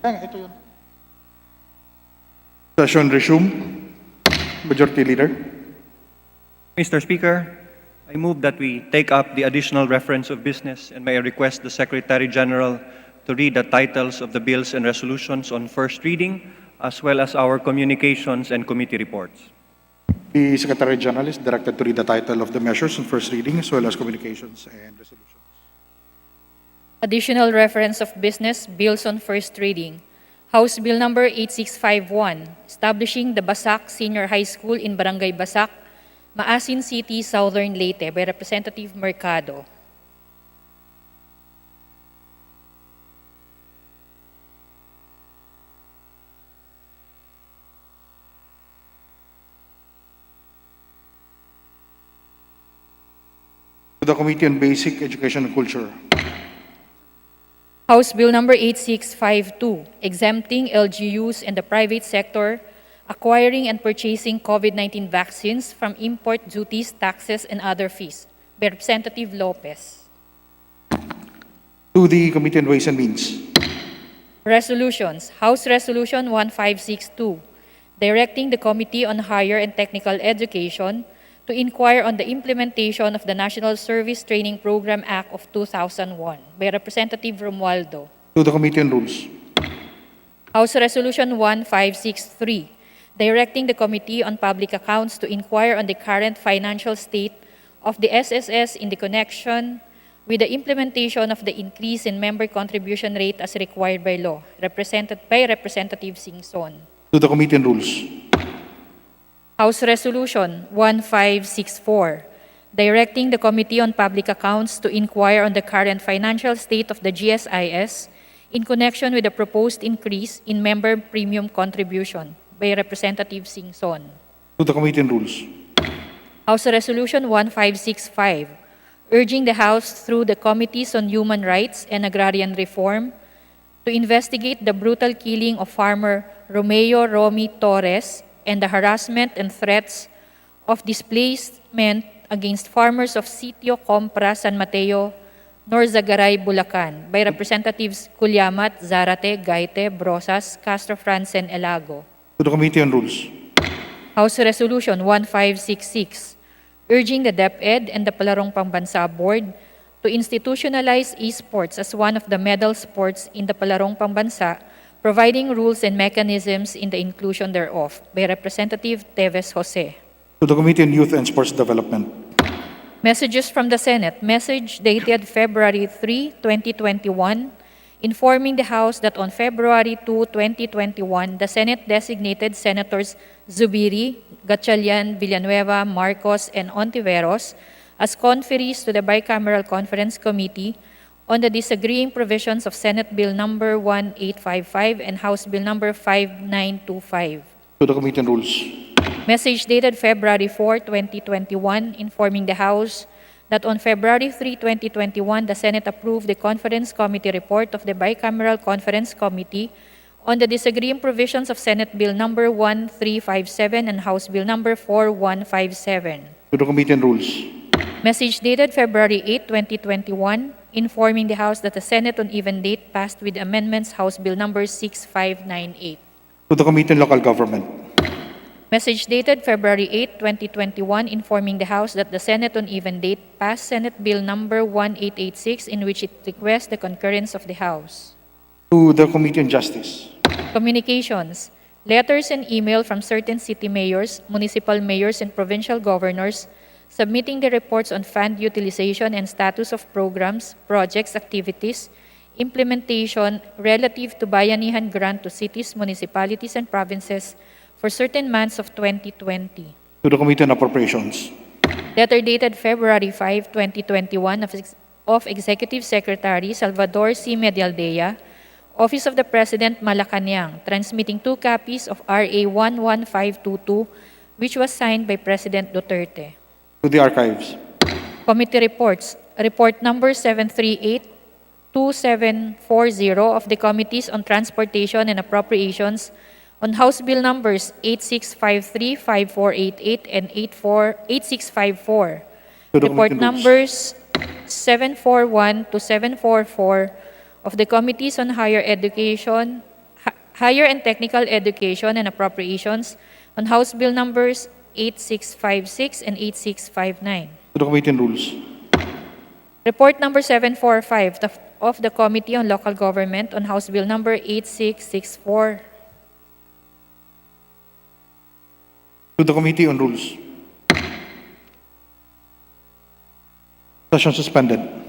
Ito yun. Session resume. Majority Leader. Mr. Speaker, I move that we take up the additional reference of business, and may I request the Secretary General to read the titles of the bills and resolutions on first reading, as well as our communications and committee reports. The Secretary General is directed to read the title of the measures on first reading as well as communications and resolutions. Additional reference of business, bills on first reading. House Bill Number 8651, establishing the Basak Senior High School in Barangay Basak, Maasin City, Southern Leyte, by Representative Mercado. To the Committee on Basic Education and Culture. House Bill Number 8652, exempting LGUs and the private sector acquiring and purchasing COVID-19 vaccines from import duties, taxes, and other fees, by Representative Lopez. To the Committee on Ways and Means. Resolutions. House Resolution 1562, directing the Committee on Higher and Technical Education to inquire on the implementation of the National Service Training Program Act of 2001, by Representative Romualdo. To the Committee on Rules. House Resolution 1563, directing the Committee on Public Accounts to inquire on the current financial state of the SSS in the connection with the implementation of the increase in member contribution rate as required by law, represented by Representative Singson. To the Committee on Rules. House Resolution 1564, directing the Committee on Public Accounts to inquire on the current financial state of the GSIS in connection with the proposed increase in member premium contribution, by Representative Singson. To the Committee on Rules. House Resolution 1565, urging the House through the Committees on Human Rights and Agrarian Reform to investigate the brutal killing of farmer Romeo Romy Torres and the harassment and threats of displacement against farmers of Sitio Compra, San Mateo, Norzagaray, Bulacan, by Representatives Culyamat, Zarate, Gaite, Brosas, Castro Franzen, Elago. To the Committee on Rules. House Resolution 1566, urging the DepEd and the Palarong Pambansa Board to institutionalize esports as one of the medal sports in the Palarong Pambansa, providing rules and mechanisms in the inclusion thereof, by Representative Teves Jose. To the Committee on Youth and Sports Development. Messages from the Senate. Message dated February 3, 2021, informing the House that on February 2, 2021, the Senate designated Senators Zubiri, Gatchalian, Villanueva, Marcos, and Ontiveros as conferees to the Bicameral Conference Committee on the disagreeing provisions of Senate Bill Number 1855 and House Bill Number 5925. To the Committee on Rules. Message dated February 4, 2021, informing the House that on February 3, 2021, the Senate approved the Conference Committee report of the Bicameral Conference Committee on the disagreeing provisions of Senate Bill Number 1357 and House Bill Number 4157. To the Committee on Rules. Message dated February 8, 2021, informing the House that the Senate on even date passed with amendments House Bill Number 6598. To the Committee on Local Government. Message dated February 8, 2021, informing the House that the Senate on even date passed Senate Bill Number 1886, in which it requests the concurrence of the House. To the Committee on Justice. Communications. Letters and email from certain city mayors, municipal mayors, and provincial governors submitting the reports on fund utilization and status of programs, projects, activities, implementation relative to Bayanihan Grant to cities, municipalities, and provinces for certain months of 2020. To the Committee on Appropriations. Letter dated February 5, 2021 of Executive Secretary Salvador C. Medialdea, Office of the President, Malacanang, transmitting 2 copies of RA 11522, which was signed by President Duterte. To the Archives. Committee reports. Report number 738-2740 of the Committees on Transportation and Appropriations on House Bill numbers 8653, 5488, and 8654. Report numbers 741 to 744 of the Committees on Higher Education, Higher and Technical Education and Appropriations on House Bill numbers 8656 and 8659. To the Committee on Rules. Report number 745 of the Committee on Local Government on House Bill number 8664. To the Committee on Rules. Session suspended.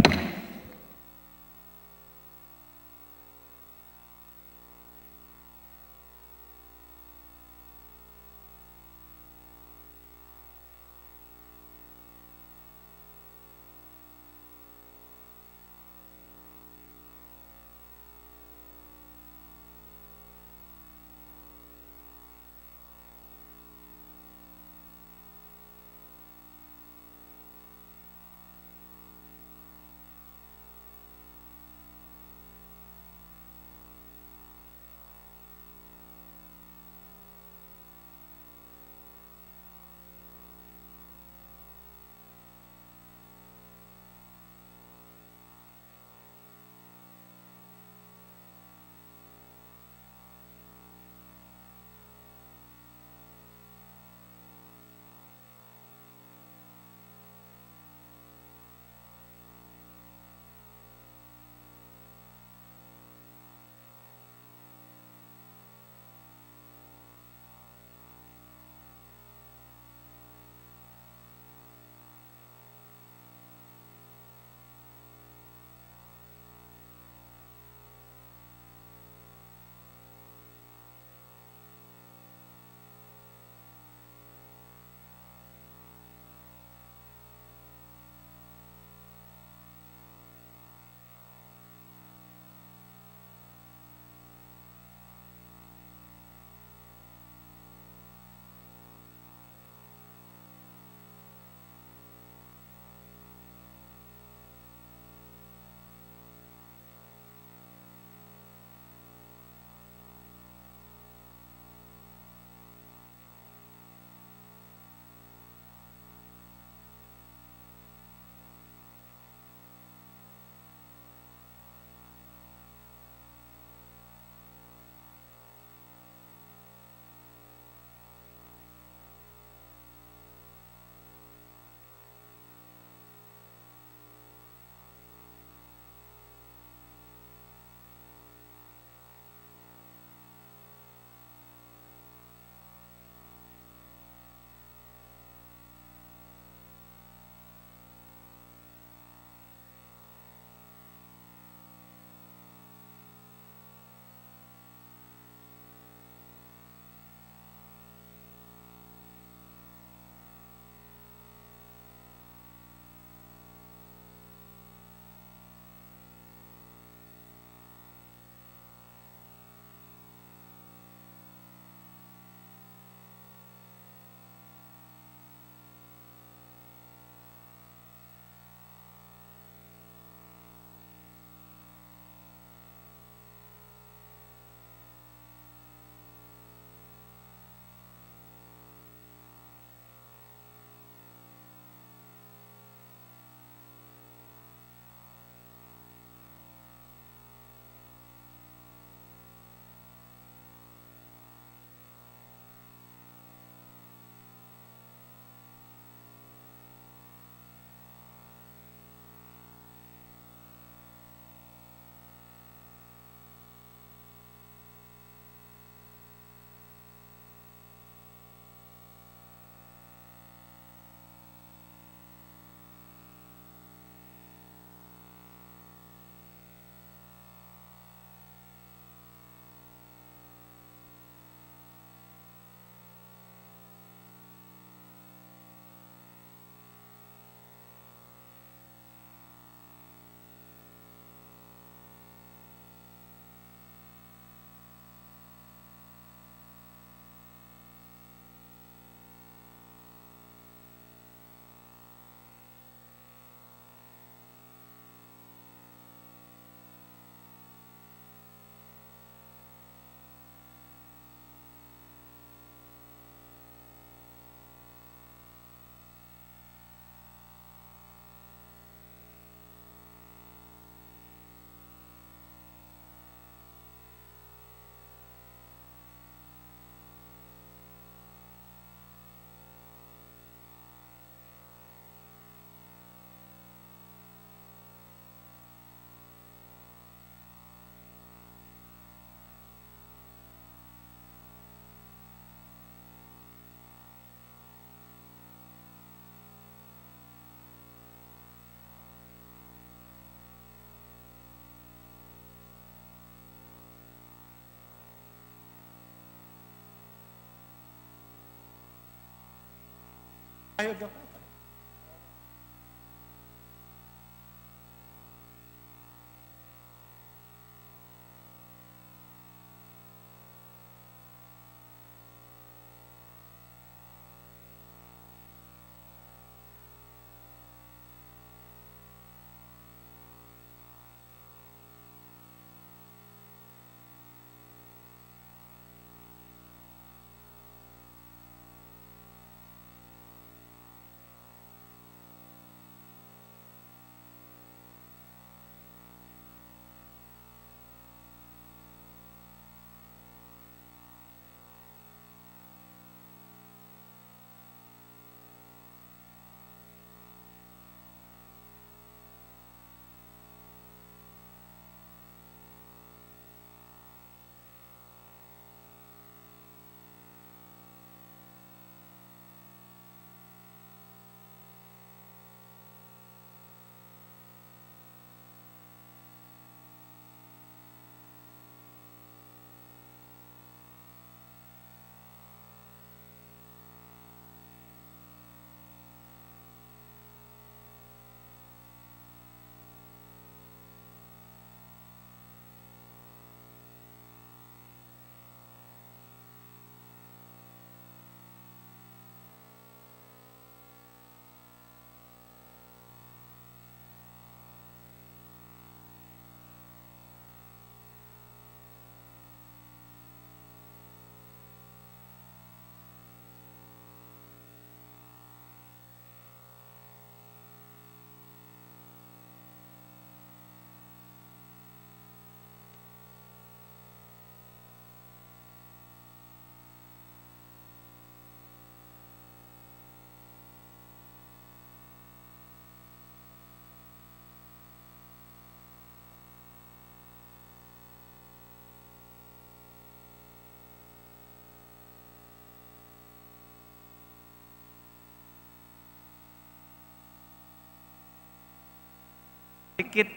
Tikit.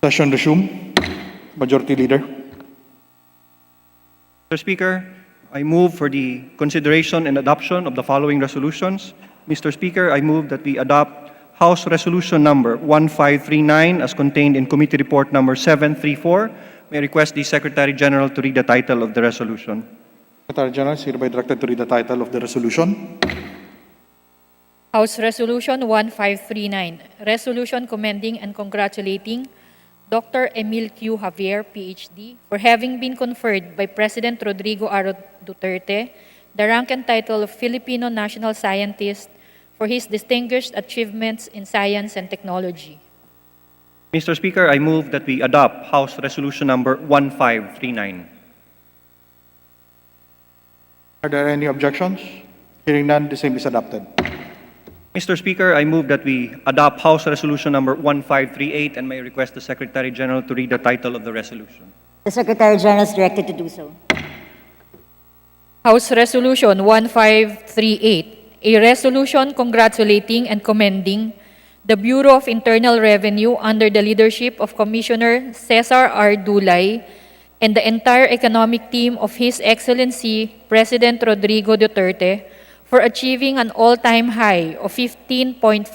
Session resume. Majority Leader. Mr. Speaker, I move for the consideration and adoption of the following resolutions. Mr. Speaker, I move that we adopt House Resolution number 1539 as contained in Committee Report number 734. May I request the Secretary General to read the title of the resolution. Secretary General is hereby directed to read the title of the resolution. House Resolution 1539, Resolution commending and congratulating Dr. Emil Q. Javier, PhD, for having been conferred by President Rodrigo R. Duterte the rank and title of Filipino National Scientist for his distinguished achievements in science and technology. Mr. Speaker, I move that we adopt House Resolution number 1539. Are there any objections? Hearing none, the same is adopted. Mr. Speaker, I move that we adopt House Resolution number 1538 and may I request the Secretary General to read the title of the resolution. The Secretary General is directed to do so. House Resolution 1538, a resolution congratulating and commending the Bureau of Internal Revenue under the leadership of Commissioner Cesar R. Dulay and the entire economic team of His Excellency President Rodrigo Duterte for achieving an all-time high of 15.4%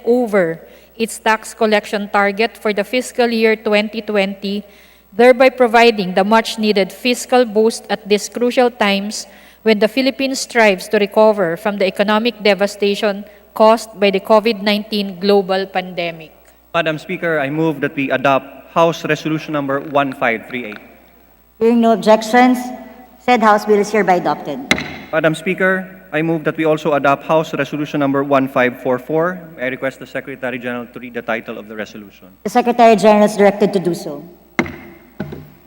over its tax collection target for the fiscal year 2020, thereby providing the much-needed fiscal boost at these crucial times when the Philippines strives to recover from the economic devastation caused by the COVID-19 global pandemic. Madam Speaker, I move that we adopt House Resolution number 1538. Hearing no objections, said House bill is hereby adopted. Madam Speaker, I move that we also adopt House Resolution number 1544. May I request the Secretary General to read the title of the resolution. The Secretary General is directed to do so.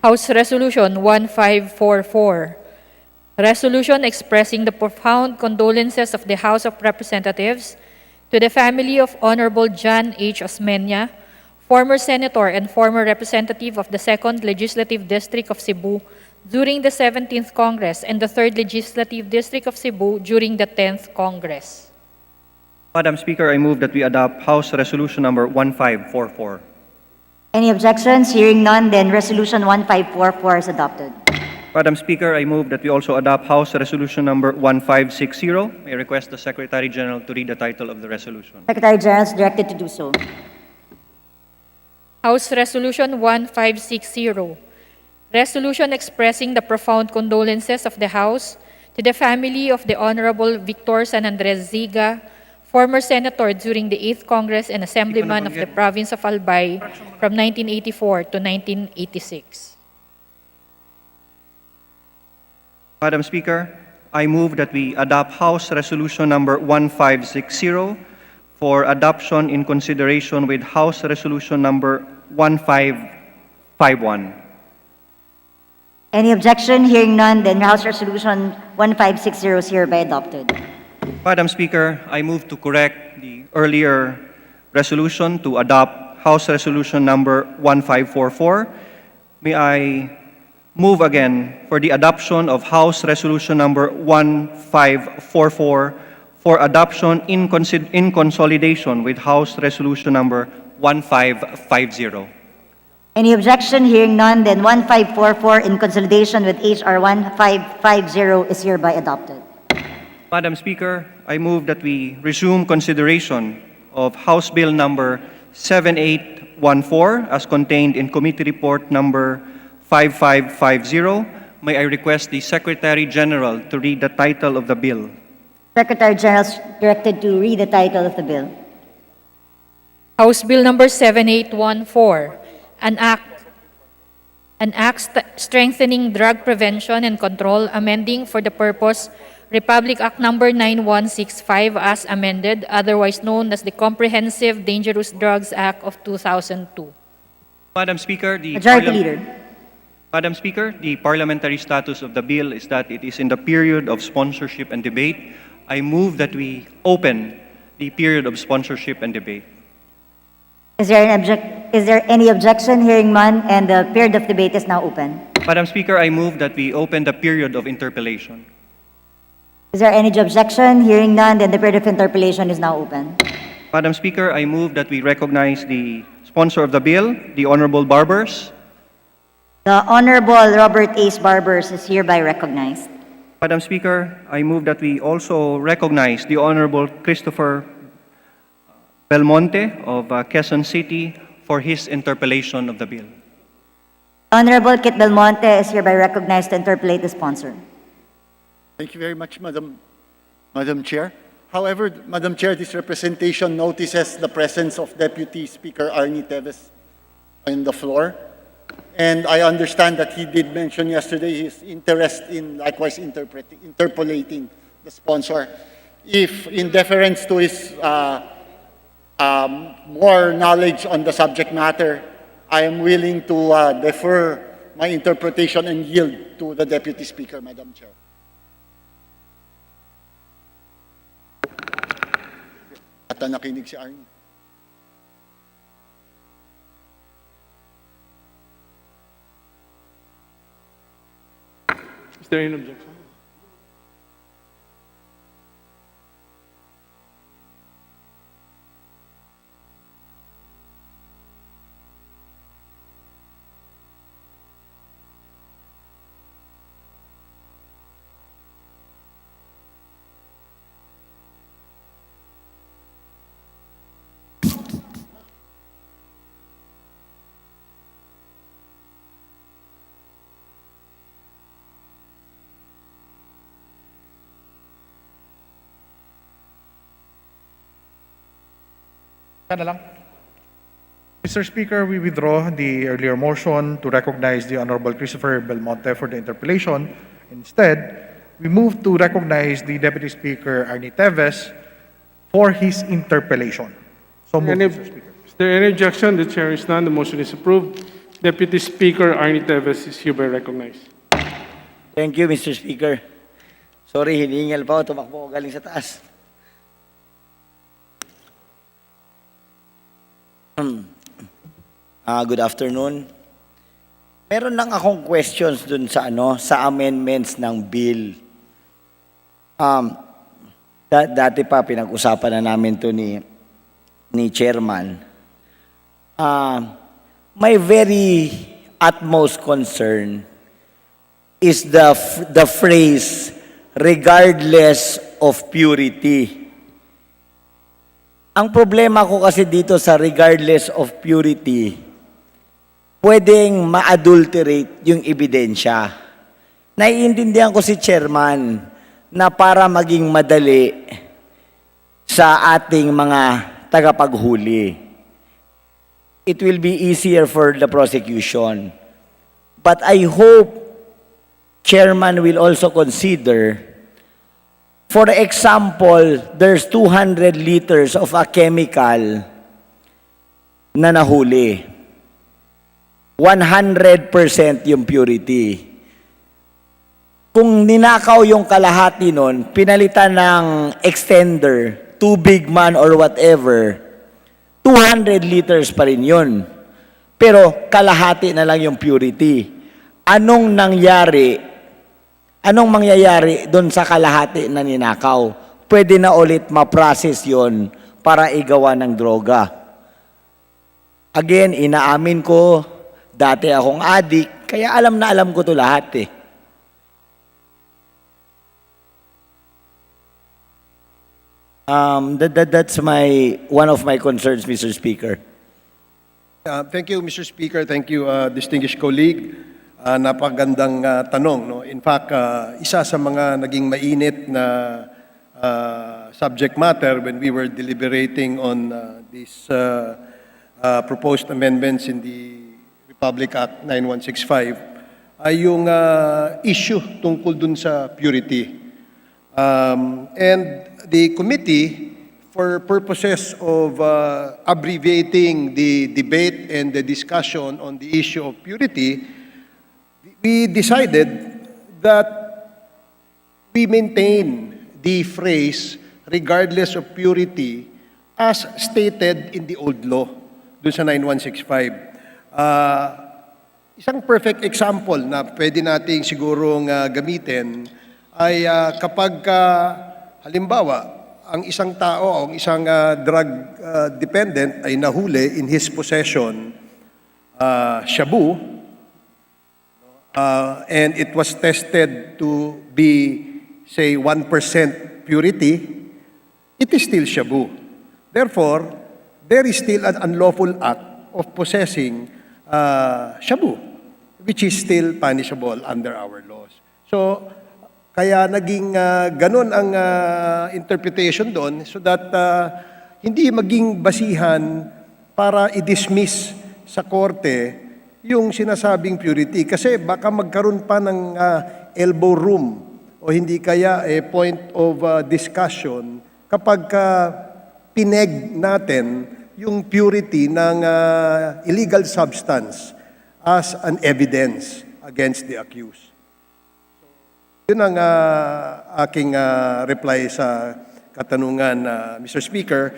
House Resolution 1544, resolution expressing the profound condolences of the House of Representatives to the family of Honorable John H. Osmeña, former Senator and former Representative of the 2nd Legislative District of Cebu during the 17th Congress and the 3rd Legislative District of Cebu during the 10th Congress. Madam Speaker, I move that we adopt House Resolution number 1544. Any objections? Hearing none, then Resolution 1544 is adopted. Madam Speaker, I move that we also adopt House Resolution number 1560. May I request the Secretary General to read the title of the resolution. Secretary General is directed to do so. House Resolution 1560, resolution expressing the profound condolences of the House to the family of the Honorable Victor San Andres Ziga, former Senator during the 8th Congress and Assemblyman of the Province of Albay from 1984 to 1986. Madam Speaker, I move that we adopt House Resolution number 1560 for adoption in consideration with House Resolution number 1551. Any objection? Hearing none, then House Resolution 1560 is hereby adopted. Madam Speaker, I move to correct the earlier resolution to adopt House Resolution number 1544. May I move again for the adoption of House Resolution number 1544 for adoption in consolidation with House Resolution number 1550. Any objection? Hearing none, then 1544 in consolidation with HR 1550 is hereby adopted. Madam Speaker, I move that we resume consideration of House Bill number 7814 as contained in Committee Report number 5550. May I request the Secretary General to read the title of the bill. Secretary General is directed to read the title of the bill. House Bill number 7814, an act strengthening drug prevention and control, amending for the purpose Republic Act number 9165 as amended, otherwise known as the Comprehensive Dangerous Drugs Act of 2002. Madam Speaker, Majority Leader. Madam Speaker, the parliamentary status of the bill is that it is in the period of sponsorship and debate. I move that we open the period of sponsorship and debate. Is there any objection? Hearing none, and the period of debate is now open. Madam Speaker, I move that we open the period of interpellation. Is there any objection? Hearing none, then the period of interpellation is now open. Madam Speaker, I move that we recognize the sponsor of the bill, the Honorable Barbers. The Honorable Robert Ace Barbers is hereby recognized. Madam Speaker, I move that we also recognize the Honorable Christopher Belmonte of Quezon City for his interpellation of the bill. Honorable Kit Belmonte is hereby recognized to interpolate the sponsor. Thank you very much, Madam Chair. However, Madam Chair, this representation notices the presence of Deputy Speaker Arnie Teves on the floor. And I understand that he did mention yesterday his interest in likewise interpolating the sponsor. If in deference to his more knowledge on the subject matter, I am willing to defer my interpretation and yield to the Deputy Speaker, Madam Chair. At nakinig si Arnie. Is there any objection? Mr. Speaker, we withdraw the earlier motion to recognize the Honorable Christopher Belmonte for the interpellation. Instead, we move to recognize the Deputy Speaker Arnie Teves for his interpellation. So moved, Mr. Speaker. Is there any objection? The chair is none. The motion is approved. Deputy Speaker Arnie Teves is hereby recognized. Thank you, Mr. Speaker. Sorry, hinihingal pa ako. Tumakbo ko galing sa taas. Good afternoon. Meron lang akong questions dun sa sa amendments ng bill. Dati pa pinag-usapan na namin to ni Chairman. My very utmost concern is the phrase regardless of purity. Ang problema ko kasi dito sa regardless of purity, pwedeng ma-adulterate yung ebidensya. Naiintindihan ko si Chairman na para maging madali sa ating mga tagapaghuli, it will be easier for the prosecution. But I hope Chairman will also consider, for example, there's 200 liters of a chemical na nahuli. 100% yung purity. Kung ninakaw yung kalahati nun, pinalitan ng extender, tubig man or whatever, 200 liters pa rin yun. Pero kalahati na lang yung purity. Anong mangyayari doon sa kalahati na ninakaw? Pwede na ulit ma-process yon para igawa ng droga. Again, inaamin ko, dati akong addict, kaya alam na alam ko to lahat eh. That's one of my concerns, Mr. Speaker. Thank you, Mr. Speaker. Thank you, distinguished colleague. Napakagandang tanong. No? In fact, isa sa mga naging mainit na subject matter when we were deliberating on these proposed amendments in the Republic Act 9165 ay yung issue tungkol dun sa purity. And the committee, for purposes of abbreviating the debate and the discussion on the issue of purity, we decided that we maintain the phrase regardless of purity as stated in the old law, dun sa 9165. Isang perfect example na pwede nating sigurong gamitin ay kapag halimbawa ang isang tao, ang isang drug dependent ay nahuli in his possession shabu, and it was tested to be, say, 1% purity, it is still shabu. Therefore, there is still an unlawful act of possessing shabu, which is still punishable under our laws. So, kaya naging ganun ang interpretation doon so that hindi maging basihan para i-dismiss sa korte yung sinasabing purity. Kasi baka magkaroon pa ng elbow room o hindi kaya point of discussion kapag pineg natin yung purity ng illegal substance as an evidence against the accused. Yun ang aking reply sa katanungan, Mr. Speaker,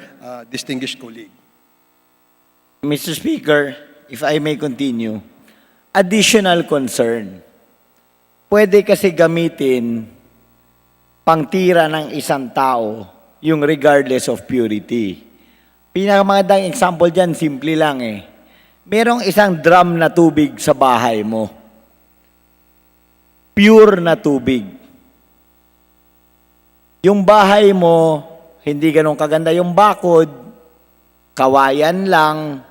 distinguished colleague. Mr. Speaker, if I may continue, additional concern. Pwede kasi gamitin pangtira ng isang tao yung regardless of purity. Pinakamagandang example dyan, simple lang eh. Merong isang drum na tubig sa bahay mo. Pure na tubig. Yung bahay mo, hindi ganun kaganda yung bakod, kawayan lang,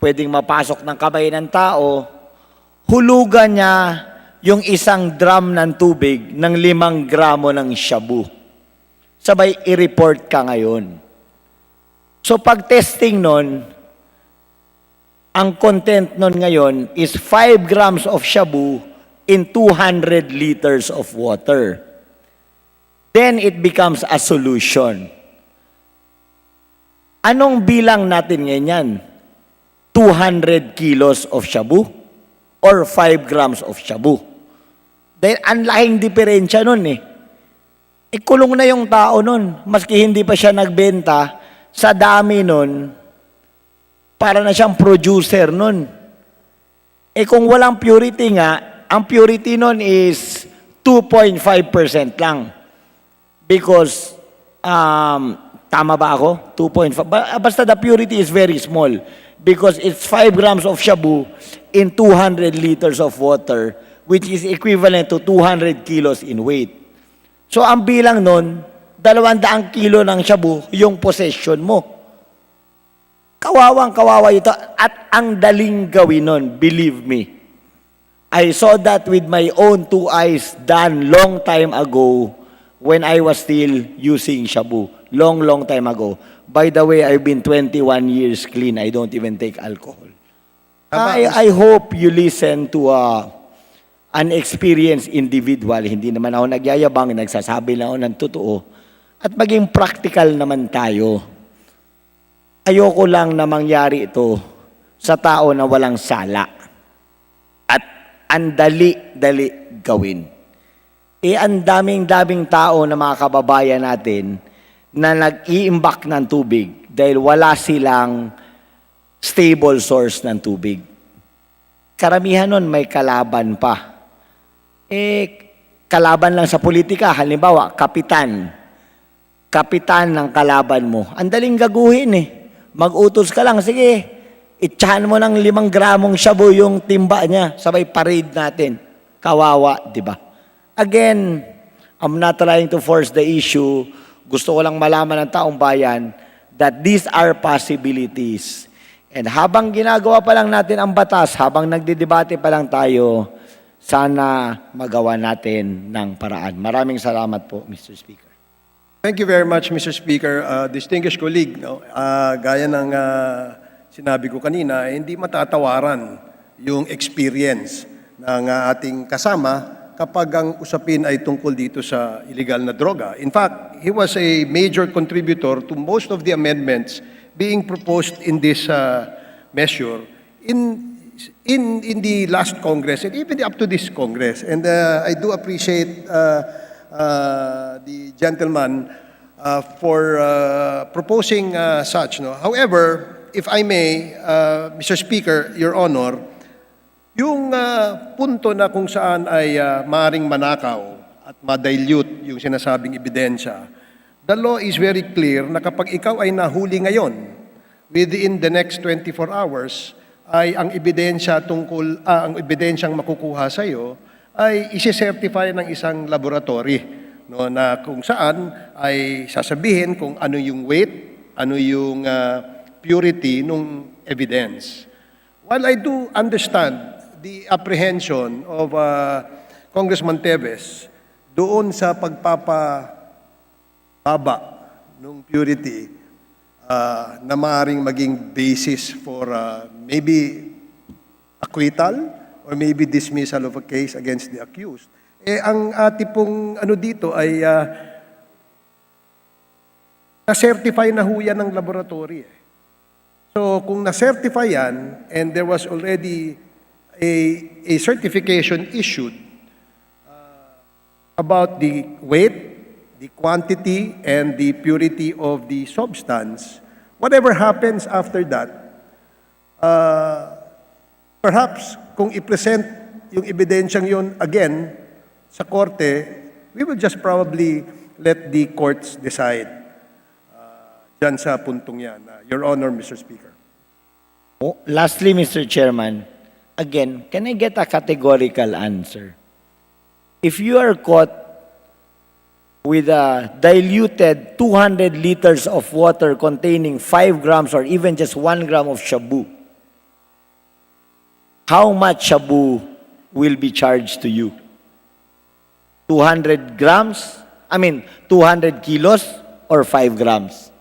pwedeng mapasok ng kamay ng tao, hulugan niya yung isang drum ng tubig ng 5 gramo ng shabu. Sabay i-report ka ngayon. So pag testing nun, ang content nun ngayon is 5 grams of shabu in 200 liters of water. Then it becomes a solution. Anong bilang natin ngayon yan? 200 kilos of shabu or 5 grams of shabu? Dahil ang laking diferensya nun eh. Ikulong na yung tao nun, maski hindi pa siya nagbenta, sa dami nun, para na siyang producer nun. Kung walang purity nga, ang purity nun is 2.5% lang. Because, tama ba ako? 2.5. Basta the purity is very small. Because it's 5 grams of shabu in 200 liters of water, which is equivalent to 200 kilos in weight. So, ang bilang nun, 200 kilo ng shabu, yung possession mo. Kawawang-kawawa ito. At ang daling gawin nun, believe me. I saw that with my own 2 eyes done long time ago when I was still using shabu. Long time ago. By the way, I've been 21 years clean. I don't even take alcohol. I hope you listen to an experienced individual. Hindi naman ako nagyayabang, nagsasabi lang ako ng totoo. At maging practical naman tayo. Ayoko lang na mangyari ito sa tao na walang sala. At ang dali-dali gawin. Ang daming tao na mga kababayan natin na nag-iimbak ng tubig dahil wala silang stable source ng tubig. Karamihan nun may kalaban pa. Kalaban lang sa politika, halimbawa, kapitan ng kalaban mo. Ang daling gaguhin eh. Mag-utos ka lang, sige, itsahan mo ng 5 gramong shabu yung timba niya, sabay parade natin. Kawawa, di ba? Again, I'm not trying to force the issue. Gusto ko lang malaman ng taong bayan that these are possibilities. And habang ginagawa pa lang natin ang batas, habang nagdidebate pa lang tayo, sana magawa natin ng paraan. Maraming salamat po, Mr. Speaker. Thank you very much, Mr. Speaker. Distinguished colleague, gaya ng sinabi ko kanina, hindi matatawaran yung experience ng ating kasama kapag ang usapin ay tungkol dito sa illegal na droga. In fact, he was a major contributor to most of the amendments being proposed in this measure in the last Congress and even up to this Congress. And I do appreciate the gentleman for proposing such. No? However, if I may, Mr. Speaker, Your Honor, yung punto na kung saan ay maaring manakaw at ma-dilute yung sinasabing ebidensya, the law is very clear na kapag ikaw ay nahuli ngayon, within the next 24 hours, ay ang ang ebidensyang makukuha sa iyo ay isi-certify ng isang laboratory, no, na kung saan ay sasabihin kung ano yung weight, ano yung purity ng evidence. While I do understand the apprehension of Congressman Teves doon sa pagpapababa ng purity na maaaring maging basis for maybe acquittal or maybe dismissal of a case against the accused. Ang ating pong ano dito ay na-certify na ho yan ng laboratory. So kung na-certify yan and there was already a certification issued about the weight, the quantity, and the purity of the substance, whatever happens after that, perhaps kung i-present yung ebidensyang yun again sa korte, we will just probably let the courts decide dyan sa puntong yan. Your Honor, Mr. Speaker. Lastly, Mr. Chairman, again, can I get a categorical answer? If you are caught with a diluted 200 liters of water containing 5 grams or even just 1 gram of shabu, how much shabu will be charged to you? 200 grams? 200 kilos or 5 grams?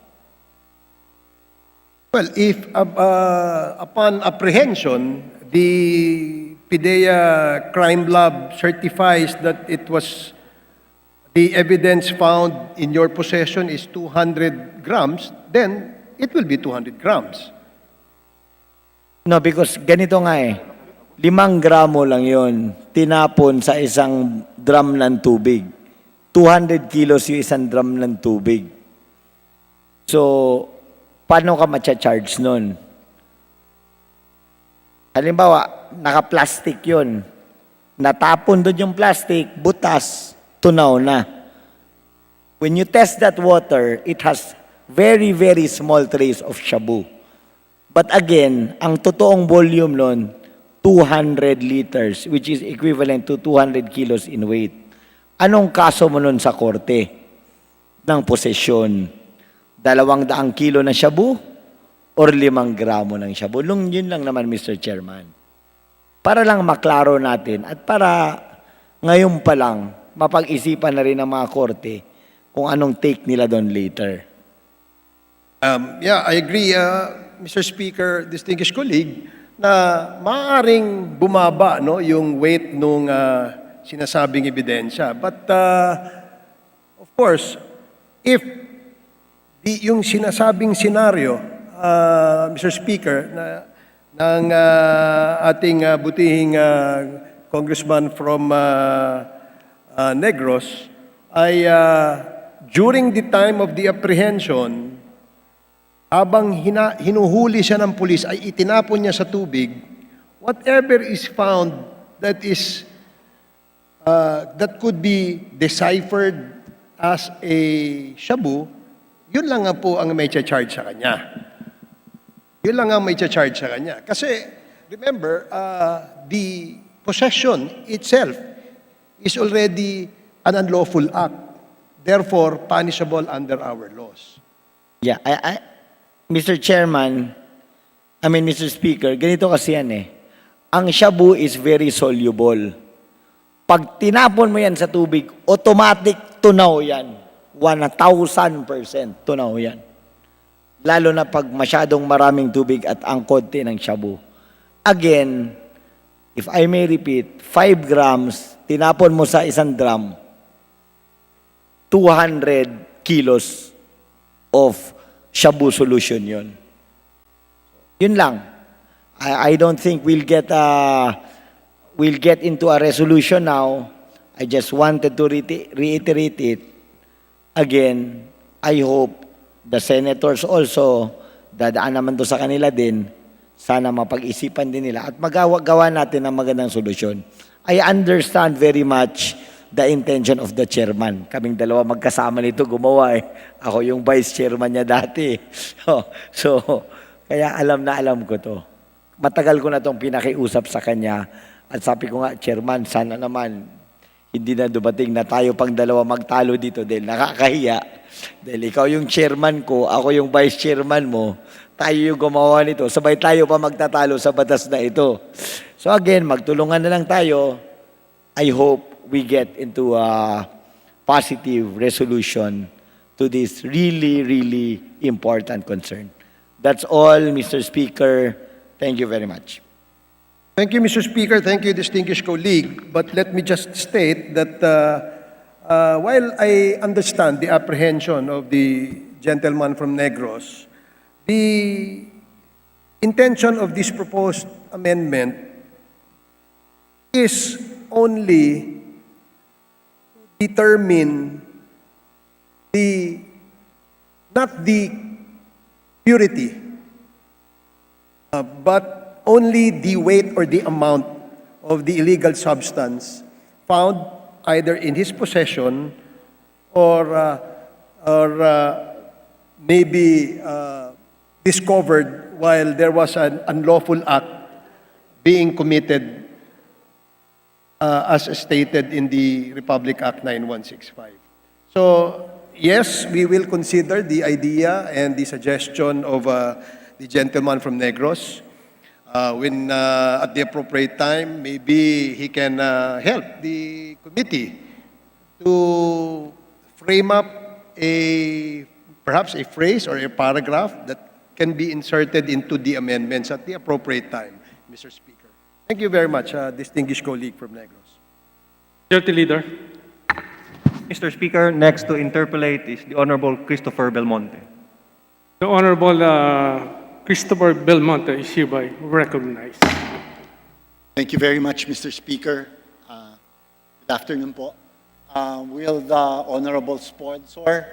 Well, if upon apprehension, the PIDEA Crime Lab certifies that it was the evidence found in your possession is 200 grams, then it will be 200 grams. No, because ganito nga 5 gramo lang yon tinapon sa isang drum ng tubig. 200 kilos yung isang drum ng tubig. So, paano ka matcha-charge nun? Halimbawa, naka-plastic yun. Natapon doon yung plastic, butas, tunaw na. When you test that water, it has very, very small trace of shabu. But again, ang totoong volume nun, 200 liters, which is equivalent to 200 kilos in weight. Anong kaso mo nun sa korte ng posesyon? 200 kilo ng shabu or 5 gramo ng shabu? Yun lang naman, Mr. Chairman. Para lang maklaro natin at para ngayon pa lang mapag-isipan na rin ng mga korte kung anong take nila doon later. Yeah, I agree, Mr. Speaker, distinguished colleague, na maaaring bumaba yung weight nung sinasabing ebidensya. But, of course, if yung sinasabing senaryo, Mr. Speaker, ng ating butihing congressman from Negros, ay during the time of the apprehension, habang hinuhuli siya ng pulis, ay itinapon niya sa tubig, whatever is found that is that could be deciphered as a shabu, yun lang nga po ang may charge sa kanya. Yun lang ang may charge sa kanya. Kasi, remember, the possession itself is already an unlawful act. Therefore, punishable under our laws. Yeah, Mr. Chairman, Mr. Speaker, ganito kasi yan Ang shabu is very soluble. Pag tinapon mo yan sa tubig, automatic tunaw yan. 1,000% tunaw yan. Lalo na pag masyadong maraming tubig at ang konti ng shabu. Again, if I may repeat, 5 grams, tinapon mo sa isang drum, 200 kilos of shabu solution yun. Yun lang. I don't think we'll get into a resolution now. I just wanted to reiterate it. Again, I hope the senators also, dadaan naman to sa kanila din, sana mapag-isipan din nila at magawa natin ang magandang solusyon. I understand very much the intention of the chairman. Kaming dalawa magkasama nito gumawa eh. Ako yung vice chairman niya dati. So, kaya alam na alam ko to. Matagal ko na itong pinakiusap sa kanya. At sabi ko nga, chairman, sana naman hindi na dumating na tayo pang dalawa magtalo dito dahil nakakahiya. Dahil ikaw yung chairman ko, ako yung vice chairman mo, tayo yung gumawa nito. Sabay tayo pa magtatalo sa batas na ito. So again, magtulungan na lang tayo. I hope we get into a positive resolution to this really, really important concern. That's all, Mr. Speaker. Thank you very much. Thank you, Mr. Speaker. Thank you, distinguished colleague. But let me just state that while I understand the apprehension of the gentleman from Negros, the intention of this proposed amendment is only to determine not the purity, but only the weight or the amount of the illegal substance found either in his possession or maybe discovered while there was an unlawful act being committed as stated in the Republic Act 9165. So, yes, we will consider the idea and the suggestion of the gentleman from Negros. When at the appropriate time, maybe he can help the committee to frame up perhaps a phrase or a paragraph that can be inserted into the amendments at the appropriate time, Mr. Speaker. Thank you very much, distinguished colleague from Negros. Majority Leader. Mr. Speaker, next to interpolate is the Honorable Christopher Belmonte. The Honorable Christopher Belmonte is hereby recognized. Thank you very much, Mr. Speaker. Good afternoon po. Will the honorable sponsor,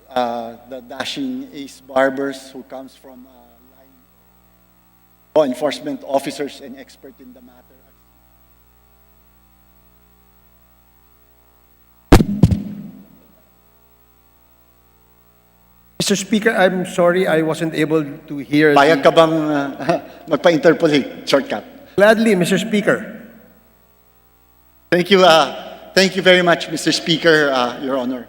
the dashing ace barbers who comes from law enforcement officers and expert in the matter, Mr. Speaker, I'm sorry I wasn't able to hear. payag ka bang magpa-interpolate? Shortcut. Gladly, Mr. Speaker. Thank you very much, Mr. Speaker, Your Honor.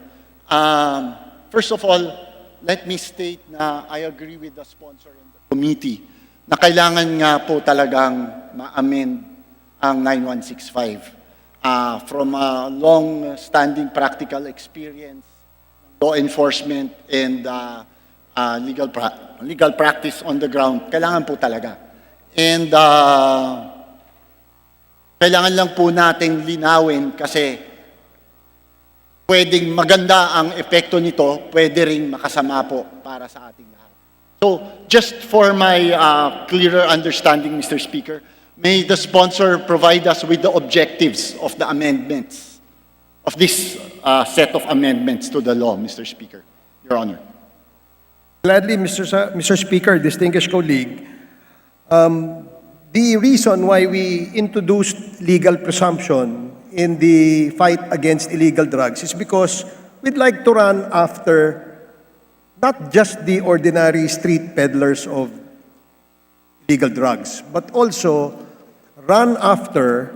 First of all, let me state na I agree with the sponsor and the committee na kailangan nga po talagang ma-amend ang 9165. From a long-standing practical experience, law enforcement and legal practice on the ground, kailangan po talaga. And kailangan lang po natin linawin kasi pwedeng maganda ang epekto nito, pwede ring makasama po para sa ating lahat. So, just for my clearer understanding, Mr. Speaker, may the sponsor provide us with the objectives of the amendments, of this set of amendments to the law, Mr. Speaker, Your Honor. Gladly, Mr. Speaker, distinguished colleague, the reason why we introduced legal presumption in the fight against illegal drugs is because we'd like to run after not just the ordinary street peddlers of illegal drugs, but also run after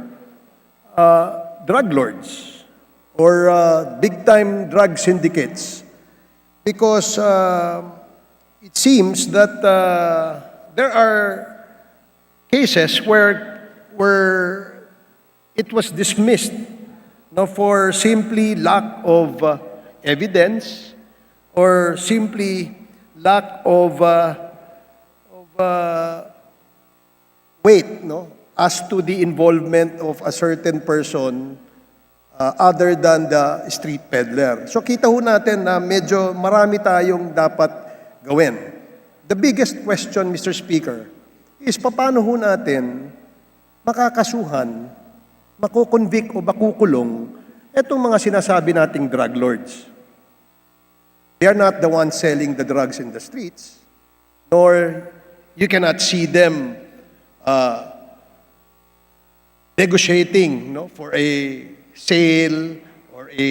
drug lords or big-time drug syndicates, because it seems that there are cases where it was dismissed for simply lack of evidence or simply lack of weight as to the involvement of a certain person other than the street peddler. So kita ho natin na medyo marami tayong dapat gawin. The biggest question, Mr. Speaker, is paano ho natin makakasuhan, makukonvict o makukulong itong mga sinasabi nating drug lords. They are not the ones selling the drugs in the streets, nor you cannot see them negotiating for a sale or a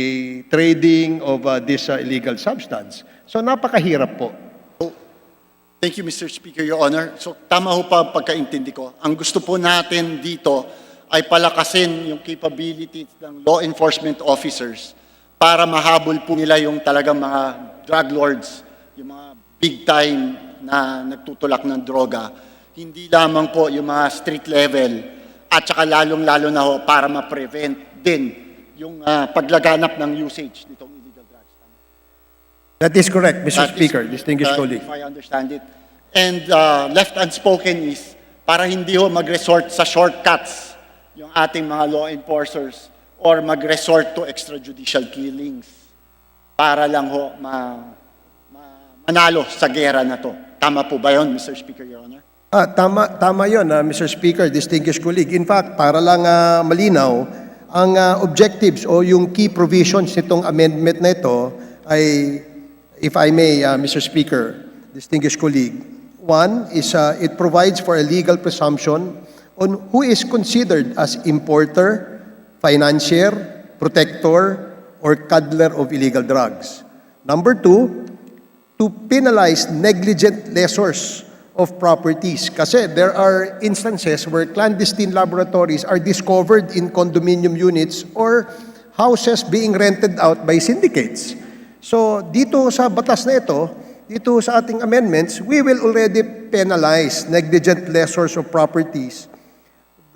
trading of this illegal substance. So napakahirap po. Thank you, Mr. Speaker, Your Honor. So tama ho pa ang pagkaintindi ko. Ang gusto po natin dito ay palakasin yung capabilities ng law enforcement officers para mahabol po nila yung talagang mga drug lords, yung mga big time na nagtutulak ng droga. Hindi lamang po yung mga street level at saka lalong-lalo na ho para ma-prevent din yung paglaganap ng usage nitong illegal drugs. That is correct, Mr. That is, Speaker, distinguished colleague. If I understand it. And left unspoken is para hindi ho mag-resort sa shortcuts yung ating mga law enforcers or mag-resort to extrajudicial killings para lang ho manalo sa gera na to. Tama po ba yun, Mr. Speaker, Your Honor? Tama yun, Mr. Speaker, distinguished colleague. In fact, para lang malinaw, ang objectives o yung key provisions nitong amendment na ito ay, if I may, Mr. Speaker, distinguished colleague, one is it provides for a legal presumption on who is considered as importer, financier, protector, or cuddler of illegal drugs. Number two, to penalize negligent lessors of properties. Kasi there are instances where clandestine laboratories are discovered in condominium units or houses being rented out by syndicates. So dito sa batas na ito, dito sa ating amendments, we will already penalize negligent lessors of properties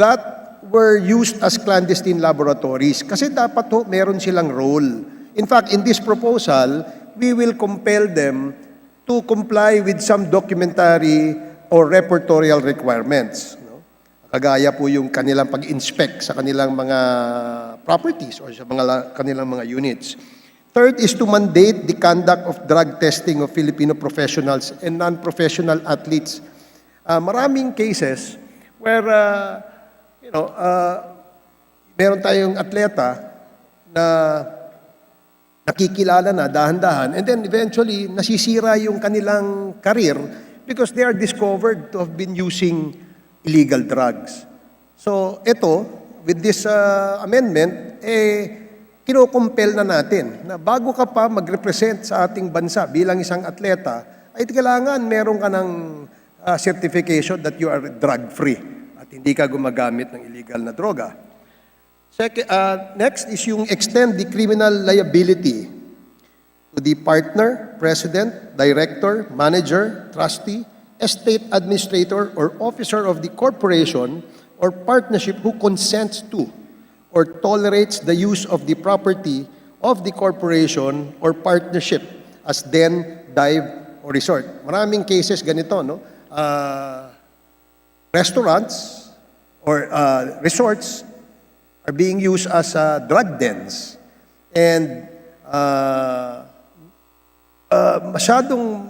that were used as clandestine laboratories. Kasi dapat ho, meron silang role. In fact, in this proposal, we will compel them to comply with some documentary or repertorial requirements. No? Kagaya po yung kanilang pag-inspect sa kanilang mga properties or sa kanilang mga units. Third is to mandate the conduct of drug testing of Filipino professionals and non-professional athletes. Maraming cases where, meron tayong atleta na nakikilala na dahan-dahan and then eventually nasisira yung kanilang career because they are discovered to have been using illegal drugs. So ito, with this amendment, kinokompel na natin na bago ka pa mag-represent sa ating bansa bilang isang atleta, ay kailangan meron ka ng certification that you are drug-free at hindi ka gumagamit ng illegal na droga. Next is yung extend the criminal liability to the partner, president, director, manager, trustee, estate administrator, or officer of the corporation or partnership who consents to or tolerates the use of the property of the corporation or partnership as den, dive, or resort. Maraming cases ganito, no? Restaurants or resorts are being used as drug dens. And masyadong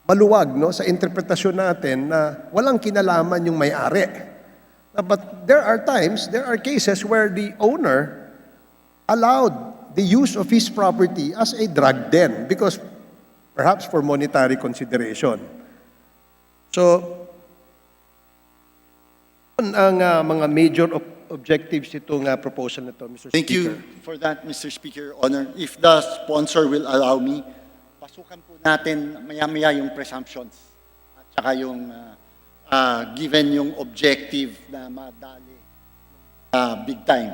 maluwag no, sa interpretasyon natin na walang kinalaman yung may-ari. But there are times, there are cases where the owner allowed the use of his property as a drug den because perhaps for monetary consideration. So, ang mga major objectives itong proposal na ito, Mr. Speaker. Thank you for that, Mr. Speaker, Honor. If the sponsor will allow me, pasukan po natin maya-maya yung presumptions at saka yung given yung objective na madali big time.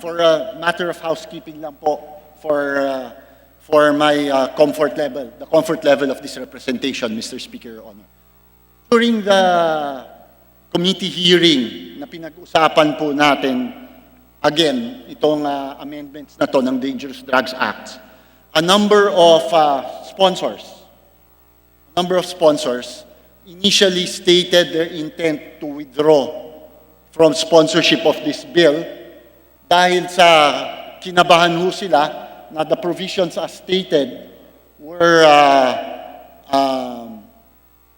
For a matter of housekeeping lang po, for my comfort level, the comfort level of this representation, Mr. Speaker, Honor. During the committee hearing na pinag-usapan po natin, again, itong amendments na to ng Dangerous Drugs Act, a number of sponsors initially stated their intent to withdraw from sponsorship of this bill dahil sa kinabahan ho sila na the provisions as stated were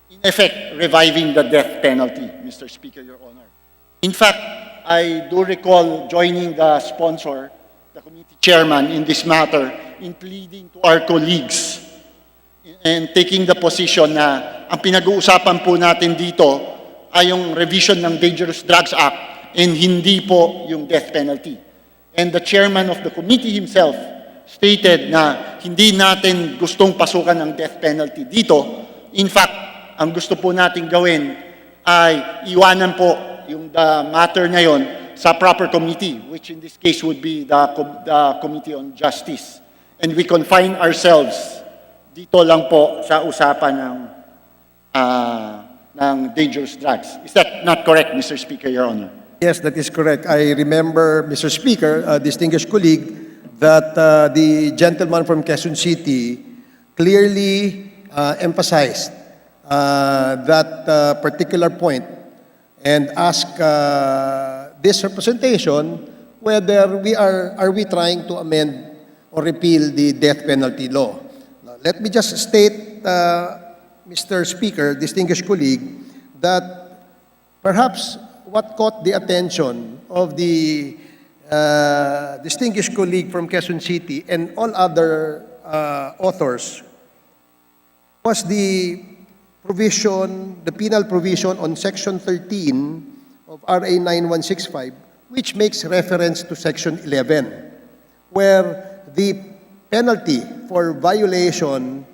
in effect reviving the death penalty, Mr. Speaker, Your Honor. In fact, I do recall joining the sponsor, the committee chairman in this matter, in pleading to our colleagues and taking the position na ang pinag-uusapan po natin dito ay yung revision ng Dangerous Drugs Act and hindi po yung death penalty. And the chairman of the committee himself stated na hindi natin gustong pasukan ang death penalty dito. In fact, ang gusto po natin gawin ay iwanan po yung the matter na yon sa proper committee, which in this case would be the Committee on Justice. And we confine ourselves dito lang po sa usapan ng dangerous drugs. Is that not correct, Mr. Speaker, Your Honor? Yes, that is correct. I remember, Mr. Speaker, distinguished colleague, that the gentleman from Quezon City clearly emphasized that particular point and asked this representation whether are we trying to amend or repeal the death penalty law. Now, let me just state, Mr. Speaker, distinguished colleague, that perhaps what caught the attention of the distinguished colleague from Quezon City and all other authors was the provision, the penal provision on Section 13 of RA 9165, which makes reference to Section 11, where the penalty for violation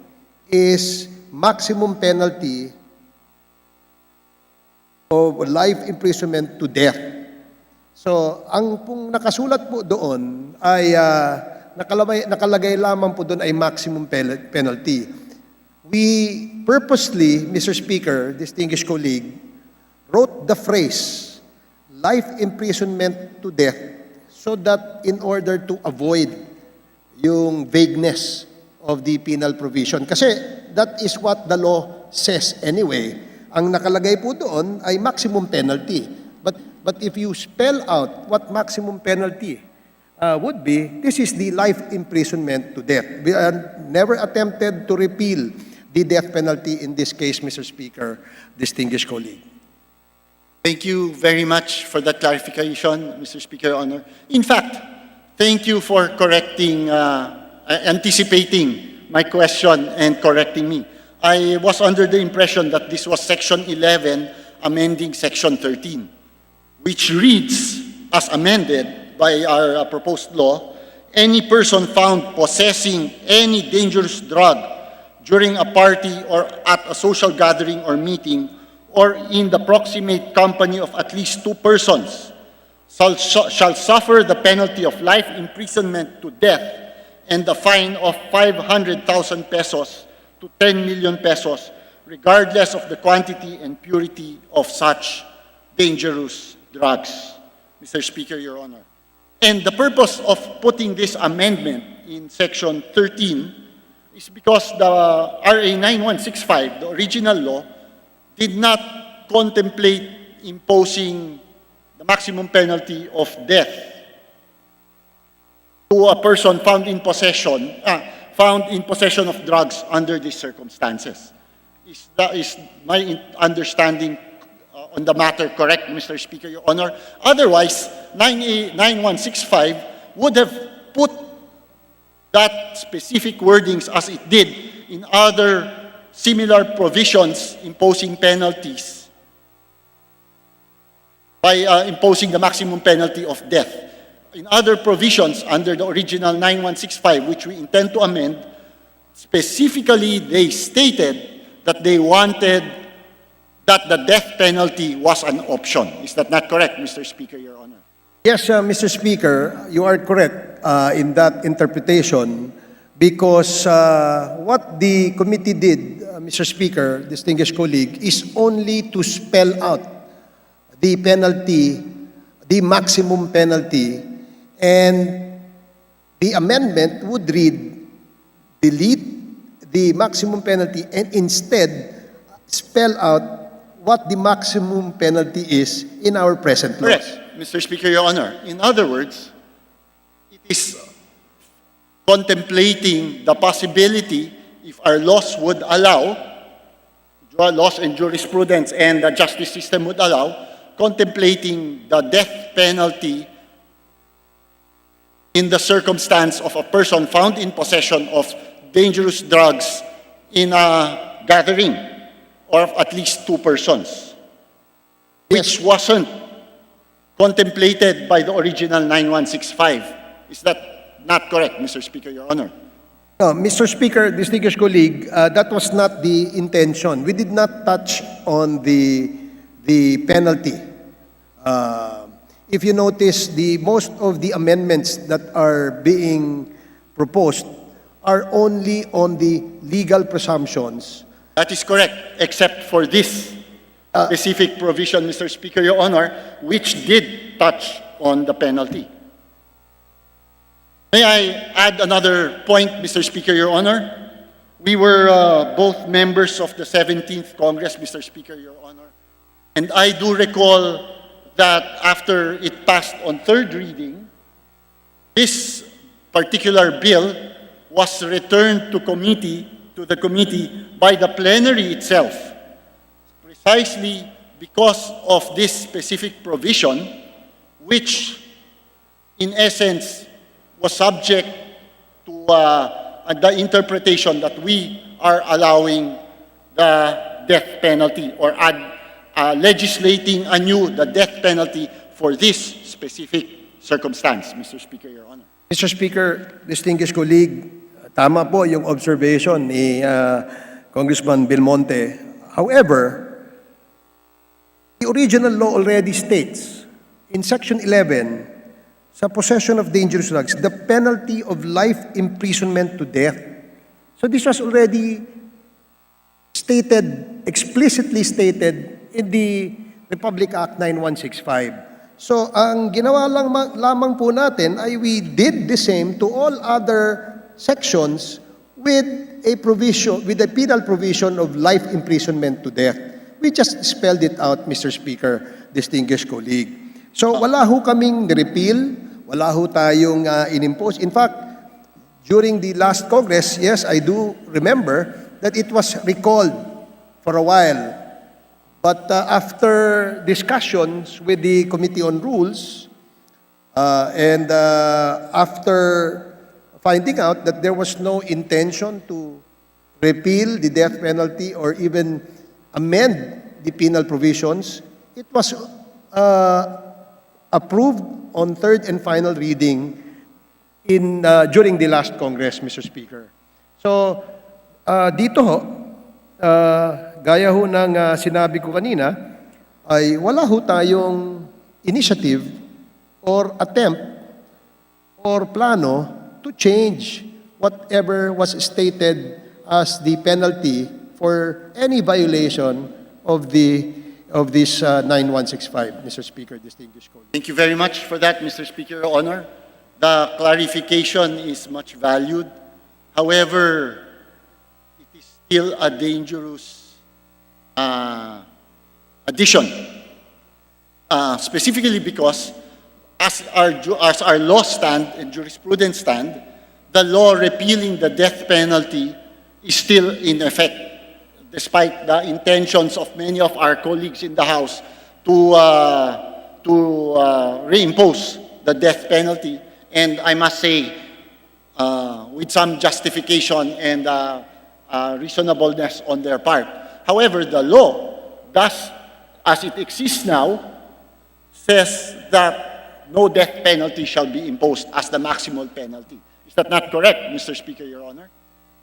is maximum penalty of life imprisonment to death. So, ang pong nakasulat po doon ay nakalagay lamang po doon ay maximum penalty. We purposely, Mr. Speaker, distinguished colleague, wrote the phrase life imprisonment to death so that in order to avoid yung vagueness of the penal provision. Kasi that is what the law says anyway. Ang nakalagay po doon ay maximum penalty. But if you spell out what maximum penalty would be, this is the life imprisonment to death. We never attempted to repeal the death penalty in this case, Mr. Speaker, distinguished colleague. Thank you very much for that clarification, Mr. Speaker, Your Honor. In fact, thank you for correcting, anticipating my question and correcting me. I was under the impression that this was Section 11 amending Section 13, which reads, as amended by our proposed law, any person found possessing any dangerous drug during a party or at a social gathering or meeting or in the proximate company of at least two persons shall suffer the penalty of life imprisonment to death and the fine of 500,000 pesos to 10 million pesos, regardless of the quantity and purity of such dangerous drugs. Mr. Speaker, Your Honor. And the purpose of putting this amendment in Section 13 is because the RA 9165, the original law, did not contemplate imposing the maximum penalty of death to a person found in possession of drugs under these circumstances. Is my understanding on the matter correct, Mr. Speaker, Your Honor? Otherwise, 9165 would have put that specific wordings as it did in other similar provisions imposing penalties by imposing the maximum penalty of death. In other provisions under the original 9165, which we intend to amend, specifically they stated that they wanted that the death penalty was an option. Is that not correct, Mr. Speaker, Your Honor? Yes, Mr. Speaker, you are correct in that interpretation because what the committee did, Mr. Speaker, distinguished colleague, is only to spell out the penalty, the maximum penalty, and the amendment would read, delete the maximum penalty and instead spell out what the maximum penalty is in our present laws. Correct, Mr. Speaker, Your Honor. In other words, it is contemplating the possibility, if our laws would allow, laws and jurisprudence and the justice system would allow, contemplating the death penalty in the circumstance of a person found in possession of dangerous drugs in a gathering or of at least two persons, which wasn't contemplated by the original 9165. Is that not correct, Mr. Speaker, Your Honor? No, Mr. Speaker, distinguished colleague, that was not the intention. We did not touch on the penalty. If you notice, most of the amendments that are being proposed are only on the legal presumptions. That is correct, except for this specific provision, Mr. Speaker, Your Honor, which did touch on the penalty. May I add another point, Mr. Speaker, Your Honor? We were both members of the 17th Congress, Mr. Speaker, Your Honor. And I do recall that after it passed on third reading, this particular bill was returned to the committee by the plenary itself, precisely because of this specific provision, which in essence was subject to the interpretation that we are allowing the death penalty or legislating anew the death penalty for this specific circumstance, Mr. Speaker, Your Honor. Mr. Speaker, distinguished colleague, tama po yung observation ni Congressman Belmonte. However, the original law already states in Section 11, sa possession of dangerous drugs, the penalty of life imprisonment to death. So this was already stated, explicitly stated in the Republic Act 9165. So ang ginawa lamang po natin ay we did the same to all other sections with a provision, with a penal provision of life imprisonment to death. We just spelled it out, Mr. Speaker, distinguished colleague. So wala ho kaming repeal, wala ho tayong inimpose. In fact, during the last Congress, yes, I do remember that it was recalled for a while. But after discussions with the Committee on Rules, and after finding out that there was no intention to repeal the death penalty or even amend the penal provisions, it was approved on third and final reading during the last Congress, Mr. Speaker. So, dito ho, gaya ho ng sinabi ko kanina, ay wala ho tayong initiative or attempt or plano to change whatever was stated as the penalty for any violation of this 9165, Mr. Speaker, distinguished colleagues. Thank you very much for that, Mr. Speaker, Your Honor. The clarification is much valued. However, it is still a dangerous addition, specifically because as our law stand and jurisprudence stand, the law repealing the death penalty is still in effect, despite the intentions of many of our colleagues in the House to reimpose the death penalty, and I must say, with some justification and reasonableness on their part. However, the law, thus, as it exists now, says that no death penalty shall be imposed as the maximal penalty. Is that not correct, Mr. Speaker, Your Honor?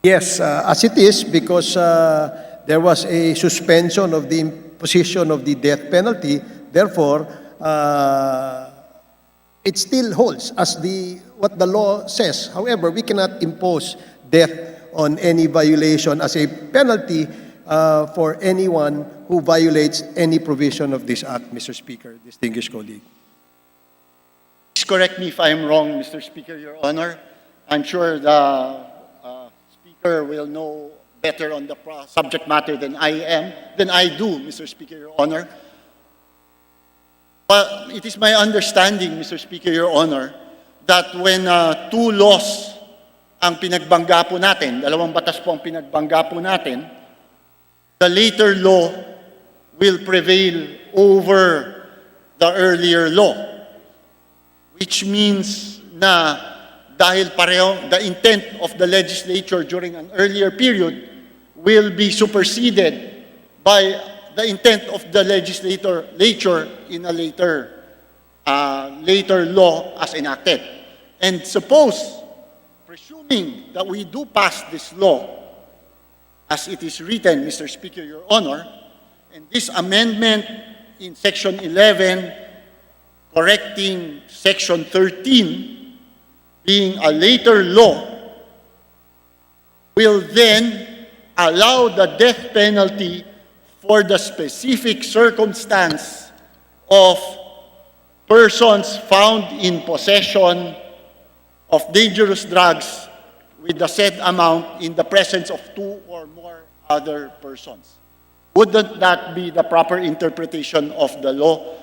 Yes, as it is, because there was a suspension of the imposition of the death penalty. Therefore, it still holds as what the law says. However, we cannot impose death on any violation as a penalty for anyone who violates any provision of this act, Mr. Speaker, distinguished colleague. Please correct me if I'm wrong, Mr. Speaker, Your Honor. I'm sure the Speaker will know better on the subject matter than I do, Mr. Speaker, Your Honor. But it is my understanding, Mr. Speaker, Your Honor, that when two laws ang pinagbangga po natin, dalawang batas po ang pinagbangga po natin, the later law will prevail over the earlier law. Which means na dahil pareho, the intent of the legislature during an earlier period will be superseded by the intent of the legislature in a later later law as enacted. And suppose, presuming that we do pass this law as it is written, Mr. Speaker, Your Honor, and this amendment in Section 11 correcting Section 13 being a later law will then allow the death penalty for the specific circumstance of persons found in possession of dangerous drugs with the said amount in the presence of two or more other persons. Wouldn't that be the proper interpretation of the law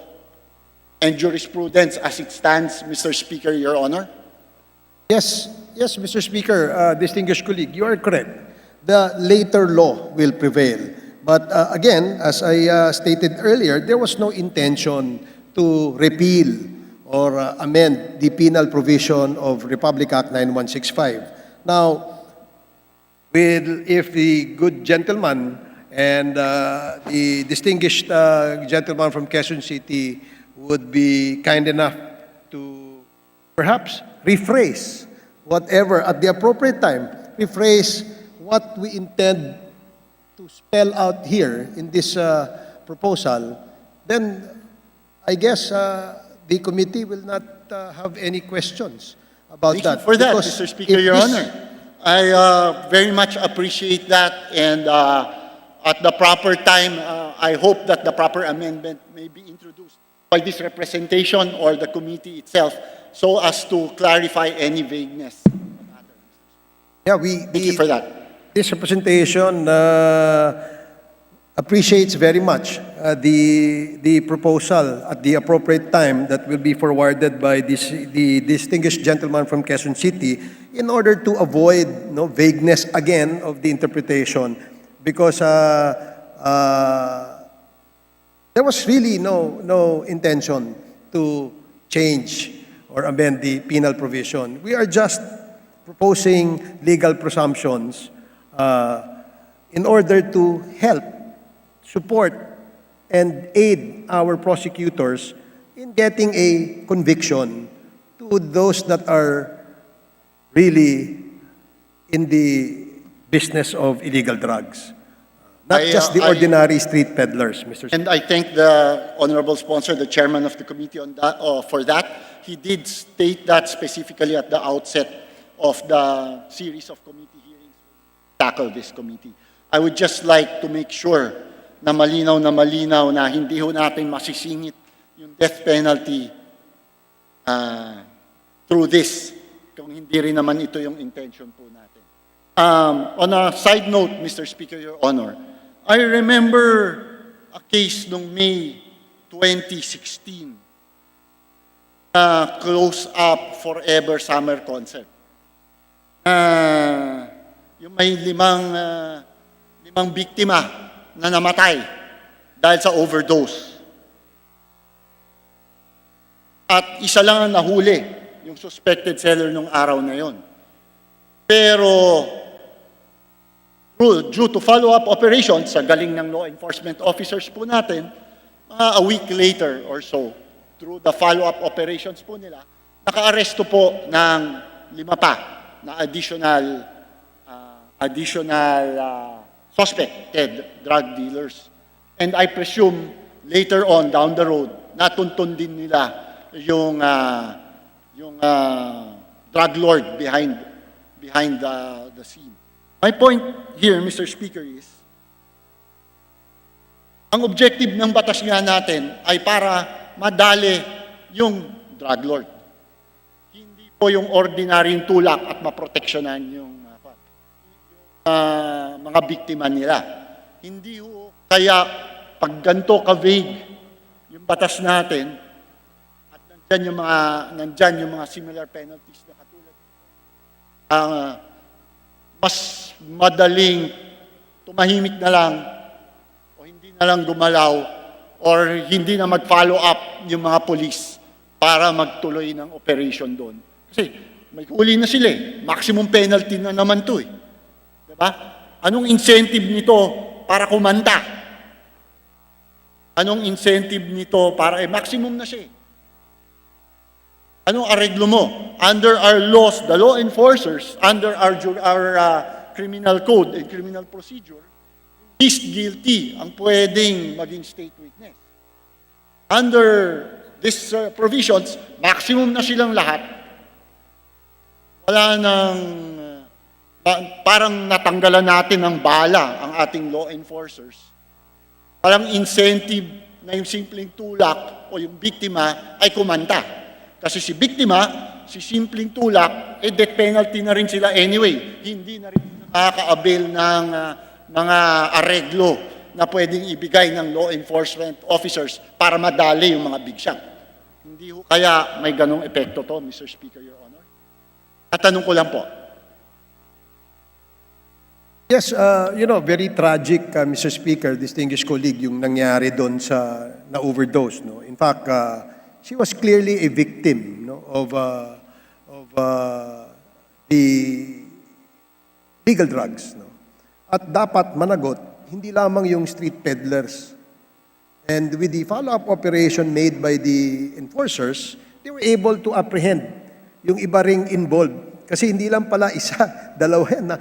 and jurisprudence as it stands, Mr. Speaker, Your Honor? Yes, yes, Mr. Speaker, distinguished colleague, you are correct. The later law will prevail. But again, as I stated earlier, there was no intention to repeal or amend the penal provision of Republic Act 9165. Now, if the good gentleman and the distinguished gentleman from Quezon City would be kind enough to perhaps rephrase whatever at the appropriate time, rephrase what we intend to spell out here in this proposal, then I guess the committee will not have any questions about Thank that. you for that, Because Mr. Speaker, if Your this- Honor. I very much appreciate that, and at the proper time, I hope that the proper amendment may be introduced by this representation or the committee itself so as to clarify any vagueness. Yeah, Thank you for that. This representation appreciates very much the proposal at the appropriate time that will be forwarded by the distinguished gentleman from Quezon City in order to avoid vagueness again of the interpretation, because there was really no intention to change or amend the penal provision. We are just proposing legal presumptions in order to help, support, and aid our prosecutors in getting a conviction to those that are really in the business of illegal drugs. Not just the ordinary street peddlers, Mr. Speaker. And I thank the honorable sponsor, the chairman of the committee, on that, for that. He did state that specifically at the outset of the series of committee hearings to tackle this committee. I would just like to make sure na malinaw na hindi ho natin masisingit yung death penalty through this, kung hindi rin naman ito yung intention po natin. On a side note, Mr. Speaker, Your Honor, I remember a case noong May 2016 na Close Up Forever Summer Concert. Yung may limang biktima na namatay dahil sa overdose. At isa lang ang nahuli, yung suspected seller nung araw na yon. Pero due to follow-up operations sa galing ng law enforcement officers po natin, a week later or so, through the follow-up operations po nila, naka-aresto po ng 5 pa na additional suspected drug dealers. And I presume later on down the road, natuntun din nila yung drug lord behind the scene. My point here, Mr. Speaker, is ang objective ng batas nga natin ay para madali yung drug lord. Hindi po yung ordinaryong tulak at maproteksyonan yung mga biktima nila. Hindi ho kaya pag ganito ka-vague yung batas natin at nandyan yung mga similar penalties na katulad mas madaling tumahimik na lang o hindi na lang gumalaw or hindi na mag-follow up yung mga police para magtuloy ng operation doon. Kasi may huli na sila eh. Maximum penalty na naman to eh. Diba? Anong incentive nito para kumanta? Anong incentive nito para maximum na siya eh. Anong areglo mo? Under our laws, the law enforcers, under our criminal code and criminal procedure, least guilty ang pwedeng maging state witness. Under these provisions, maximum na silang lahat. Wala nang, parang natanggalan natin ng bala ang ating law enforcers. Parang incentive na yung simpleng tulak o yung biktima ay kumanta. Kasi si biktima, si simpleng tulak, death penalty na rin sila anyway. Hindi na rin makaka-avail ng mga areglo na pwedeng ibigay ng law enforcement officers para madali yung mga big shot. Hindi ho kaya may ganong epekto to, Mr. Speaker, Your Honor? At tanong ko lang po. Yes, very tragic, Mr. Speaker, distinguished colleague, yung nangyari doon sa na-overdose. No? In fact, she was clearly a victim, no, of the legal drugs. No? At dapat managot, hindi lamang yung street peddlers. And with the follow-up operation made by the enforcers, they were able to apprehend yung iba ring involved. Kasi hindi lang pala isa, dalawa yan.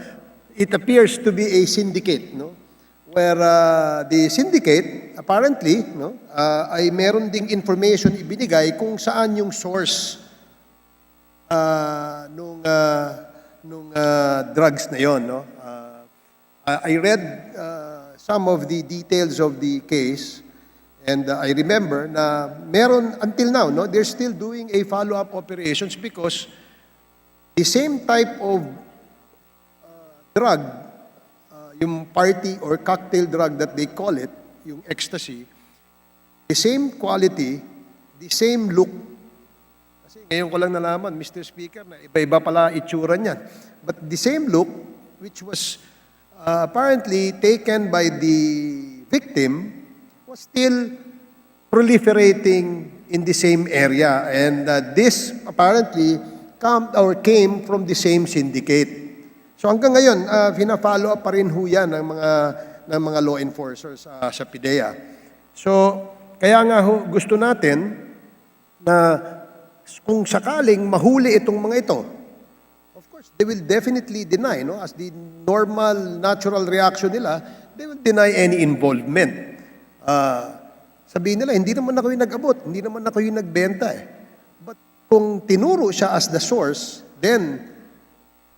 It appears to be a syndicate, no? Where the syndicate, apparently, no, ay meron ding information ibinigay kung saan yung source nung drugs na yon, no? I read some of the details of the case, and I remember na meron until now, no, they're still doing a follow-up operations because the same type of drug, yung party or cocktail drug that they call it, yung ecstasy, the same quality, the same look. Kasi ngayon ko lang nalaman, Mr. Speaker, na iba-iba pala itsura niyan. But the same look, which was apparently taken by the victim, was still proliferating in the same area. And this apparently came from the same syndicate. So hanggang ngayon, pina-follow up pa rin ho yan ng mga law enforcers sa PIDEA. So, kaya nga ho, gusto natin na kung sakaling mahuli itong mga ito, of course, they will definitely deny, no? As the normal, natural reaction nila, they will deny any involvement. Sabihin nila, hindi naman ako yung nag-abot, hindi naman ako yung nagbenta eh. But kung tinuro siya as the source, then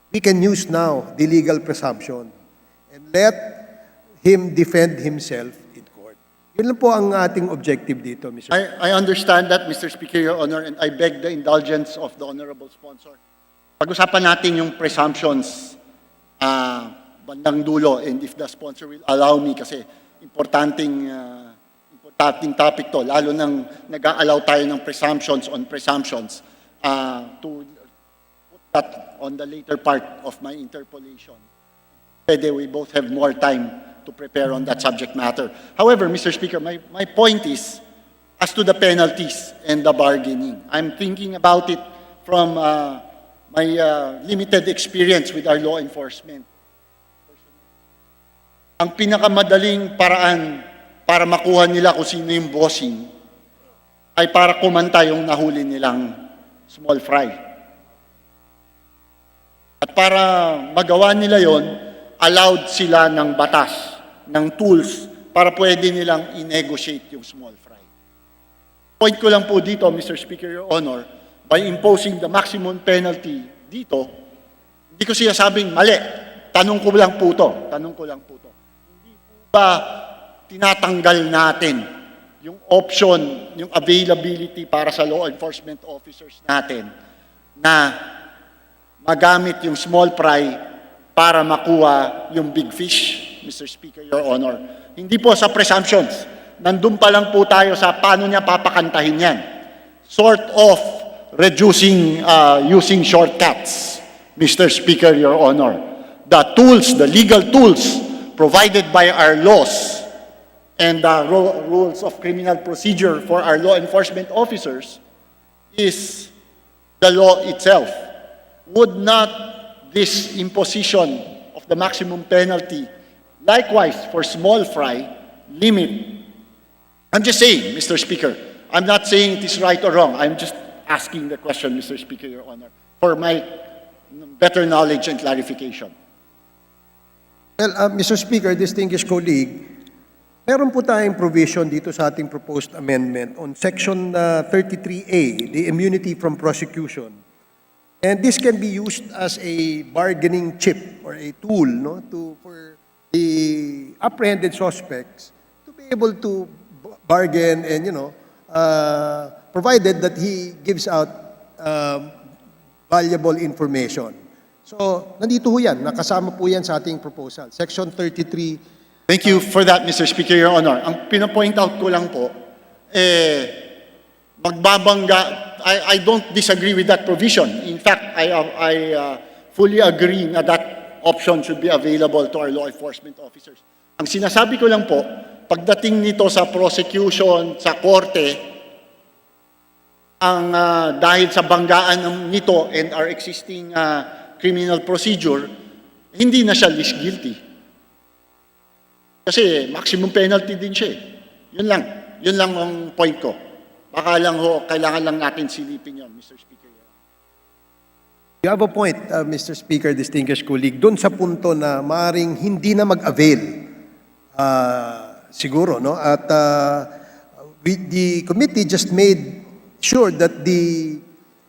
we can use now the legal presumption and let him defend himself in court. Yun lang po ang ating objective dito, Mr. I understand that, Mr. Speaker, Your Honor, and I beg the indulgence of the honorable sponsor. Pag-usapan natin yung presumptions bandang dulo, and if the sponsor will allow me, kasi importanting topic to, lalo nang nag-a-allow tayo ng presumptions on presumptions to that on the later part of my interpolation. Pwede we both have more time to prepare on that subject matter. However, Mr. Speaker, my point is as to the penalties and the bargaining. I'm thinking about it from my limited experience with our law enforcement. Ang pinakamadaling paraan para makuha nila kung sino yung bossing ay para kumanta yung nahuli nilang small fry. At para magawa nila yon, allowed sila ng batas, ng tools, para pwede nilang i-negotiate yung small fry. Point ko lang po dito, Mr. Speaker, Your Honor, by imposing the maximum penalty dito, hindi ko siya sabing mali. Tanong ko lang po to. Hindi po ba tinatanggal natin yung option, yung availability para sa law enforcement officers natin na magamit yung small fry para makuha yung big fish, Mr. Speaker, Your Honor. Hindi po sa presumptions. Nandun pa lang po tayo sa paano niya papakantahin yan. Sort of reducing, using shortcuts, Mr. Speaker, Your Honor. The tools, the legal tools provided by our laws and the rules of criminal procedure for our law enforcement officers is the law itself. Would not this imposition of the maximum penalty, likewise for small fry, limit? I'm just saying, Mr. Speaker, I'm not saying it is right or wrong. I'm just asking the question, Mr. Speaker, Your Honor, for my better knowledge and clarification. Well, Mr. Speaker, distinguished colleague, meron po tayong provision dito sa ating proposed amendment on Section 33A, the immunity from prosecution. And this can be used as a bargaining chip or a tool, no, for the apprehended suspects to be able to bargain and, provided that he gives out valuable information. So, nandito ho yan, nakasama po yan sa ating proposal. Section 33. Thank you for that, Mr. Speaker, Your Honor. Ang pinapoint out ko lang po, magbabangga, I don't disagree with that provision. In fact, I fully agree na that option should be available to our law enforcement officers. Ang sinasabi ko lang po, pagdating nito sa prosecution, sa korte, ang dahil sa banggaan nito and our existing criminal procedure, hindi na siya least guilty. Kasi maximum penalty din siya. Yun lang ang point ko. Baka lang kailangan lang natin silipin yun, Mr. Speaker. You have a point, Mr. Speaker, distinguished colleague, doon sa punto na maaaring hindi na mag-avail, siguro, no? At the committee just made sure that the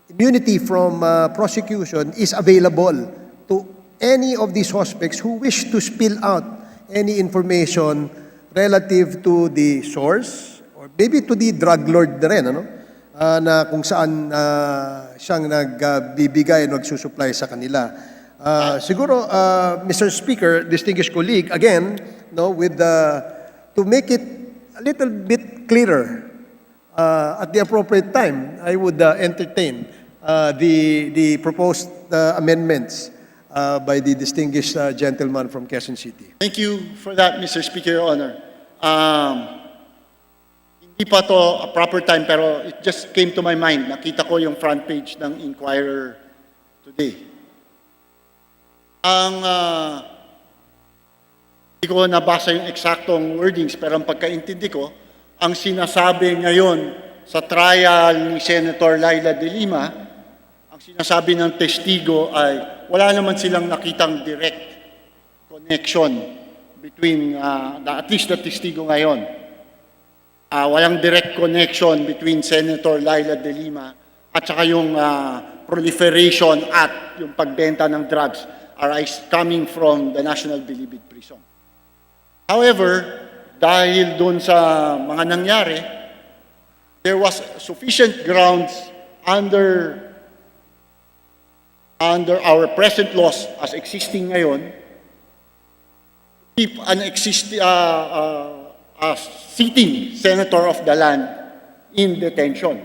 immunity from prosecution is available to any of the suspects who wish to spill out any information relative to the source or maybe to the drug lord na rin, ano? Na kung saan siyang nagbibigay o nagsusupply sa kanila. Siguro, Mr. Speaker, distinguished colleague, again, no, to make it a little bit clearer at the appropriate time, I would entertain the proposed amendments by the distinguished gentleman from Quezon City. Thank you for that, Mr. Speaker, Your Honor. Hindi pa to a proper time, pero it just came to my mind. Nakita ko yung front page ng Inquirer today. Hindi ko nabasa yung eksaktong wordings, pero ang pagkaintindi ko, ang sinasabi ngayon sa trial ni Senator Laila de Lima, ang sinasabi ng testigo ay wala naman silang nakitang direct connection between, at least the testigo ngayon. Walang direct connection between Senator Laila de Lima at saka yung proliferation at yung pagbenta ng drugs coming from the National Bilibid Prison. However, dahil doon sa mga nangyari, there was sufficient grounds under our present laws as existing ngayon, keep an sitting senator of the land in detention,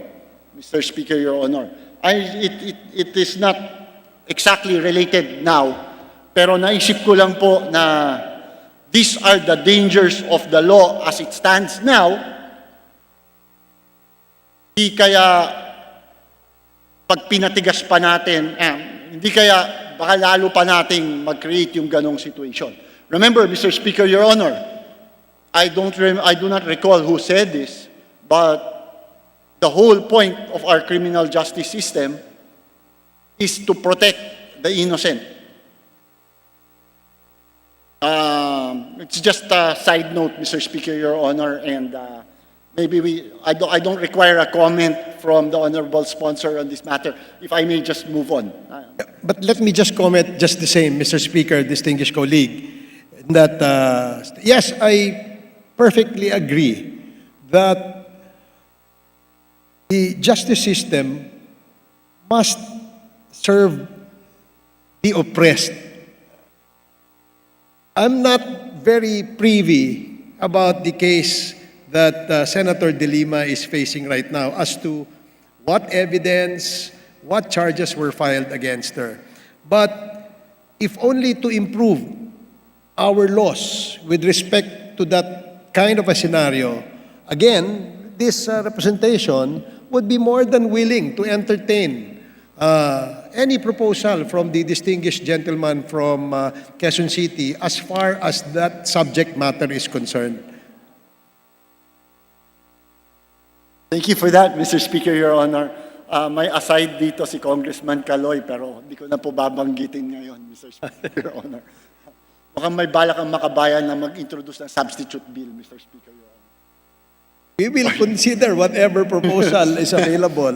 Mr. Speaker, Your Honor. It is not exactly related now, pero naisip ko lang po na these are the dangers of the law as it stands now. Hindi kaya pag pinatigas pa natin, hindi kaya baka lalo pa nating mag-create yung ganong situation. Remember, Mr. Speaker, Your Honor, I do not recall who said this, but the whole point of our criminal justice system is to protect the innocent. It's just a side note, Mr. Speaker, Your Honor, and maybe I don't require a comment from the honorable sponsor on this matter. If I may just move on. But let me just comment just the same, Mr. Speaker, distinguished colleague, that yes, I perfectly agree that the justice system must serve the oppressed. I'm not very privy about the case that Senator De Lima is facing right now as to what evidence, what charges were filed against her. But if only to improve our laws with respect to that kind of a scenario, again, this representation would be more than willing to entertain any proposal from the distinguished gentleman from Quezon City as far as that subject matter is concerned. Thank you for that, Mr. Speaker, Your Honor. may aside dito si Congressman Caloy, pero hindi ko na po babanggitin ngayon, Mr. Speaker, Your Honor. Mukhang may balak ang makabayan na mag-introduce ng substitute bill, Mr. Speaker, Your Honor. We will consider whatever proposal is available.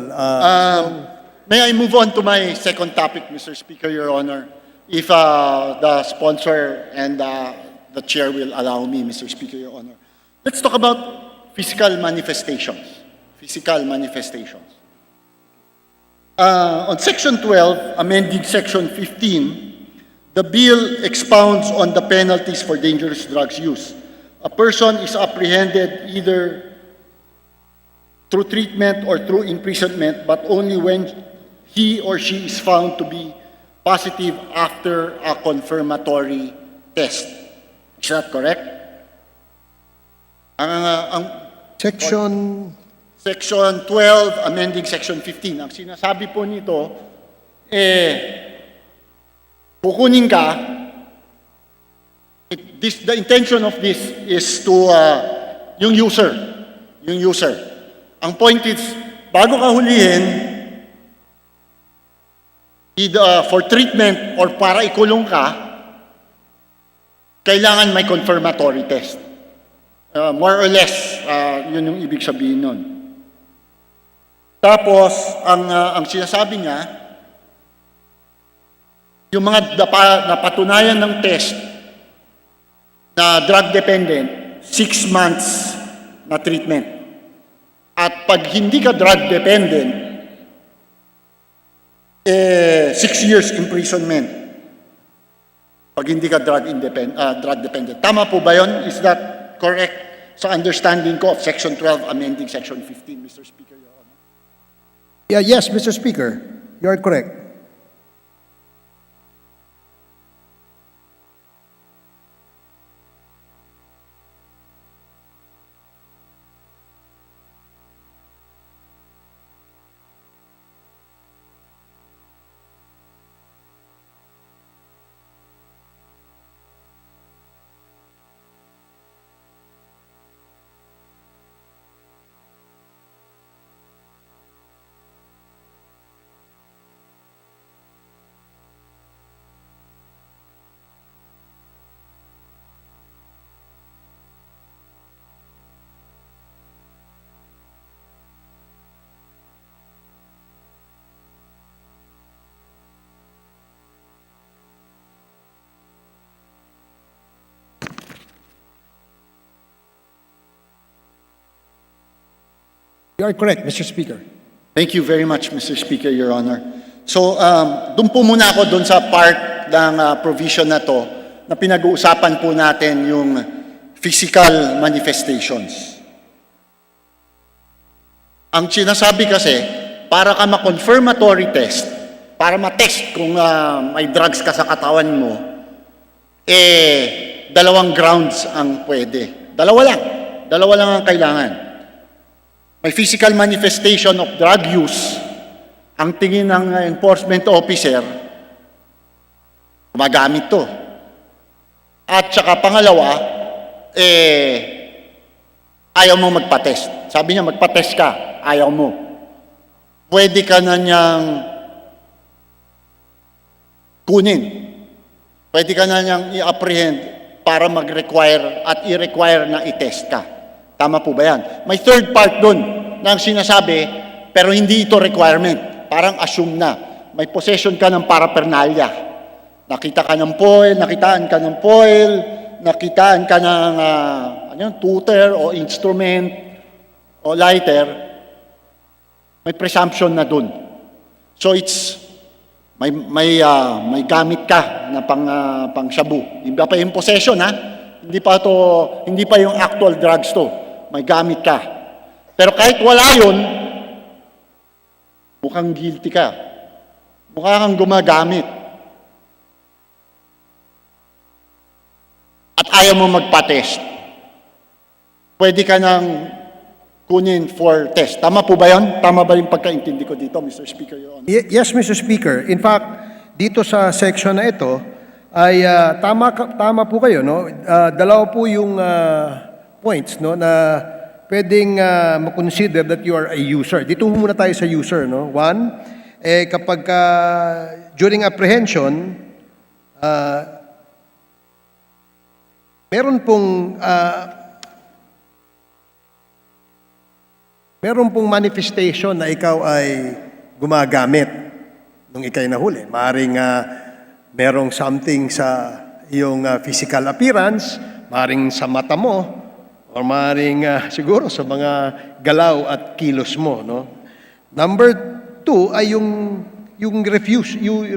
May I move on to my second topic, Mr. Speaker, Your Honor, if the sponsor and the chair will allow me, Mr. Speaker, Your Honor. Let's talk about physical manifestations. Physical manifestations. On Section 12, amending Section 15, the bill expounds on the penalties for dangerous drugs use. A person is apprehended either through treatment or through imprisonment, but only when he or she is found to be positive after a confirmatory test. Is that correct? Section 12, amending Section 15. Ang sinasabi po nito, kukunin ka, the intention of this is to, yung user. Ang point is, bago ka hulihin, for treatment or para ikulong ka, kailangan may confirmatory test. More or less, yun yung ibig sabihin nun. Tapos, ang sinasabi niya, yung mga napatunayan ng test na drug dependent, 6 months na treatment. At pag hindi ka drug dependent, 6 years imprisonment. Pag hindi ka drug dependent. Tama po ba yun? Is that correct sa understanding ko of Section 12 amending Section 15, Mr. Speaker, Your Honor? Yeah, yes, Mr. Speaker, you are correct. You are correct, Mr. Speaker. Thank you very much, Mr. Speaker, Your Honor. So, doon po muna ako doon sa part ng provision na to na pinag-uusapan po natin yung physical manifestations. Ang sinasabi kasi, para ka ma-confirmatory test, para ma-test kung may drugs ka sa katawan mo, dalawang grounds ang pwede. Dalawa lang ang kailangan. May physical manifestation of drug use, ang tingin ng enforcement officer, gumagamit to. At saka pangalawa, ayaw mo magpa-test. Sabi niya, magpa-test ka, ayaw mo. Pwede ka na niyang kunin. Pwede ka na niyang i-apprehend para mag-require at i-require na i-test ka. Tama po ba yan? May third part dun na sinasabi, pero hindi ito requirement. Parang assume na. May possession ka ng paraphernalia. Nakita ka ng foil, nakitaan ka ng foil, nakitaan ka ng tutor o instrument o lighter, may presumption na dun. So it's, may gamit ka na pang shabu. Hindi pa yung possession, ha? Hindi pa yung actual drugs to. May gamit ka. Pero kahit wala yun, mukhang guilty ka. Mukha kang gumagamit. At ayaw mo magpa-test. Pwede ka nang kunin for test. Tama po ba yun? Tama ba yung pagkaintindi ko dito, Mr. Speaker, Your Honor? Yes, Mr. Speaker. In fact, dito sa section na ito, ay tama po kayo, no? Dalawa po yung points, no, na pwedeng makonsider that you are a user. Dito muna tayo sa user, no? One, kapag during apprehension, meron pong manifestation na ikaw ay gumagamit nung ikay nahuli. Maaring merong something sa iyong physical appearance, maaring sa mata mo, or maaring siguro sa mga galaw at kilos mo, no? Number two ay yung you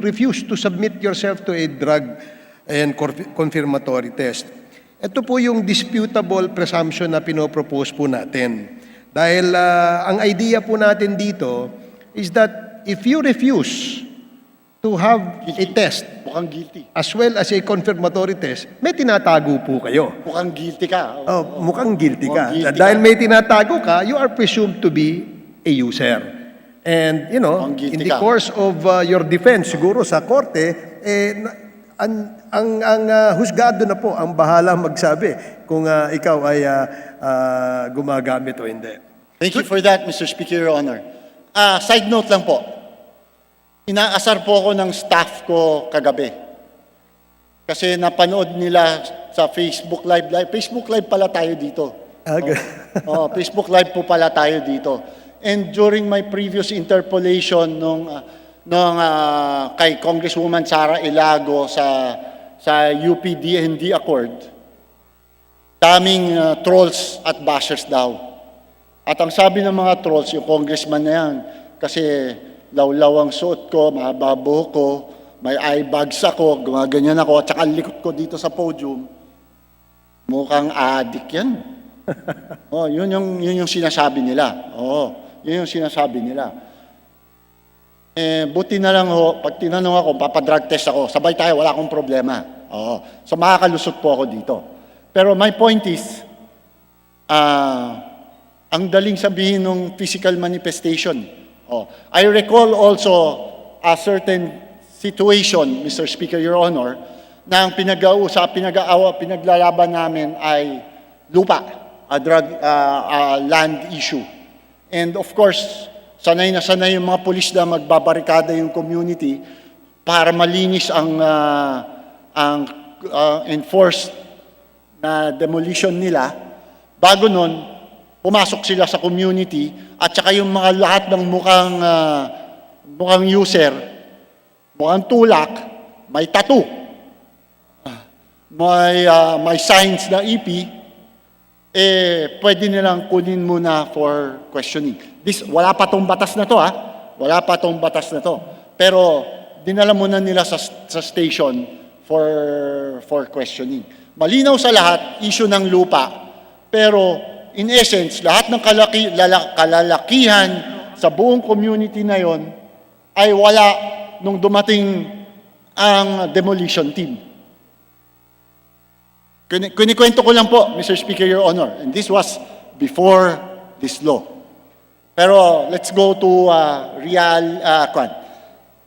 refuse to submit yourself to a drug and confirmatory test. Ito po yung disputable presumption na pinopropose po natin. Dahil ang idea po natin dito is that if you refuse to have a test Mukhang guilty. as well as a confirmatory test, may tinatago po kayo. Mukhang guilty ka. Oh, mukhang guilty ka. Mukhang guilty Dahil ka. may tinatago ka, you are presumed to be a user. And, you know, Mukhang guilty in the ka. course of your defense, siguro sa korte, ang husgado na po ang bahala magsabi kung ikaw ay gumagamit o hindi. Thank you for that, Mr. Speaker, Your Honor. Side note lang po. Inaasar po ako ng staff ko kagabi. Kasi napanood nila sa Facebook Live. Facebook Live pala tayo dito. Facebook Live po pala tayo dito. And during my previous interpolation nung kay Congresswoman Sara Ilago sa UP-DND Accord, daming trolls at bashers daw. At ang sabi ng mga trolls, yung congressman na yan, kasi lawlaw ang suot ko, mahaba buhok ko, may eye bags ako, gumaganyan ako, at saka likot ko dito sa podium, mukhang addict yan. Yun yung sinasabi nila. Yun yung sinasabi nila. Buti na lang pag tinanong ako, papadrug test ako, sabay tayo, wala akong problema. So makakalusot po ako dito. Pero my point is, ang daling sabihin ng physical manifestation. I recall also a certain situation, Mr. Speaker, Your Honor, na ang pinaglalaban namin ay lupa, land issue. And of course, sanay na sanay yung mga pulis na magbabarikada yung community para malinis ang enforced na demolition nila. Bago nun, pumasok sila sa community at saka yung mga lahat ng mukhang user, mukhang tulak, may tattoo, may signs na EP, pwede nilang kunin muna for questioning. Wala pa tong batas na to, Wala pa tong batas na to. Pero dinala muna nila sa station for questioning. Malinaw sa lahat, issue ng lupa. Pero in essence, lahat ng kalalakihan sa buong community na yon ay wala nung dumating ang demolition team. Kunikwento ko lang po, Mr. Speaker, Your Honor, and this was before this law. Pero let's go to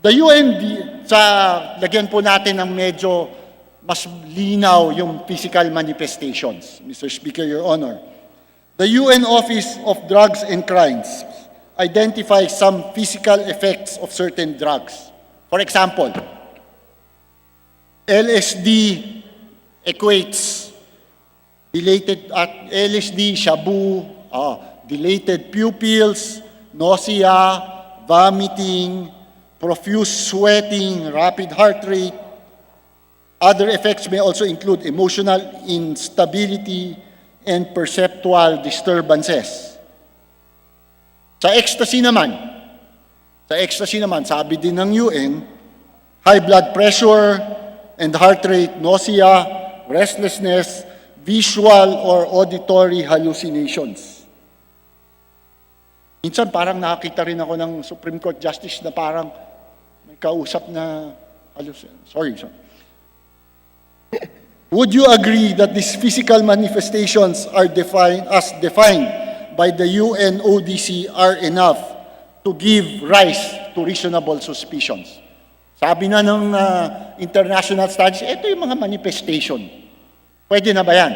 the UND, lagyan po natin ng medyo mas linaw yung physical manifestations, Mr. Speaker, Your Honor. The UN Office of Drugs and Crimes identifies some physical effects of certain drugs. For example, LSD equates LSD, shabu, dilated pupils, nausea, vomiting, profuse sweating, rapid heart rate. Other effects may also include emotional instability and perceptual disturbances. Sa ecstasy naman, sabi din ng UN, high blood pressure and heart rate, nausea, restlessness, visual or auditory hallucinations. Minsan parang nakakita rin ako ng Supreme Court Justice na parang may kausap na Sorry. Would you agree that these physical manifestations are defined by the UNODC are enough to give rise to reasonable suspicions? Sabi na ng international studies, ito yung mga manifestation. Pwede na ba yan?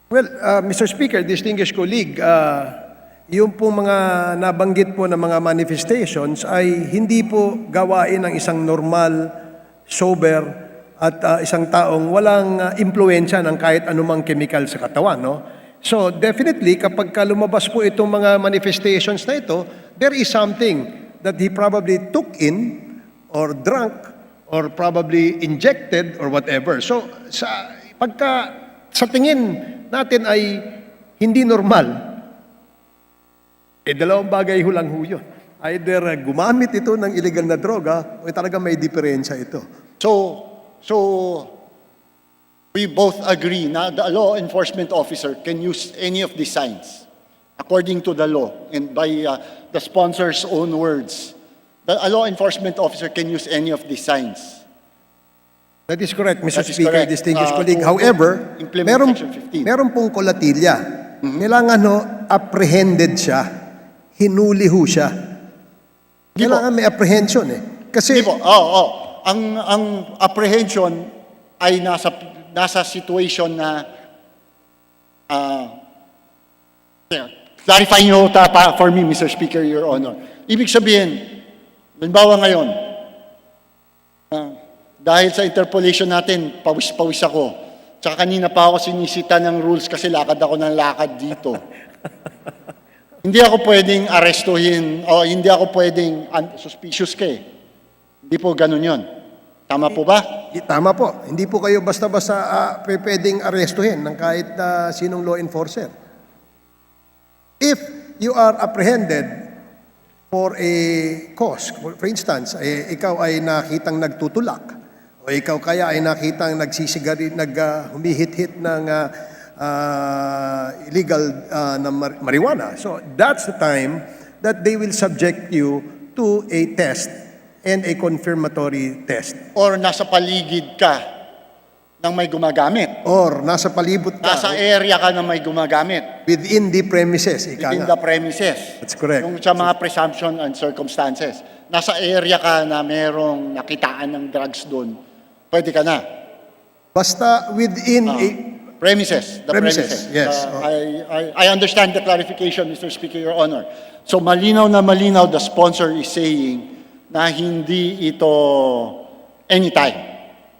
Well, Mr. Speaker, distinguished colleague, yung po mga nabanggit po na mga manifestations ay hindi po gawain ng isang normal, sober, at isang taong walang impluensya ng kahit anumang chemical sa katawan, no? So, definitely, kapag lumabas po itong mga manifestations na ito, there is something that he probably took in or drank or probably injected or whatever. So, sa tingin natin ay hindi normal, dalawang bagay ho lang ho yun. Either gumamit ito ng illegal na droga o talaga may diferensya ito. So we both agree na the law enforcement officer can use any of these signs according to the law and by the sponsor's own words. A law enforcement officer can use any of these signs. That is correct, Mr. That is Speaker, correct. distinguished colleague. To However, implement Section 15. meron pong kolatilya. Kailangan apprehended siya. Hinuli ho siya. Di po. Kailangan may apprehension eh. Kasi, Di po, ang apprehension ay nasa situation na clarify nyo for me, Mr. Speaker, Your Honor. Ibig sabihin, halimbawa ngayon, dahil sa interpolation natin, pawis-pawis ako. Tsaka kanina pa ako sinisita ng rules kasi lakad ako ng lakad dito. Hindi ako pwedeng arestuhin o hindi ako pwedeng suspicious ka eh. Hindi po ganun yun. Tama po ba? tama po. Hindi po kayo basta-basta pwedeng arestuhin ng kahit sinong law enforcer. If you are apprehended for a cause, for instance, ikaw ay nakitang nagtutulak, o ikaw kaya ay nakitang humihit-hit ng illegal na marijuana. So that's the time that they will subject you to a test and a confirmatory test. Or nasa paligid ka ng may gumagamit. Or nasa palibot ka. Nasa area ka na may gumagamit. Within the premises. Within the premises. That's correct. Yung sa mga presumption and circumstances. Nasa area ka na merong nakitaan ng drugs doon, pwede ka na. Basta within a Premises. The Premises, premises. yes. I understand the clarification, Mr. Speaker, Your Honor. So malinaw na malinaw, the sponsor is saying na hindi ito anytime.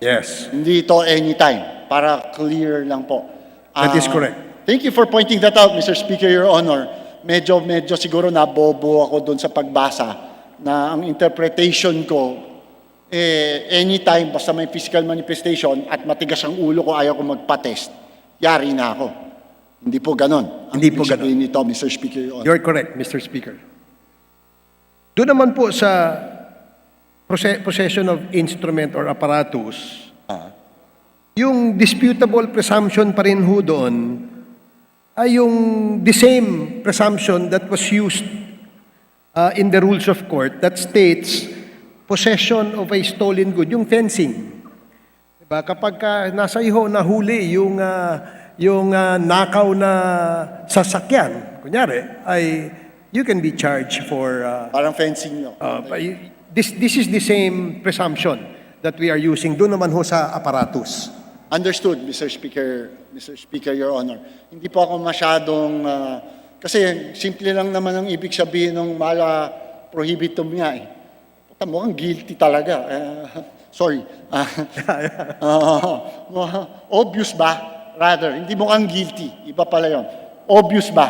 Yes. Hindi ito anytime. Para clear lang po. That is correct. Thank you for pointing that out, Mr. Speaker, Your Honor. Medyo siguro nabobo ako doon sa pagbasa na ang interpretation ko anytime basta may physical manifestation at matigas ang ulo ko, ayaw ko magpa-test, yari na ako. Hindi po ganon. Hindi po ganon. Nito, Mr. Speaker, Your Honor. You're correct, Mr. Speaker. Doon naman po sa possession of instrument or apparatus, yung disputable presumption pa rin ho doon ay yung the same presumption that was used in the rules of court that states possession of a stolen good, yung fencing. Diba? Kapag nasa iho nahuli yung nakaw na sasakyan, kunyari, you can be charged for... Parang fencing nyo. This is the same presumption that we are using. Doon naman ho sa apparatus. Understood, Mr. Speaker, Your Honor. Hindi po ako masyadong... kasi simple lang naman ang ibig sabihin ng mala prohibitum nga eh. Mukhang guilty talaga. Sorry. Obvious ba? Rather, hindi mukhang guilty. Iba pala yun. Obvious ba?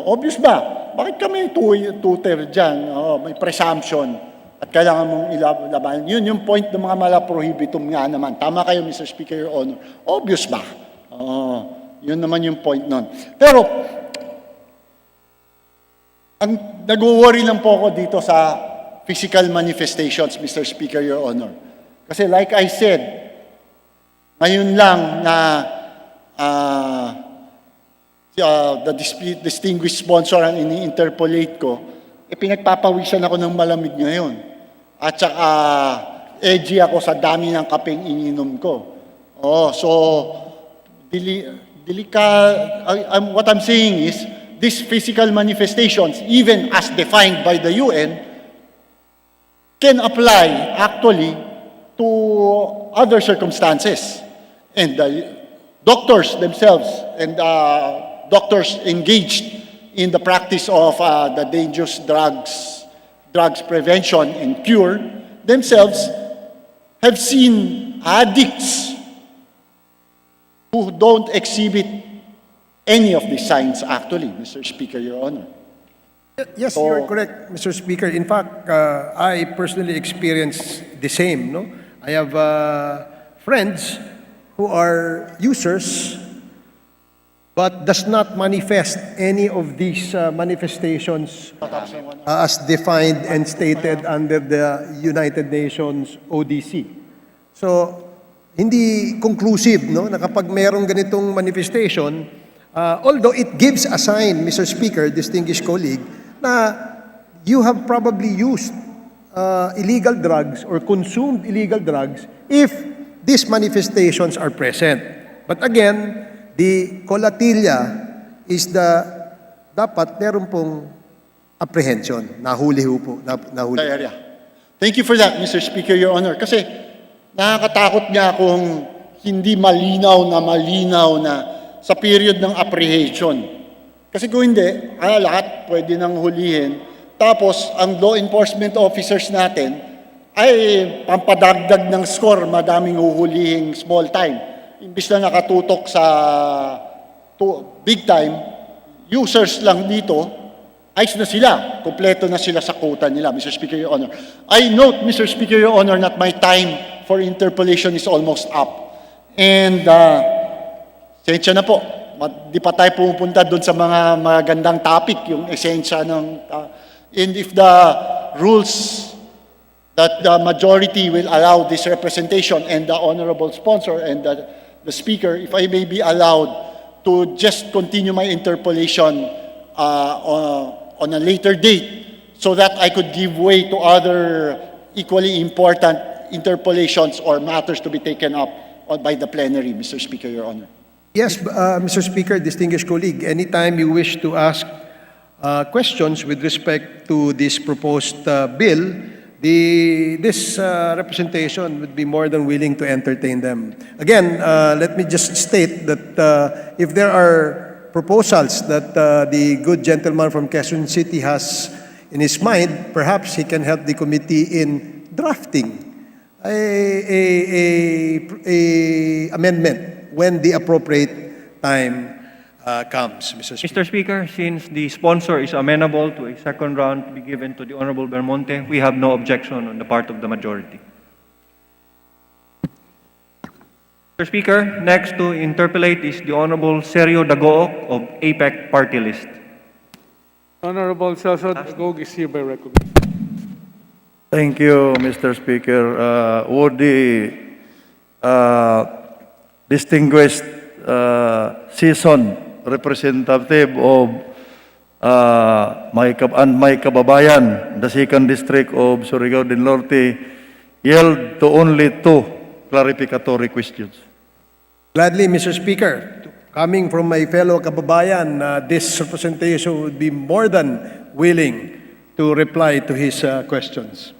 Obvious ba? Bakit kami tutor dyan? May presumption. At kailangan mong ilaban. Yun yung point ng mga malaprohibitum nga naman. Tama kayo, Mr. Speaker, Your Honor. Obvious ba? Yun naman yung point nun. Pero, nag-worry lang po ako dito sa physical manifestations, Mr. Speaker, Your Honor. Kasi like I said, ngayon lang na the distinguished sponsor ang ini-interpolate ko, pinagpapawisan ako ng malamig ngayon. At saka edgy ako sa dami ng kapeng ininom ko. What I'm saying is, these physical manifestations, even as defined by the UN, can apply actually to other circumstances. And doctors themselves and doctors engaged in the practice of the dangerous drugs prevention and cure themselves have seen addicts who don't exhibit any of these signs actually, Mr. Speaker, Your Honor. Yes, you are correct, Mr. Speaker. In fact, I personally experienced the same. No, I have friends who are users, but does not manifest any of these manifestations as defined and stated under the United Nations ODC. So, hindi conclusive, no, na kapag merong ganitong manifestation, although it gives a sign, Mr. Speaker, distinguished colleague, na you have probably used illegal drugs or consumed illegal drugs if these manifestations are present. But again, the colatilla is dapat meron pong apprehension. Nahuli ho po. Nahuli. Area. Thank you for that, Mr. Speaker, Your Honor. Kasi nakakatakot nga kung hindi malinaw na sa period ng apprehension. Kasi kung hindi, lahat pwede nang hulihin. Tapos, ang law enforcement officers natin ay pampadagdag ng score, madaming huhulihing small time. Imbis na nakatutok sa big time, users lang dito, ayos na sila. Kompleto na sila sa quota nila, Mr. Speaker, Your Honor. I note, Mr. Speaker, Your Honor, that my time for interpellation is almost up. And, sensya na po. Di pa tayo pupunta doon sa mga magandang topic, yung esensya ng... and if the rules that the majority will allow this representation and the honorable sponsor and the speaker, if I may be allowed to just continue my interpellation on a later date so that I could give way to other equally important interpellations or matters to be taken up by the plenary, Mr. Speaker, Your Honor. Yes, Mr. Speaker, distinguished colleague, anytime you wish to ask questions with respect to this proposed bill, this representation would be more than willing to entertain them. Again, let me just state that if there are proposals that the good gentleman from Quezon City has in his mind, perhaps he can help the committee in drafting a amendment when the appropriate time comes, Mr. Speaker. Mr. Speaker, since the sponsor is amenable to a second round to be given to the Honorable Belmonte, we have no objection on the part of the majority. Mr. Speaker, next to interpellate is the Honorable Sergio Dagook of APEC Party List. Honorable Celso Dagog is hereby recognized. Thank you, Mr. Speaker. Would the distinguished seasoned representative of my kababayan, the 2nd District of Surigao del Norte, yield to only 2 clarificatory questions. Gladly, Mr. Speaker, coming from my fellow kababayan, this representation would be more than willing to reply to his questions.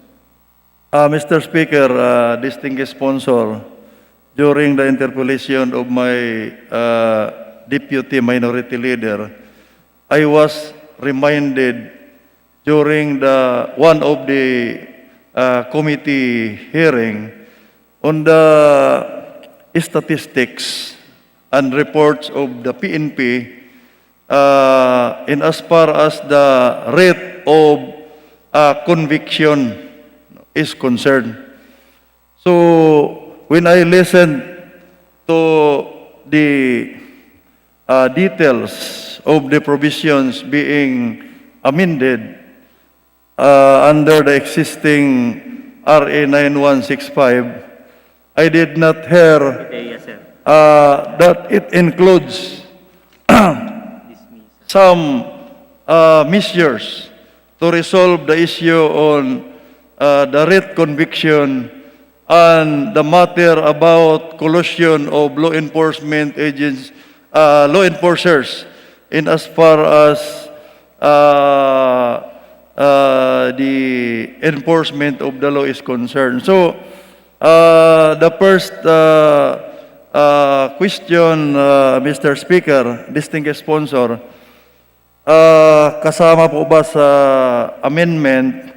Mr. Speaker, distinguished sponsor, during the interpellation of my deputy minority leader, I was reminded during one of the committee hearing on the statistics and reports of the PNP in as far as the rate of conviction is concerned. So, when I listened to the details of the provisions being amended under the existing RA 9165, I did not hear that it includes some measures to resolve the issue on the rate conviction and the matter about collusion of law enforcement agents, law enforcers, in as far as the enforcement of the law is concerned. So, the first question, Mr. Speaker, distinguished sponsor, kasama po ba sa amendment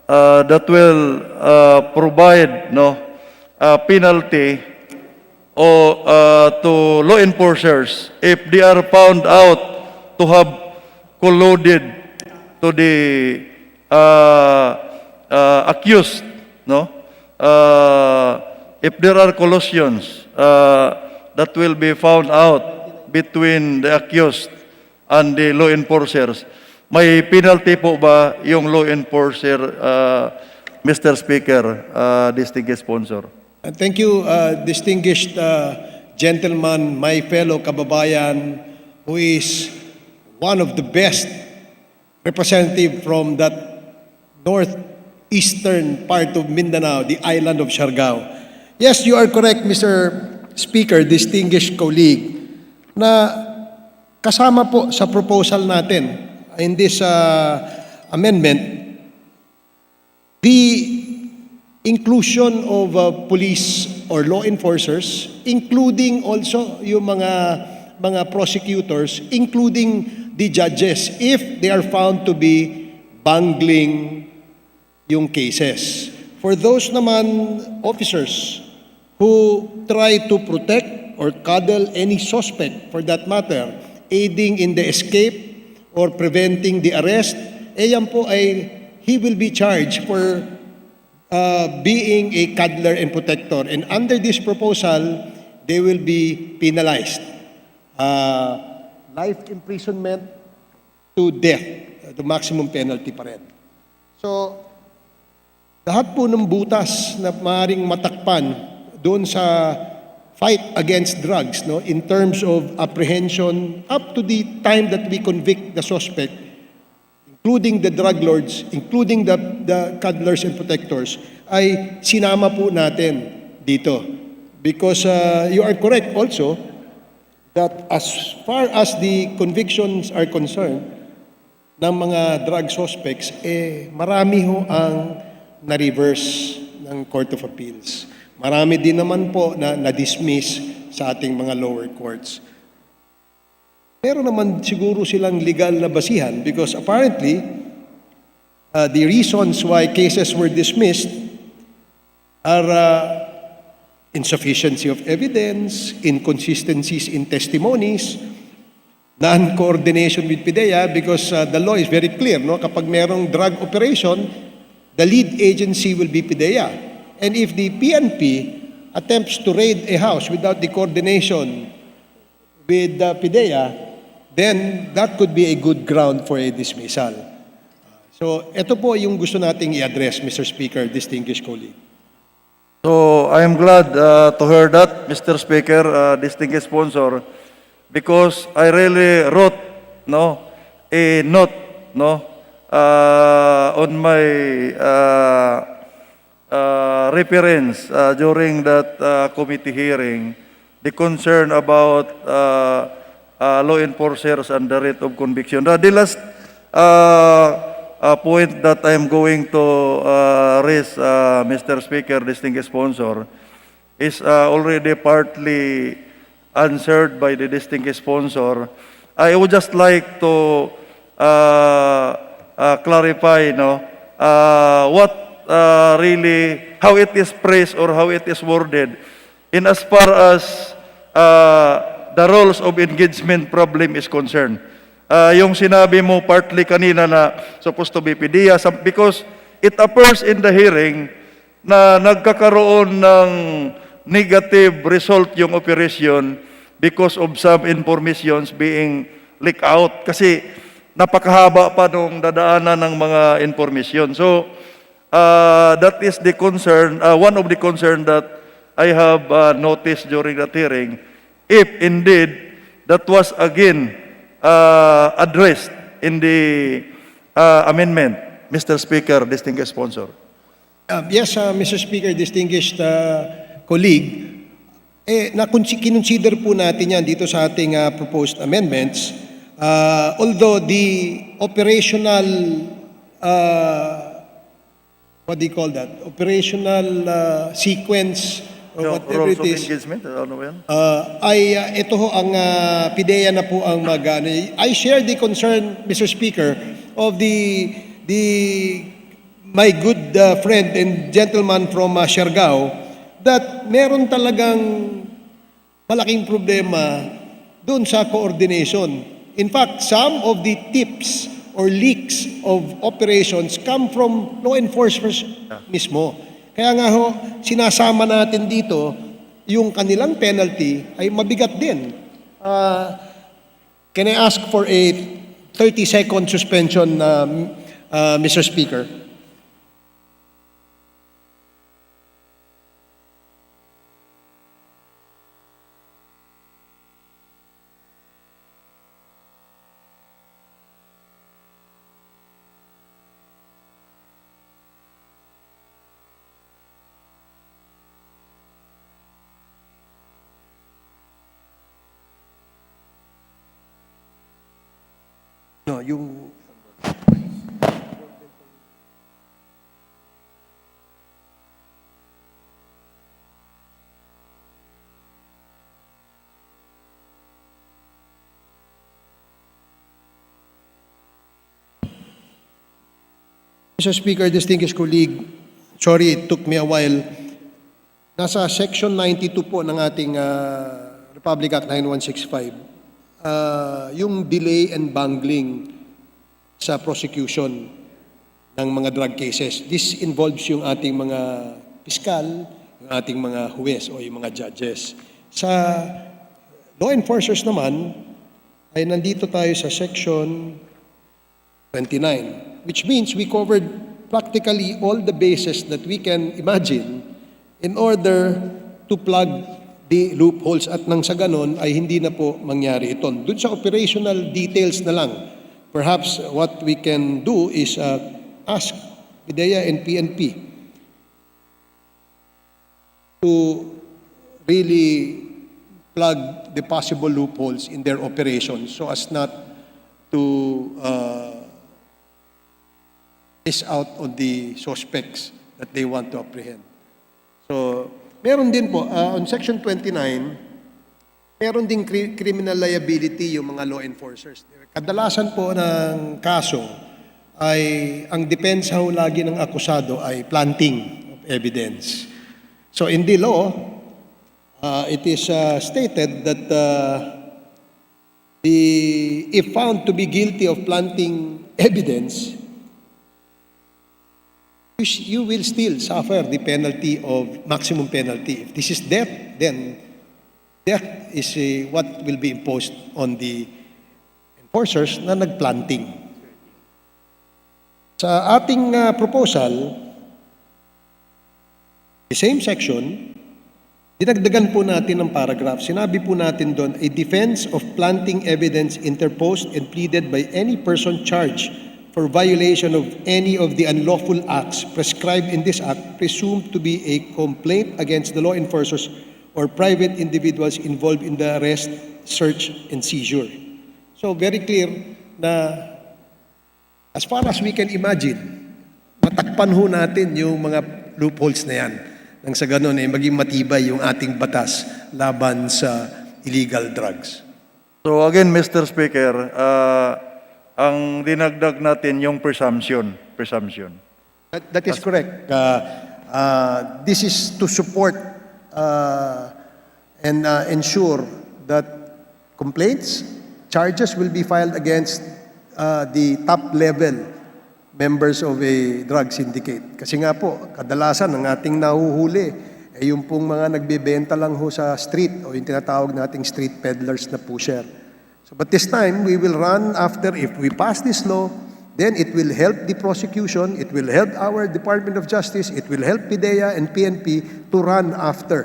that will provide penalty or to law enforcers if they are found out to have colluded to the accused, no? If there are collusions that will be found out between the accused and the law enforcers, may penalty po ba yung law enforcer, Mr. Speaker, distinguished sponsor? Thank you, distinguished gentleman, my fellow kababayan, who is one of the best representative from that northeastern part of Mindanao, the island of Siargao. Yes, you are correct, Mr. Speaker, distinguished colleague, na kasama po sa proposal natin in this amendment, the inclusion of police or law enforcers, including also yung mga prosecutors, including the judges, if they are found to be bungling yung cases. For those naman officers who try to protect or cuddle any suspect for that matter, aiding in the escape or preventing the arrest, yan po ay he will be charged for being a cuddler and protector. And under this proposal, they will be penalized. Life imprisonment to death, the maximum penalty pa rin. So, lahat po ng butas na maaaring matakpan doon sa fight against drugs, no, in terms of apprehension up to the time that we convict the suspect, including the drug lords, including the cuddlers and protectors, ay sinama po natin dito. Because you are correct also that as far as the convictions are concerned ng mga drug suspects, marami ho ang na-reverse ng Court of Appeals. Marami din naman po na na-dismiss sa ating mga lower courts. Pero naman siguro silang legal na basihan because apparently, the reasons why cases were dismissed are insufficiency of evidence, inconsistencies in testimonies, non-coordination with PIDEA because the law is very clear. No? Kapag merong drug operation, the lead agency will be PIDEA. And if the PNP attempts to raid a house without the coordination with the PIDEA, then that could be a good ground for a dismissal. So, ito po yung gusto nating i-address, Mr. Speaker, distinguished colleague. So, I am glad to hear that, Mr. Speaker, distinguished sponsor, because I really wrote a note on my reference during that committee hearing, the concern about law enforcers and the rate of conviction. The last point that I'm going to raise, Mr. Speaker, distinguished sponsor, is already partly answered by the distinguished sponsor. I would just like to clarify what really, how it is phrased or how it is worded in as far as the roles of engagement problem is concerned. Yung sinabi mo partly kanina na supposed to be PDEA, because it appears in the hearing na nagkakaroon ng negative result yung operation because of some informations being leaked out. Kasi napakahaba pa nung dadaanan ng mga information. So, that is the concern, one of the concern that I have noticed during that hearing. If indeed that was again addressed in the amendment, Mr. Speaker, distinguished sponsor. Yes, Mr. Speaker, distinguished colleague, kinonsider po natin yan dito sa ating proposed amendments. Although the operational, what do you call that? Operational sequence or whatever Rules it of is, engagement, ano ba yan? ito ho ang PIDEA na po ang I share the concern, Mr. Speaker, of my good friend and gentleman from Siargao, that meron talagang malaking problema doon sa coordination. In fact, some of the tips or leaks of operations come from law enforcement mismo. Kaya nga ho, sinasama natin dito, yung kanilang penalty ay mabigat din. Can I ask for a 30-second suspension, Mr. Speaker? No, yung Mr. Speaker, distinguished colleague, sorry it took me a while. Nasa Section 92 po ng ating Republic Act 9165, yung delay and bungling sa prosecution ng mga drug cases. This involves yung ating mga piskal, yung ating mga huwes o yung mga judges. Sa law enforcers naman, ay nandito tayo sa Section 29, which means we covered practically all the bases that we can imagine in order to plug the loopholes at nang sa ganon ay hindi na po mangyari ito. Doon sa operational details na lang, perhaps what we can do is ask PIDEA and PNP to really plug the possible loopholes in their operations so as not to miss out on the suspects that they want to apprehend. So, meron din po, on Section 29, meron din criminal liability yung mga law enforcers. Kadalasan po ng kaso ay ang depensa ho lagi ng akusado ay planting of evidence. So in the law, it is stated that if found to be guilty of planting evidence, you will still suffer the penalty of maximum penalty. If this is death, then death is what will be imposed on the enforcers na nagplanting. Sa ating proposal, the same section, dinagdagan po natin ng paragraph. Sinabi po natin doon, a defense of planting evidence interposed and pleaded by any person charged for violation of any of the unlawful acts prescribed in this act presumed to be a complaint against the law enforcers or private individuals involved in the arrest, search, and seizure. So very clear na as far as we can imagine, matakpan ho natin yung mga loopholes na yan. Nang sa ganun, maging matibay yung ating batas laban sa illegal drugs. So again, Mr. Speaker, ang dinagdag natin yung presumption. That is correct. This is to support and ensure that complaints, charges will be filed against the top-level members of a drug syndicate. Kasi nga po, kadalasan ang ating nahuhuli ay yung pong mga nagbebenta lang ho sa street o yung tinatawag nating street peddlers na pusher. So, but this time, we will run after, if we pass this law, then it will help the prosecution, it will help our Department of Justice, it will help PIDEA and PNP to run after.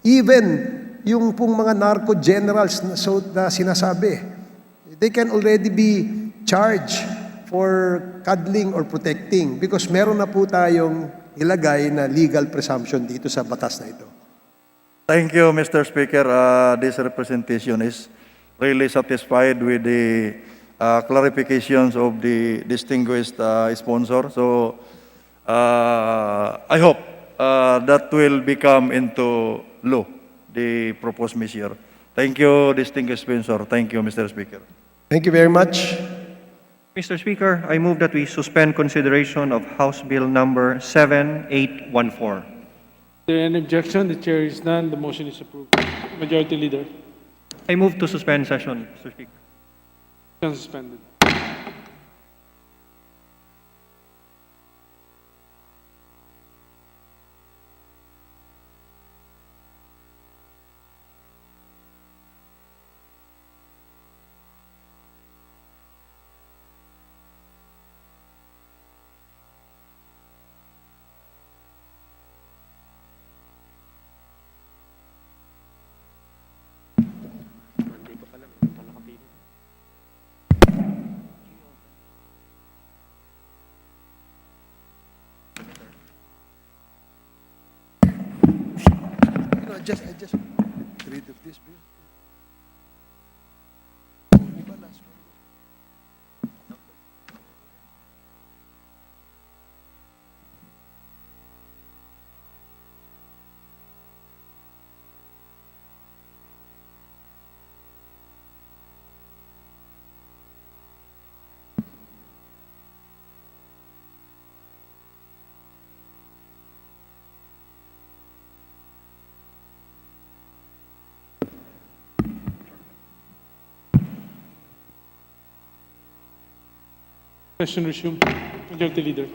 Even yung pong mga narco generals na sinasabi, they can already be charged for cuddling or protecting because meron na po tayong ilagay na legal presumption dito sa batas na ito. Thank you, Mr. Speaker. This representation is really satisfied with the clarifications of the distinguished sponsor. So I hope that will become into law, the proposed measure. Thank you, distinguished sponsor. Thank you, Mr. Speaker. Thank you very much. Mr. Speaker, I move that we suspend consideration of House Bill number 7814. Is there any objection? The chair is none. The motion is approved. Majority Leader. I move to suspend session, Mr. Speaker. Session suspended. I just read of this bill. Session resumed. Majority Leader.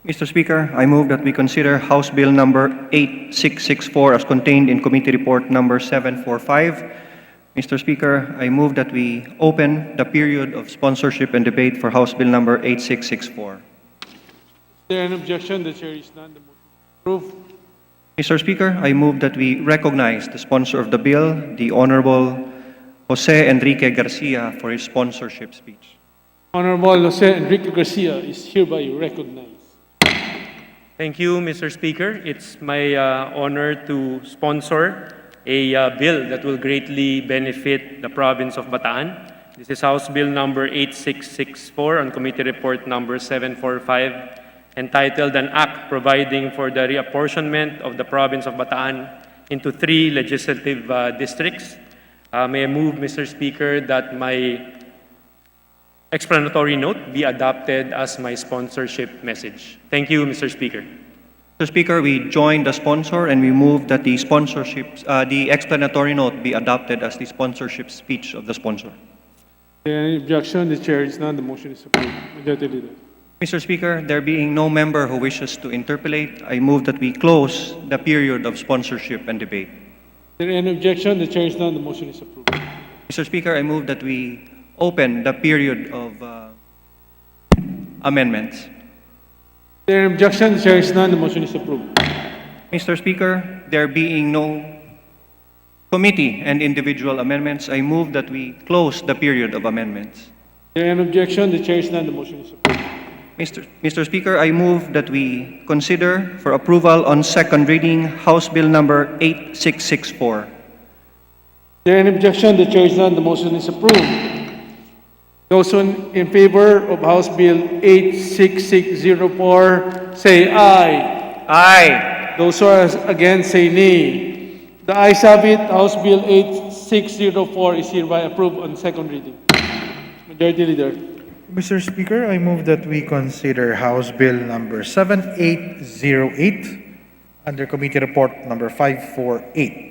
Mr. Speaker, I move that we consider House Bill number 8664 as contained in Committee Report number 745. Mr. Speaker, I move that we open the period of sponsorship and debate for House Bill number 8664. Is there an objection? The chair is none. The motion is approved. Mr. Speaker, I move that we recognize the sponsor of the bill, the Honorable Jose Enrique Garcia, for his sponsorship speech. Honorable Jose Enrique Garcia is hereby recognized. Thank you, Mr. Speaker. It's my honor to sponsor a bill that will greatly benefit the province of Bataan. This is House Bill number 8664 on Committee Report number 745, entitled An Act Providing for the Reapportionment of the Province of Bataan into 3 legislative districts. May I move, Mr. Speaker, that my explanatory note be adopted as my sponsorship message. Thank you, Mr. Speaker. Mr. Speaker, we join the sponsor and we move that the explanatory note be adopted as the sponsorship speech of the sponsor. Is there any objection? The chair is none. The motion is approved. Majority Leader. Mr. Speaker, there being no member who wishes to interpolate, I move that we close the period of sponsorship and debate. Is there any objection? The chair is none. The motion is approved. Mr. Speaker, I move that we open the period of amendments. Is there an objection? The chair is none. The motion is approved. Mr. Speaker, there being no committee and individual amendments, I move that we close the period of amendments. Is there an objection? The chair is none. The motion is approved. Mr. Speaker, I move that we consider for approval on second reading House Bill number 8664. Is there an objection? The chair is none. The motion is approved. Those in favor of House Bill 86604 say aye. Aye. Those who are against say nay. The ayes have it. House Bill 8604 is hereby approved on second reading. Majority Leader. Mr. Speaker, I move that we consider House Bill number 7808 under Committee Report number 548.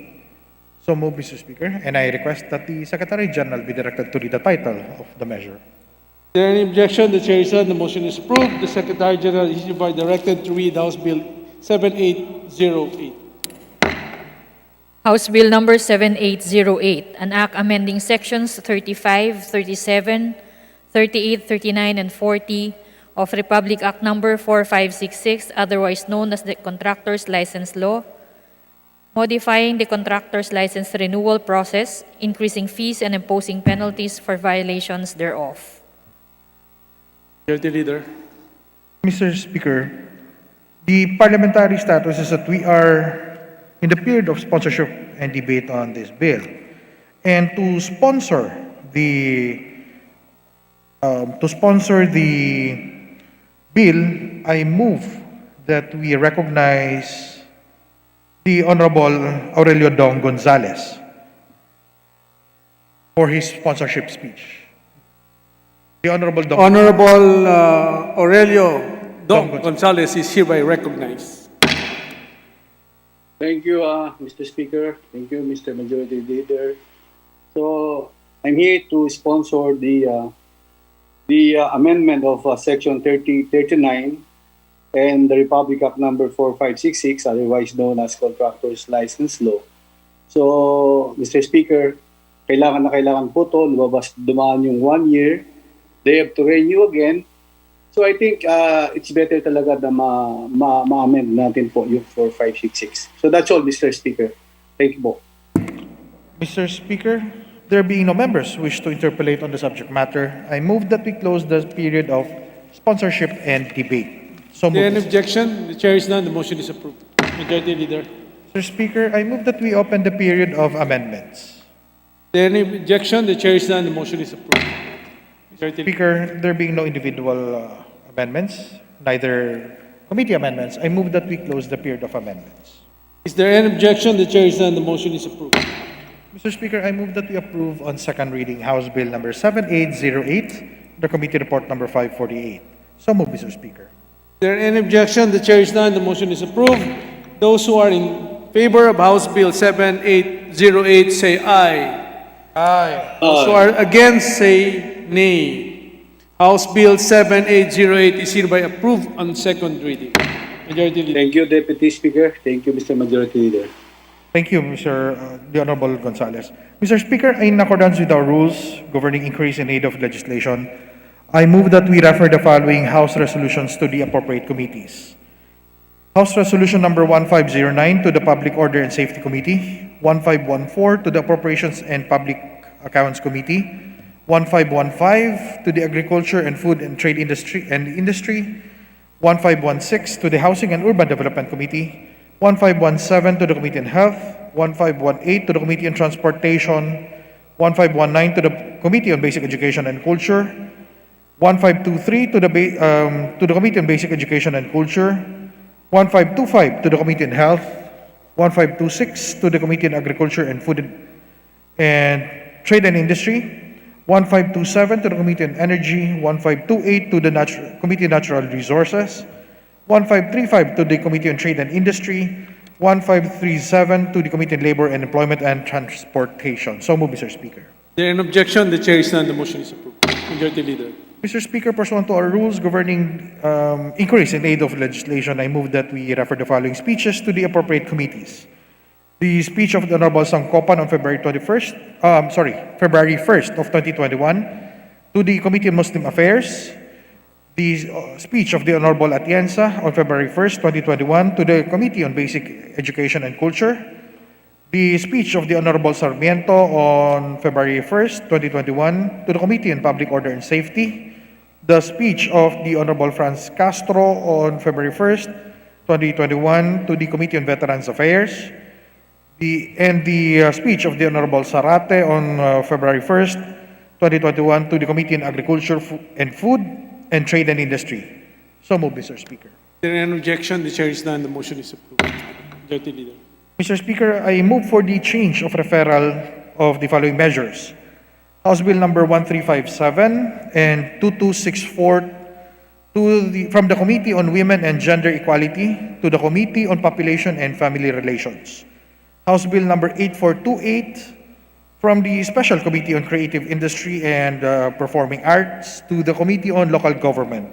So move, Mr. Speaker, and I request that the Secretary General be directed to read the title of the measure. Is there any objection? The chair is none. The motion is approved. The Secretary General is hereby directed to read House Bill 7808. House Bill number 7808, an act amending sections 35, 37, 38, 39, and 40 of Republic Act number 4566, otherwise known as the Contractor's License Law, modifying the contractor's license renewal process, increasing fees and imposing penalties for violations thereof. Majority Leader. Mr. Speaker, the parliamentary status is that we are in the period of sponsorship and debate on this bill. And to sponsor the bill, I move that we recognize the Honorable Aurelio Dong Gonzales for his sponsorship speech. The Honorable Dong. Honorable Aurelio Dong Dong Gonzales is hereby recognized. Thank you, Mr. Speaker. Thank you, Mr. Majority Leader. So I'm here to sponsor the amendment of Section 3039 and the Republic Act Number 4566, otherwise known as Contractors License Law. So, Mr. Speaker, kailangan na kailangan po ito, dumaan yung 1 year. They have to renew again. So I think it's better talaga na ma-amend natin po yung 4566. So that's all, Mr. Speaker. Thank you po. Mr. Speaker, there being no members who wish to interpolate on the subject matter, I move that we close the period of sponsorship and debate. So There any moved. objection? The chair is none. The motion is approved. Majority Leader. Mr. Speaker, I move that we open the period of amendments. There any objection? The chair is none. The motion is approved. Majority Leader. Speaker, there being no individual amendments, neither committee amendments, I move that we close the period of amendments. Is there any objection? The chair is none. The motion is approved. Mr. Speaker, I move that we approve on second reading House Bill number 7808, the committee report number 548. So move, Mr. Speaker. Is there any objection? The chair is none. The motion is approved. Those who are in favor of House Bill 7808 say aye. Aye. Those who are against say nay. House Bill 7808 is hereby approved on second reading. Majority Leader. Thank you, Deputy Speaker. Thank you, Mr. Majority Leader. Thank you, the Honorable Gonzales. Mr. Speaker, in accordance with our rules governing increase in aid of legislation, I move that we refer the following House resolutions to the appropriate committees. House Resolution number 1509 to the Public Order and Safety Committee, 1514 to the Appropriations and Public Accounts Committee, 1515 to the Agriculture and Food and Trade Industry, 1516 to the Housing and Urban Development Committee, 1517 to the Committee on Health, 1518 to the Committee on Transportation, 1519 to the Committee on Basic Education and Culture, 1523 to the Committee on Basic Education and Culture, 1525 to the Committee on Health, 1526 to the Committee on Agriculture and Food and Trade and Industry, 1527 to the Committee on Energy, 1528 to the Committee on Natural Resources, 1535 to the Committee on Trade and Industry, 1537 to the Committee on Labor and Employment and Transportation. So move, Mr. Speaker. There an objection? The chair is none. The motion is approved. Majority Leader. Mr. Speaker, pursuant to our rules governing inquiries in aid of legislation, I move that we refer the following speeches to the appropriate committees. The speech of the Honorable Sangkopan on February 1st of 2021 to the Committee on Muslim Affairs. The speech of the Honorable Atienza on February 1st, 2021 to the Committee on Basic Education and Culture. The speech of the Honorable Sarmiento on February 1st, 2021 to the Committee on Public Order and Safety. The speech of the Honorable Franz Castro on February 1st, 2021 to the Committee on Veterans Affairs. The speech of the Honorable Sarate on February 1st, 2021 to the Committee on Agriculture and Food and Trade and Industry. So move, Mr. Speaker. There an objection? The chair is none. The motion is approved. Majority Leader. Mr. Speaker, I move for the change of referral of the following measures. House Bill number 1357 and 2264 from the Committee on Women and Gender Equality to the Committee on Population and Family Relations. House Bill number 8428 from the Special Committee on Creative Industry and Performing Arts to the Committee on Local Government.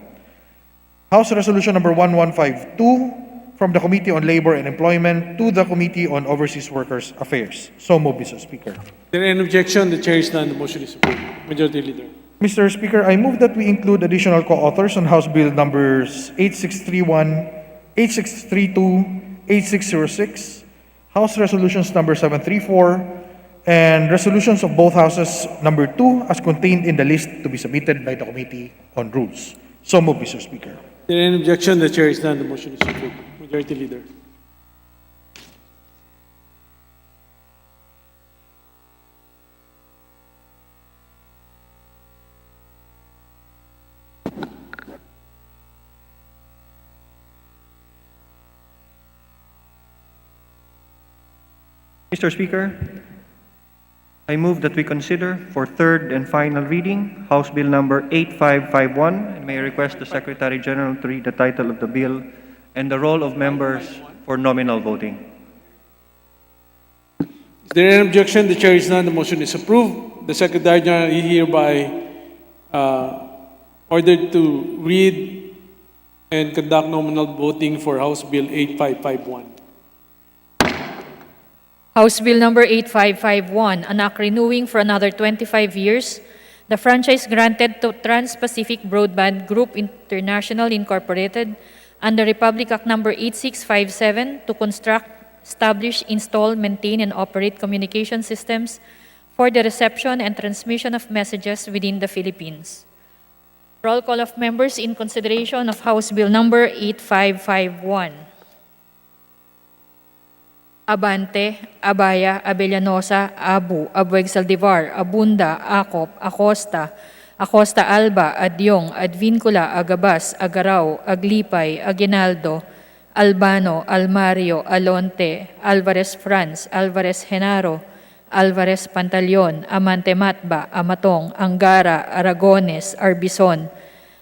House Resolution number 1152 from the Committee on Labor and Employment to the Committee on Overseas Workers Affairs. So move, Mr. Speaker. There an objection? The chair is none. The motion is approved. Majority Leader. Mr. Speaker, I move that we include additional co-authors on House Bill numbers 8631, 8632, 8606, House Resolutions number 734, and resolutions of both houses number 2 as contained in the list to be submitted by the Committee on Rules. So move, Mr. Speaker. There an objection? The chair is none. The motion is approved. Majority Leader. Mr. Speaker, I move that we consider for third and final reading House Bill number 8551, and may I request the Secretary General to read the title of the bill and the roll of members for nominal voting. Is there any objection? The chair is none. The motion is approved. The Secretary General is hereby ordered to read and conduct nominal voting for House Bill 8551. House Bill number 8551, an act renewing for another 25 years the franchise granted to Trans-Pacific Broadband Group International Incorporated under Republic Act number 8657 to construct, establish, install, maintain, and operate communication systems for the reception and transmission of messages within the Philippines. Roll call of members in consideration of House Bill number 8551. Abante, Abaya, Abellanosa, Abu, Abueg Saldivar, Abunda, Acop, Acosta, Acosta Alba, Adyong, Advincula, Agabas, Agaraw, Aglipay, Aguinaldo, Albano, Almario, Alonte, Alvarez Franz, Alvarez Genaro, Alvarez Pantaleon, Amante Matba, Amatong, Angara, Aragones, Arbison,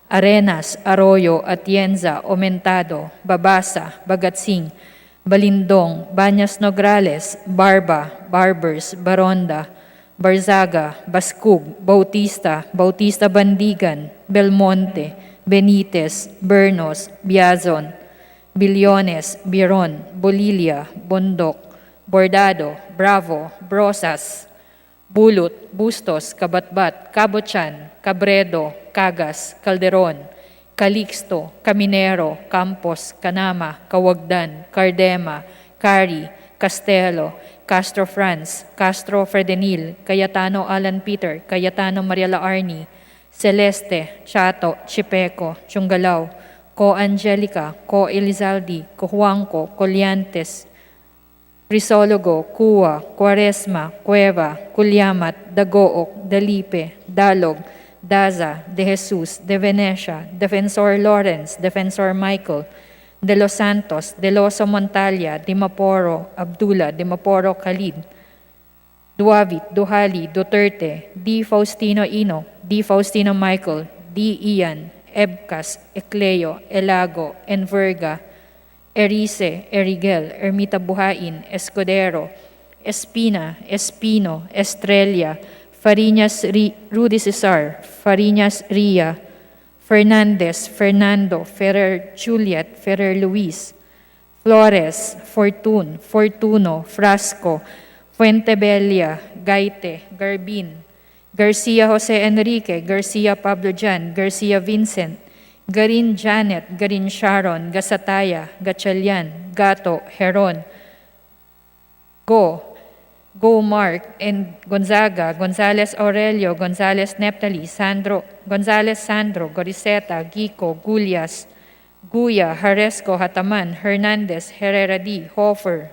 Arenas, Arroyo, Atienza, Omentado, Babasa, Bagatsing, Balindong, Banyas Nograles, Barba, Barbers, Baronda, Barzaga, Baskug, Bautista, Bautista Bandigan, Belmonte, Benitez, Bernos, Biazon, Billones, Biron, Bolilia, Bondok, Bordado, Bravo, Brosas, Bulut, Bustos, Kabatbat, Cabochan, Cabredo, Cagas, Calderon, Calixto, Caminero, Campos, Canama, Kawagdan, Cardema, Cari, Castelo, Castro Franz, Castro Fredenil, Cayetano Alan Peter, Cayetano Mariela Arni, Celeste, Chato, Chipeco, Chungalao, Co Angelica, Co Elizaldi, Co Juanco, Coliantes, Crisologo, Cua, Quaresma, Cueva, Culyamat, Dagook, Dalipe, Dalog, Daza, De Jesus, De Venecia, Defensor Lawrence, Defensor Michael, De Los Santos, De Loso Montalia, Dimaporo, Abdullah, Dimaporo Khalid, Duavit, Duhali, Duterte, D. Faustino Ino, D. Faustino Michael, D. Ian, Ebcas, Ecleo, Elago, Enverga, Erice, Erigel, Ermita Buhain, Escudero, Espina, Espino, Estrella, Fariñas Rudy Cesar, Fariñas Ria, Fernandez, Fernando, Ferrer Juliet, Ferrer Luis, Flores, Fortun, Fortuno, Frasco, Fuentebella, Gaite, Garbin, Garcia Jose Enrique, Garcia Pablo Jan, Garcia Vincent, Garin Janet, Garin Sharon, Gasataya, Gatchalian, Gato, Heron, Go Mark, and Gonzaga, Gonzales Aurelio, Gonzales Neptali, Sandro, Gonzales Sandro, Goriseta, Gico, Gulias, Guya, Haresco, Hataman, Hernandez, Herrera D, Hofer,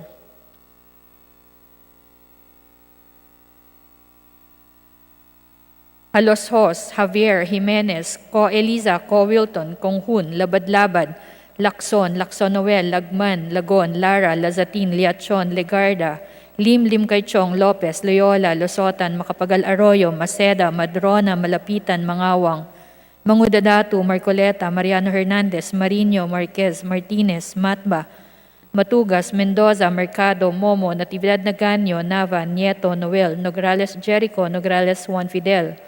Haloshos, Javier, Jimenez, Co Eliza, Co Wilton, Konghun, Labad-Labad, Lacson, Lacson-Noel, Lagman, Lagon, Lara, Lazatin, Liachon, Legarda, Lim Kaychong, Lopez, Loyola, Losotan, Macapagal Arroyo, Maceda, Madrona, Malapitan, Mangawang, Mangudadatu, Marcoleta, Mariano Hernandez, Marino, Marquez, Martinez, Matba, Matugas, Mendoza, Mercado, Momo, Natividad Naganyo, Nava, Nieto, Noel, Nograles Jericho, Nograles Juan Fidel,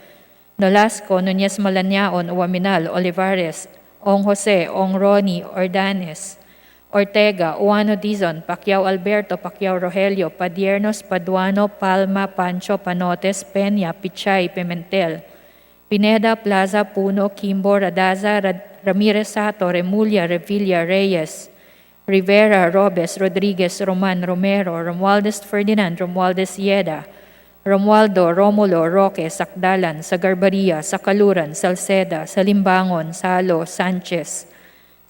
Nolasco, Nunez Malanaon, Uwaminal, Olivares, Ong Jose, Ong Ronnie, Ordanes, Ortega, Uano Dizon, Pacquiao Alberto, Pacquiao Rogelio, Padiernos, Paduano, Palma, Pancho, Panotes, Peña, Pichay, Pimentel, Pineda, Plaza, Puno, Kimbo, Radaza, Ramirez Sato, Remulla, Revilla, Reyes, Rivera, Robes, Rodriguez, Roman, Romero, Romualdez Ferdinand, Romualdez Yeda, Romualdo, Romulo, Roque, Sakdalan, Sagarbaria, Sakaluran, Salceda, Salimbangon, Salo, Sanchez,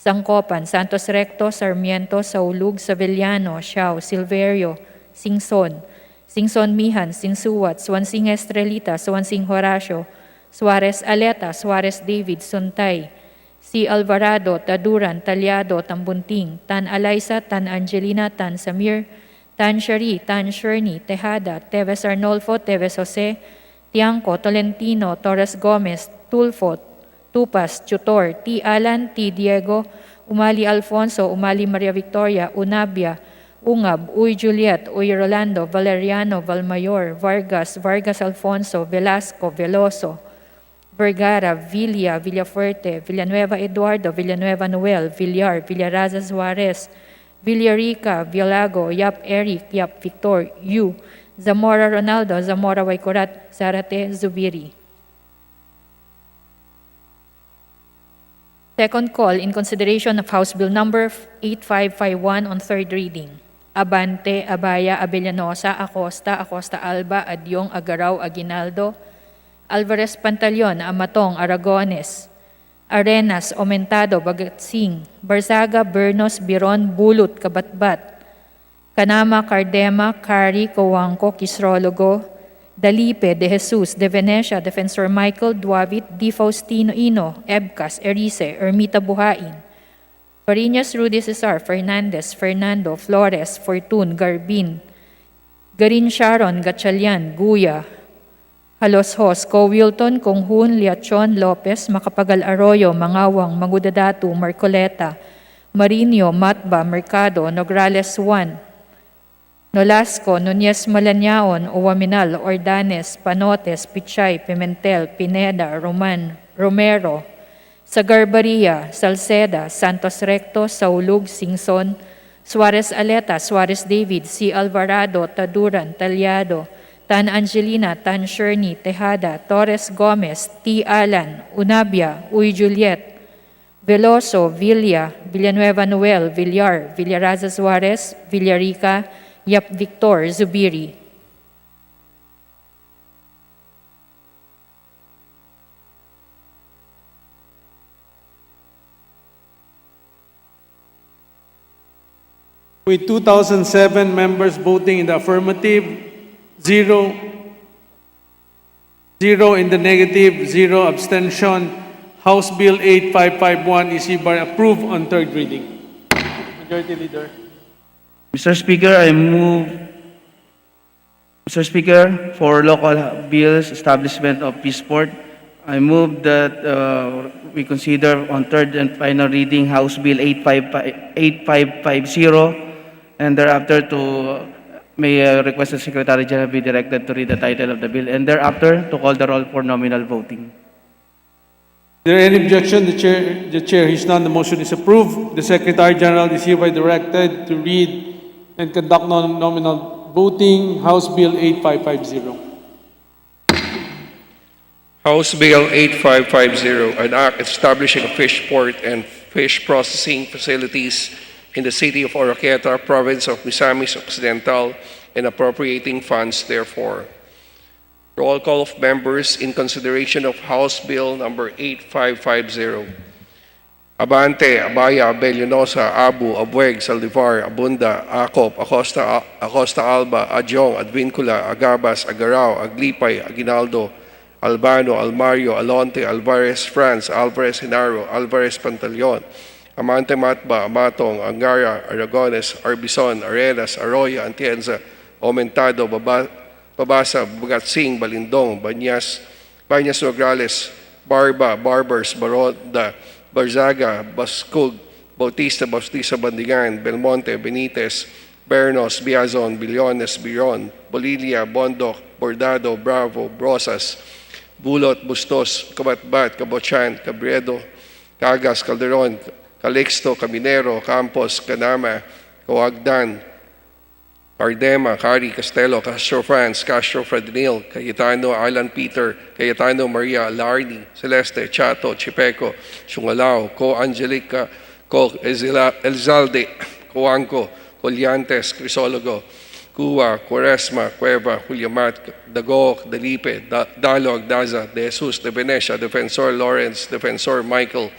Sangkopan, Santos Recto, Sarmiento, Saulug, Savellano, Xiao, Silverio, Singson, Singson Mihan, Singsuwat, Swansing Estrelita, Swansing Horacio, Suarez Aleta, Suarez David, Suntay, Si Alvarado, Taduran, Talyado, Tambunting, Tan Alaysa, Tan Angelina, Tan Samir, Tanshari, Tanshurni, Tejada, Teves Arnolfo, Teves Jose, Tiangco, Tolentino, Torres Gomez, Tulfo, Tupas, Tutor, T. Alan, T. Diego, Umali Alfonso, Umali Maria Victoria, Unabia, Ungab, Uy Juliet, Uy Rolando, Valeriano, Valmayor, Vargas, Vargas Alfonso, Velasco, Veloso, Vergara, Villa, Villafuerte, Villanueva Eduardo, Villanueva Noel, Villar, Villaraza Suarez, Villarica, Villago, Yap Eric, Yap Victor, Yu, Zamora Ronaldo, Zamora Waikurat, Zarate Zubiri. Second call in consideration of House Bill Number 8551 on third reading. Abante, Abaya, Abellanosa, Acosta, Acosta Alba, Adyong, Agaraw, Aguinaldo, Alvarez Pantaleon, Amatong, Aragones, Arenas, Omentado, Bagatsing, Barzaga, Bernos, Biron, Bulut, Kabatbat, Kanama, Cardema, Kari, Coangco, Kisrologo, Dalipe, De Jesus, De Venecia, Defensor Michael, Duavit, Di Faustino Ino, Ebcas, Erice, Ermita Buhain, Fariñas, Rudy Cesar, Fernandez, Fernando, Flores, Fortun, Garbin, Garin Sharon, Gatchalian, Guya, Haloshos, Co Wilton, Konghun, Liachon, Lopez, Macapagal Arroyo, Mangawang, Magudadatu, Marcoleta, Marino, Matba, Mercado, Nograles 1, Nolasco, Nunez Malanyaon, Uwaminal, Ordanes, Panotes, Pichay, Pimentel, Pineda, Roman, Romero, Sagarbaria, Salceda, Santos Recto, Saulug, Singson, Suarez Aleta, Suarez David, C. Alvarado, Taduran, Talyado, Tan Angelina, Tan Sherney, Tejada, Torres Gomez, T. Alan, Unabia, Uy Juliet, Veloso, Villa, Villanueva Noel, Villar, Villaraza Suarez, Villarica, Yap Victor, Zubiri. With 2,007 members voting in the affirmative, 0 in the negative, 0 abstention, House Bill 8551 is hereby approved on third reading. Majority Leader. Mr. Speaker, Mr. Speaker, for local bills, establishment of peaceport, I move that we consider on third and final reading House Bill 8550, and thereafter may request the Secretary General be directed to read the title of the bill, and thereafter to call the roll for nominal voting. Is there any objection? The chair hears none. The motion is approved. The Secretary General is hereby directed to read and conduct nominal voting. House Bill 8550. House Bill 8550, an act establishing a fish port and fish processing facilities in the city of Oroquieta, province of Misamis Occidental, and appropriating funds therefore. Roll call of members in consideration of House Bill number 8550. Abante, Abaya, Abellanosa, Abu, Abueg, Saldivar, Abunda, Acop, Acosta Alba, Adyong, Advincula, Agabas, Agarao, Aglipay, Aguinaldo, Albano, Almario, Alonte, Alvarez, Franz, Alvarez Hinaro, Alvarez Pantaleon, Amante Matba, Amatong, Angara, Aragones, Arbison, Arenas, Arroyo, Atienza, Aumentado, Babasa, Bagatsing, Balindong, Banyas Nograles, Barba, Barbers, Baroda, Barzaga, Bascug, Bautista, Bandigan, Belmonte, Benitez, Bernos, Biazon, Billones, Biron, Bolilia, Bondoc, Bordado, Bravo, Brosas, Bulot, Bustos, Kabatbat, Kabochan, Cabredo, Cagas, Calderon, Calixto, Caminero, Campos, Canama, Coagdan, Cardema, Cari, Castelo, Castro France, Castro Frednil, Cayetano, Alan Peter, Cayetano Maria, Larni, Celeste, Chato, Chipeco, Chungalao, Co Angelica, Co Elzalde, Coanco, Colliantes, Crisologo, Cuba, Quaresma, Cueva, Juliamat, Dago, Dalipe, Dalog, Daza, De Jesus, De Venecia, Defensor Lawrence, Defensor Michael,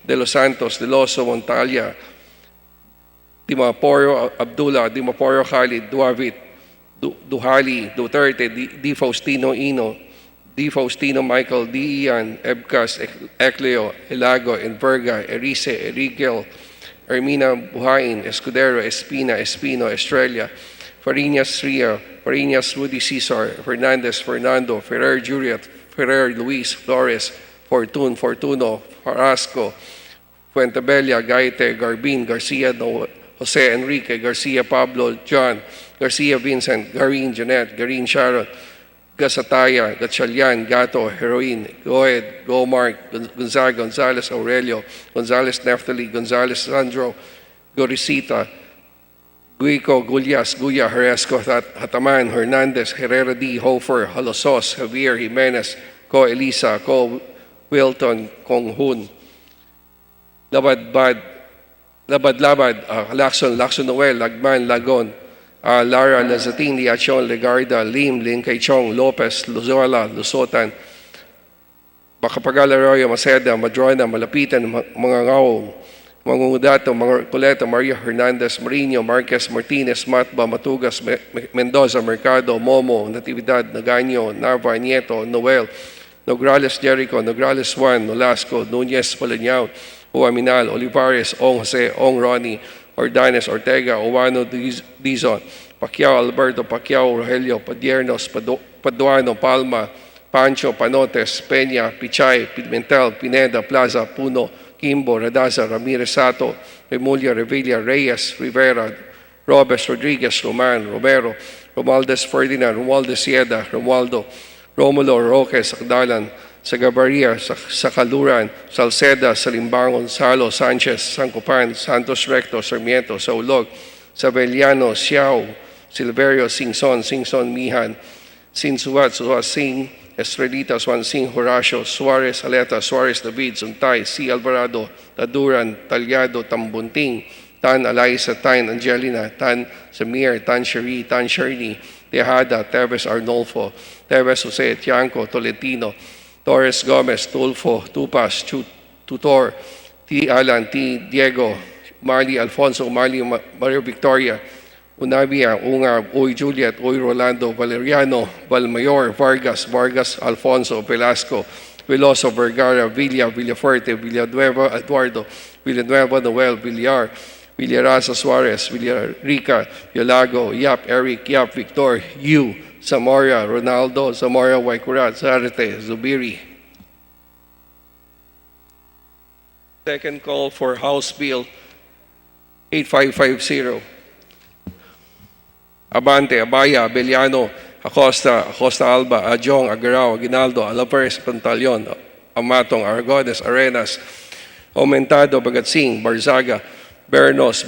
De Los Santos, De Loso, Montalia, Dimaporo Abdullah, Dimaporo Khalid, Duavit, Duhali, Duterte, Di Faustino Ino, Di Faustino Michael, Di Ian, Ebcas, Ecleo, Elago, Enverga, Erice, Erigel, Ermina Buhain, Escudero, Espina, Espino, Estrella, Fariñas Ria, Fariñas Rudy Cesar, Fernandez Fernando, Ferrer Juliet, Ferrer Luis, Flores, Fortun, Fortuno, Carrasco, Fuentebella, Gaite, Garbin, Garcia, Jose Enrique, Garcia Pablo, John, Garcia Vincent, Garin Janet, Garin Sharon, Gasataya, Gatchalian, Gato, Heroin, Goed, Gomark, Gonzaga, Gonzales Aurelio, Gonzales Neftali, Gonzales Sandro, Gorisita, Guico, Gullas, Guya, Haresco, Hataman, Hernandez, Herrera D, Hofer, Halosos, Javier Jimenez, Ko Elisa, Ko Wilton, Kong Hun, Labad, Lacson Noel, Lagman, Lagon, Lara, Lazatin, Liachon, Legarda, Lim, Linkay Chong, Lopez, Luzola, Lusotan, Bacapagal Arroyo, Maceda, Madrona, Malapitan, mga Ngawong, Mangungudato, Marcoleta, Maria Hernandez, Marino, Marquez, Martinez, Matba, Matugas, Mendoza, Mercado, Momo, Natividad, Nagaño, Nava, Nieto, Noel, Nograles, Jericho, Nograles Juan, Nolasco, Nunez, Palañao, Uaminal, Olivares, Ong Jose, Ong Ronnie, Ordanes, Ortega, Owano, Dizon, Pacquiao, Alberto, Pacquiao, Rogelio, Padiernos, Paduano, Palma, Pancho, Panotes, Peña, Pichay, Pimentel, Pineda, Plaza, Puno, Kimbo, Radaza, Ramirez Sato, Remulla, Revilla, Reyes, Rivera, Robes, Rodriguez, Roman, Romero, Romualdez Ferdinand, Romualdez Sieda, Romualdo, Romulo, Roque, Sakdalan, Sagabaria, Sakaluran, Salceda, Salimbangon, Salo, Sanchez, Sancopan, Santos Recto, Sarmiento, Saulog, Sabeliano, Xiao, Silverio, Singson, Mihan, Sinsuat, Suat Sing, Estrelita, Swan Sing, Horacio, Suarez, Aleta, Suarez, David, Suntay, C. Alvarado, Taduran, Talyado, Tambunting, Tan Alaisa, Tan Angelina, Tan Samir, Tan Sheri, Tan Sherni, Tejada, Teves Arnolfo, Teves Jose, Tianco, Tolentino, Torres Gomez, Tulfo, Tupas, Tutor, T. Alan, T. Diego, Marley Alfonso, Marley Mario Victoria, Unavia, Unga, Uy Juliet, Uy Rolando, Valeriano, Valmayor, Vargas, Alfonso, Velasco, Veloso, Vergara, Villafuerte, Villanueva, Eduardo, Villanueva, Noel, Villar, Villaraza, Suarez, Villarica, Yalago, Yap, Eric, Yap, Victor, Yu, Zamora, Ronaldo, Zamora, Waikurat, Zarate, Zubiri. Second call for House Bill 8550. Abante, Abaya, Abeliano, Acosta Alba, Ajong, Agarao, Aguinaldo, Alaveres, Pantaleon, Amatong, Aragones, Arenas, Aumentado, Bagatsing, Barzaga, Bernos,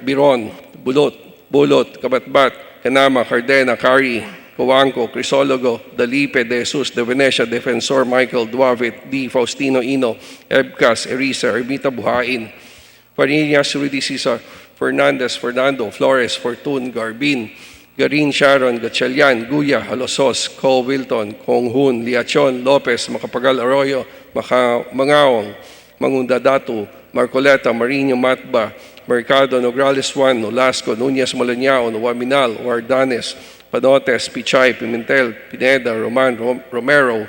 Biron, Bulot, Kabatbat, Kanama, Cardena, Cari, Coanco, Crisologo, Dalipe, De Jesus, De Venecia, Defensor, Michael, Duavit, D. Faustino Ino, Ebcas, Erisa, Ermita Buhain, Fariñas, Rudy Cesar, Fernandez, Fernando, Flores, Fortun, Garbin, Garin, Sharon, Gatchalian, Guya, Halosos, Co. Wilton, Kong Hun, Liachon, Lopez, Macapagal Arroyo, Mangaong, Mangundadatu, Marcoleta, Marino, Matba, Mercado, Nograles Juan, Nolasco, Nunez, Malañao, Waminal, Wardanes, Panotes, Pichay, Pimentel, Pineda, Roman, Romero,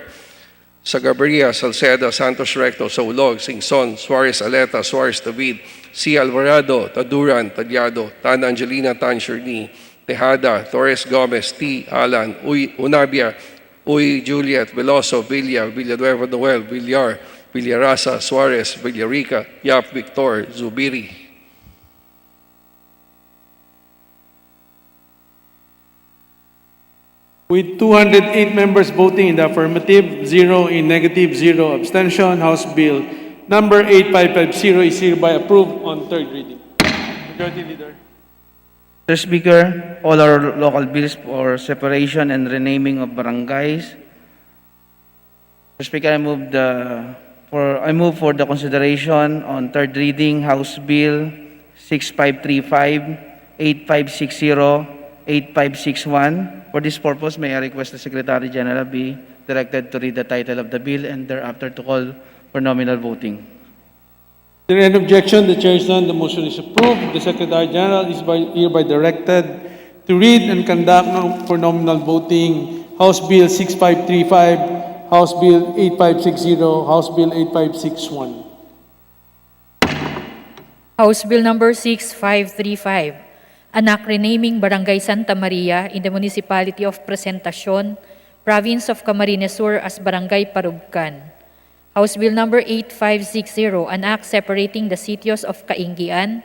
Sagabaria, Salceda, Santos Recto, Saulog, Singson, Suarez Aleta, Suarez David, C. Alvarado, Taduran, Talyado, Tan Angelina, Tan Sherni, Tejada, Torres Gomez, T. Alan, Unabia, Uy Juliet, Veloso, Villanueva Noel, Villar, Villaraza, Suarez, Villarica, Yap, Victor, Zubiri. With 208 members voting in the affirmative, 0 in negative, 0 abstention, House Bill number 8550 is hereby approved on third reading. Majority Leader. Mr. Speaker, all our local bills for separation and renaming of barangays. Mr. Speaker, I move for the consideration on third reading House Bill 6535, 8560, 8561. For this purpose, may I request the Secretary General be directed to read the title of the bill and thereafter to call for nominal voting. Is there any objection? The chair is none. The motion is approved. The Secretary General is hereby directed to read and conduct for nominal voting House Bill 6535, House Bill 8560, House Bill 8561. House Bill number 6535, Anak renaming Barangay Santa Maria in the Municipality of Presentacion, Province of Camarines Sur as Barangay Parugkan. House Bill Number 8560, an act separating the sitios of Kaingian,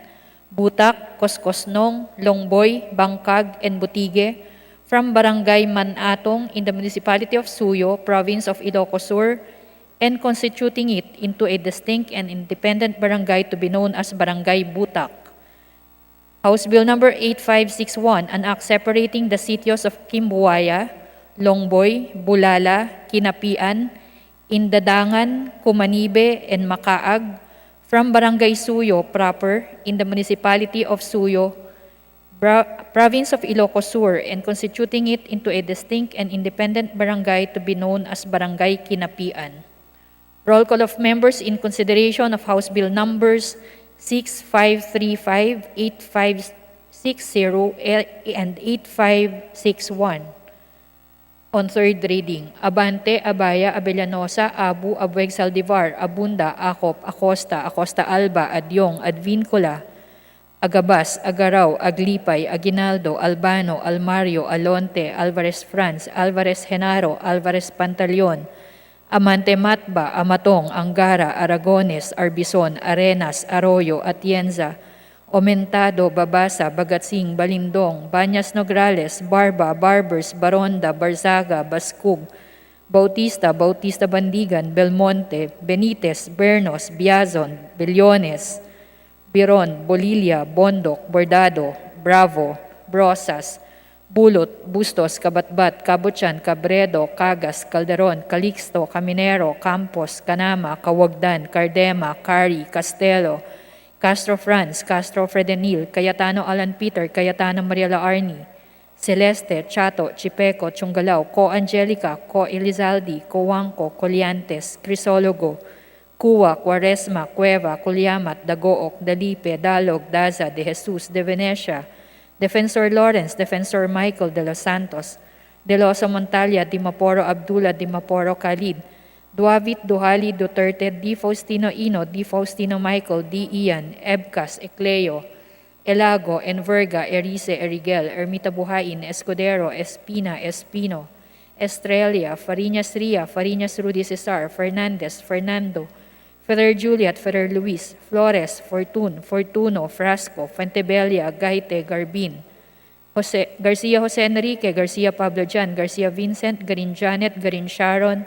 Butak, Koskosnong, Longboy, Bangkag, and Butige from Barangay Manatong in the Municipality of Suyo, Province of Ilocos Sur, and constituting it into a distinct and independent barangay to be known as Barangay Butak. House Bill Number 8561, an act separating the sitios of Kimbuaya, Longboy, Bulala, Kinapian, Indadangan, Kumanibe, and Makaag from Barangay Suyo proper in the Municipality of Suyo, Province of Ilocos Sur, and constituting it into a distinct and independent barangay to be known as Barangay Kinapian. Roll call of members in consideration of House Bill Numbers 6535, 8560, and 8561. On third reading, Abante, Abaya, Abellanosa, Abu, Abueg Saldivar, Abunda, Acop, Acosta, Acosta Alba, Adyong, Advincula, Agabas, Agaraw, Aglipay, Aguinaldo, Albano, Almario, Alonte, Alvarez Franz, Alvarez Genaro, Alvarez Pantaleon, Amante Matba, Amatong, Angara, Aragones, Arbison, Arenas, Arroyo, Atienza, Omentado, Babasa, Bagatsing, Balindong, Banyas Nograles, Barba, Barbers, Baronda, Barzaga, Baskug, Bautista, Bautista Bandigan, Belmonte, Benitez, Bernos, Biazon, Billones, Biron, Bolilia, Bondok, Bordado, Bravo, Brosas, Bulot, Bustos, Kabatbat, Kabutyan, Cabredo, Cagas, Calderon, Calixto, Caminero, Campos, Canama, Kawagdan, Cardema, Cari, Castelo, Castro Franz, Castro Fredenil, Cayetano Alan Peter, Cayetano Mariela Arni, Celeste, Chato, Chipeco, Chungalao, Co Angelica, Co Elizaldi, Coanco, Coliantes, Crisologo, Cuwa, Quaresma, Cueva, Culyamat, Dagook, Dalipe, Dalog, Daza, De Jesus, De Venecia, Defensor Lawrence, Defensor Michael de los Santos, De Losa Montalia, Dimaporo Abdullah, Dimaporo Khalid, Duavit Duhali Duterte, Di Faustino Ino, Di Faustino Michael, Di Ian, Ebcas, Ecleo, Elago, Enverga, Erice, Erigel, Ermita Buhain, Escudero, Espina, Espino, Estrella, Fariñas Ria, Fariñas Rudy Cesar, Fernandez, Fernando, Ferrer Juliet, Ferrer Luis, Flores, Fortun, Fortuno, Frasco, Fuentebella, Gaite, Garbin, Garcia Jose Enrique, Garcia Pablo Jan, Garcia Vincent, Garin Janet, Garin Sharon,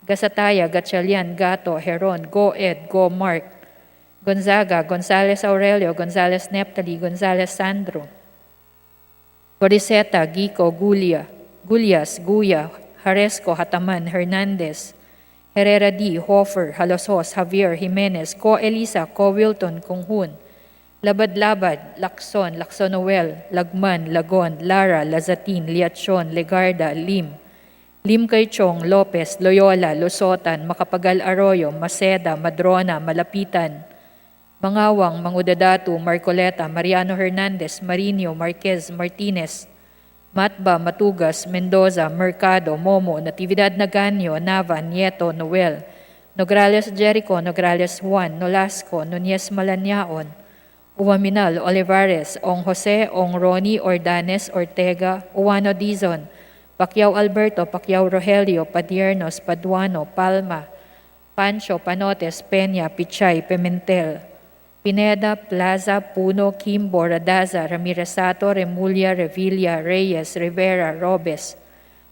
Gasataya, Gatchalian, Gato, Heron, Go Ed, Go Mark, Gonzaga, Gonzales Aurelio, Gonzales Neptali, Gonzales Sandro, Goriseta, Gico, Gulias, Guya, Haresco, Hataman, Hernandez, Herrera D, Hofer, Halosos, Javier, Jimenez, Co Elisa, Co Wilton, Kunghun, Labad-Labad, Lacson, Noel, Lagman, Lagon, Lara, Lazatin, Liachon, Legarda, Lim Kaychong, Lopez, Loyola, Lusotan, Makapagal Arroyo, Maceda, Madrona, Malapitan, Mangawang, Mangudadatu, Marcoleta, Mariano Hernandez, Marinho, Marquez, Martinez, Matba, Matugas, Mendoza, Mercado, Momo, Natividad Naganyo, Nava, Nieto, Noel, Nograles Jericho, Nograles Juan, Nolasco, Nunez Malanaon, Uwaminal, Olivares, Ong Jose, Ong Ronnie, Ordanes, Ortega, Uwano Dizon, Pacquiao Alberto, Pacquiao Rogelio, Padiernos, Paduano, Palma, Pancho, Panotes, Peña, Pichay, Pimentel, Pineda, Plaza, Puno, Kimbo, Radaza, Ramirez Sato, Remulla, Revilla, Reyes, Rivera, Robes,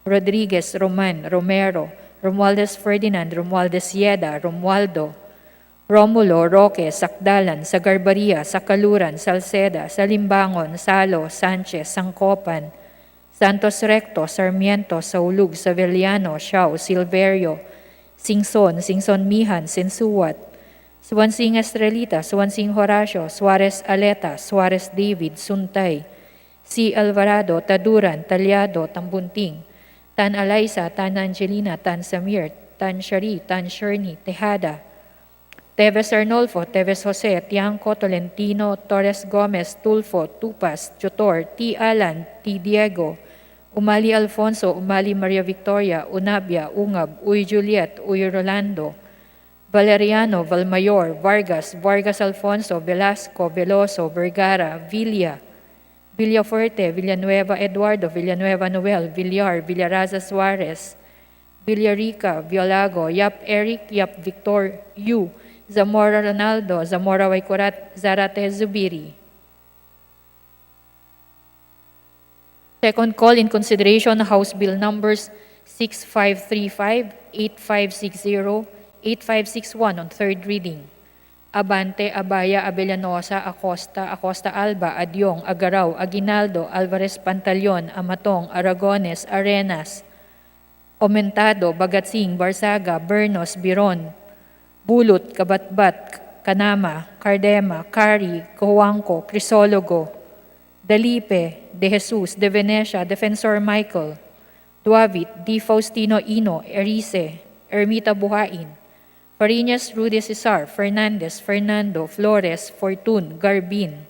Rodriguez, Roman, Romero, Romualdez Ferdinand, Romualdez Yeda, Romualdo, Romulo, Roque, Sakdalan, Sagarbaria, Sakaluran, Salceda, Salimbangon, Salo, Sanchez, Sangkopan, Santos Recto, Sarmiento, Saulug, Savellano, Siao, Silverio, Singson, Mihan, Sensuat, Swansing Estrelita, Swansing Horacio, Suarez Aleta, Suarez David, Suntay, C. Alvarado, Taduran, Talyado, Tambunting, Tan Alaysa, Tan Angelina, Tan Samir, Tan Shari, Tan Sherni, Tejada, Teves Arnolfo, Teves Jose, Tiangco, Tolentino, Torres Gomez, Tulfo, Tupas, Chotor, T. Alan, T. Diego, Umali Alfonso, Umali Maria Victoria, Unabia, Ungab, Uy Juliet, Uy Rolando, Valeriano, Valmayor, Vargas, Vargas Alfonso, Velasco, Veloso, Vergara, Villa, Villafuerte, Villanueva Eduardo, Villanueva Noel, Villar, Villaraza Suarez, Villarica, Violago, Yap Eric, Yap Victor, Yu, Zamora Ronaldo, Zamora Waikurat, Zarate Zubiri. Second call in consideration House Bill numbers 6535, 8560, 8561 on third reading. Abante, Abaya, Abellanosa, Acosta, Acosta Alba, Adyong, Agaraw, Aguinaldo, Alvarez Pantaleon, Amatong, Aragones, Arenas, Omentado, Bagatsing, Barsaga, Bernos, Biron, Bulot, Kabatbat, Kanama, Cardema, Cari, Cojuangco, Crisologo, Dalipe, De Jesus, De Venecia, Defensor Michael, Duavit, Di Faustino Ino, Erice, Ermita Buhain, Fariñas Rudy Cesar, Fernandez, Fernando, Flores, Fortun, Garbin,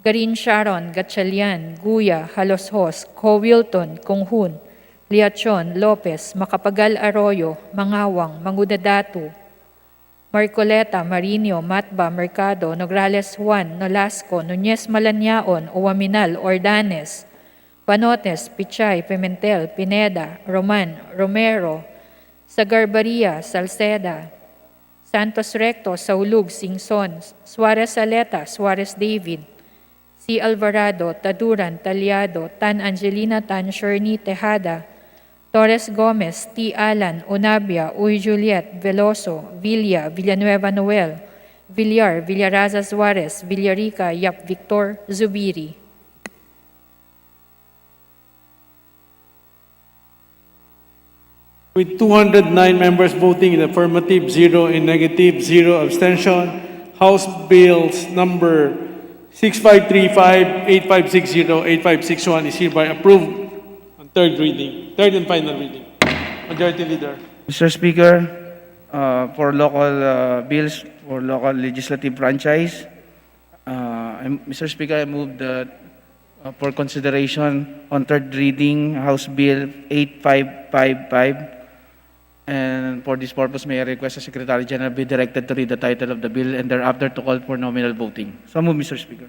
Garin Sharon, Gatchalian, Guya, Haloshos, Co Wilton, Konghun, Liachon, Lopez, Macapagal Arroyo, Mangawang, Mangudadatu, Marcoleta, Marinho, Matba, Mercado, Nograles Juan, Nolasco, Nunez Malanyaon, Uwaminal, Ordanes, Panotes, Pichay, Pimentel, Pineda, Roman, Romero, Sagarbaria, Salceda, Santos Recto, Saulug, Singson, Suarez Saleta, Suarez David, C. Alvarado, Taduran, Talyado, Tan Angelina, Tan Sherney, Tejada, Torres Gomez, T. Alan, Unabia, Uy Juliet, Veloso, Villa, Villanueva Noel, Villar, Villaraza Suarez, Villarica, Yap Victor, Zubiri. With 209 members voting in affirmative, 0 in negative, 0 abstention, House Bills number 6535, 8560, 8561 is hereby approved on third and final reading. Majority Leader. Mr. Speaker, for local bills for local legislative franchise, Mr. Speaker, I move that for consideration on third reading, House Bill 8555. And for this purpose, may I request the Secretary General be directed to read the title of the bill and thereafter to call for nominal voting. So move, Mr. Speaker.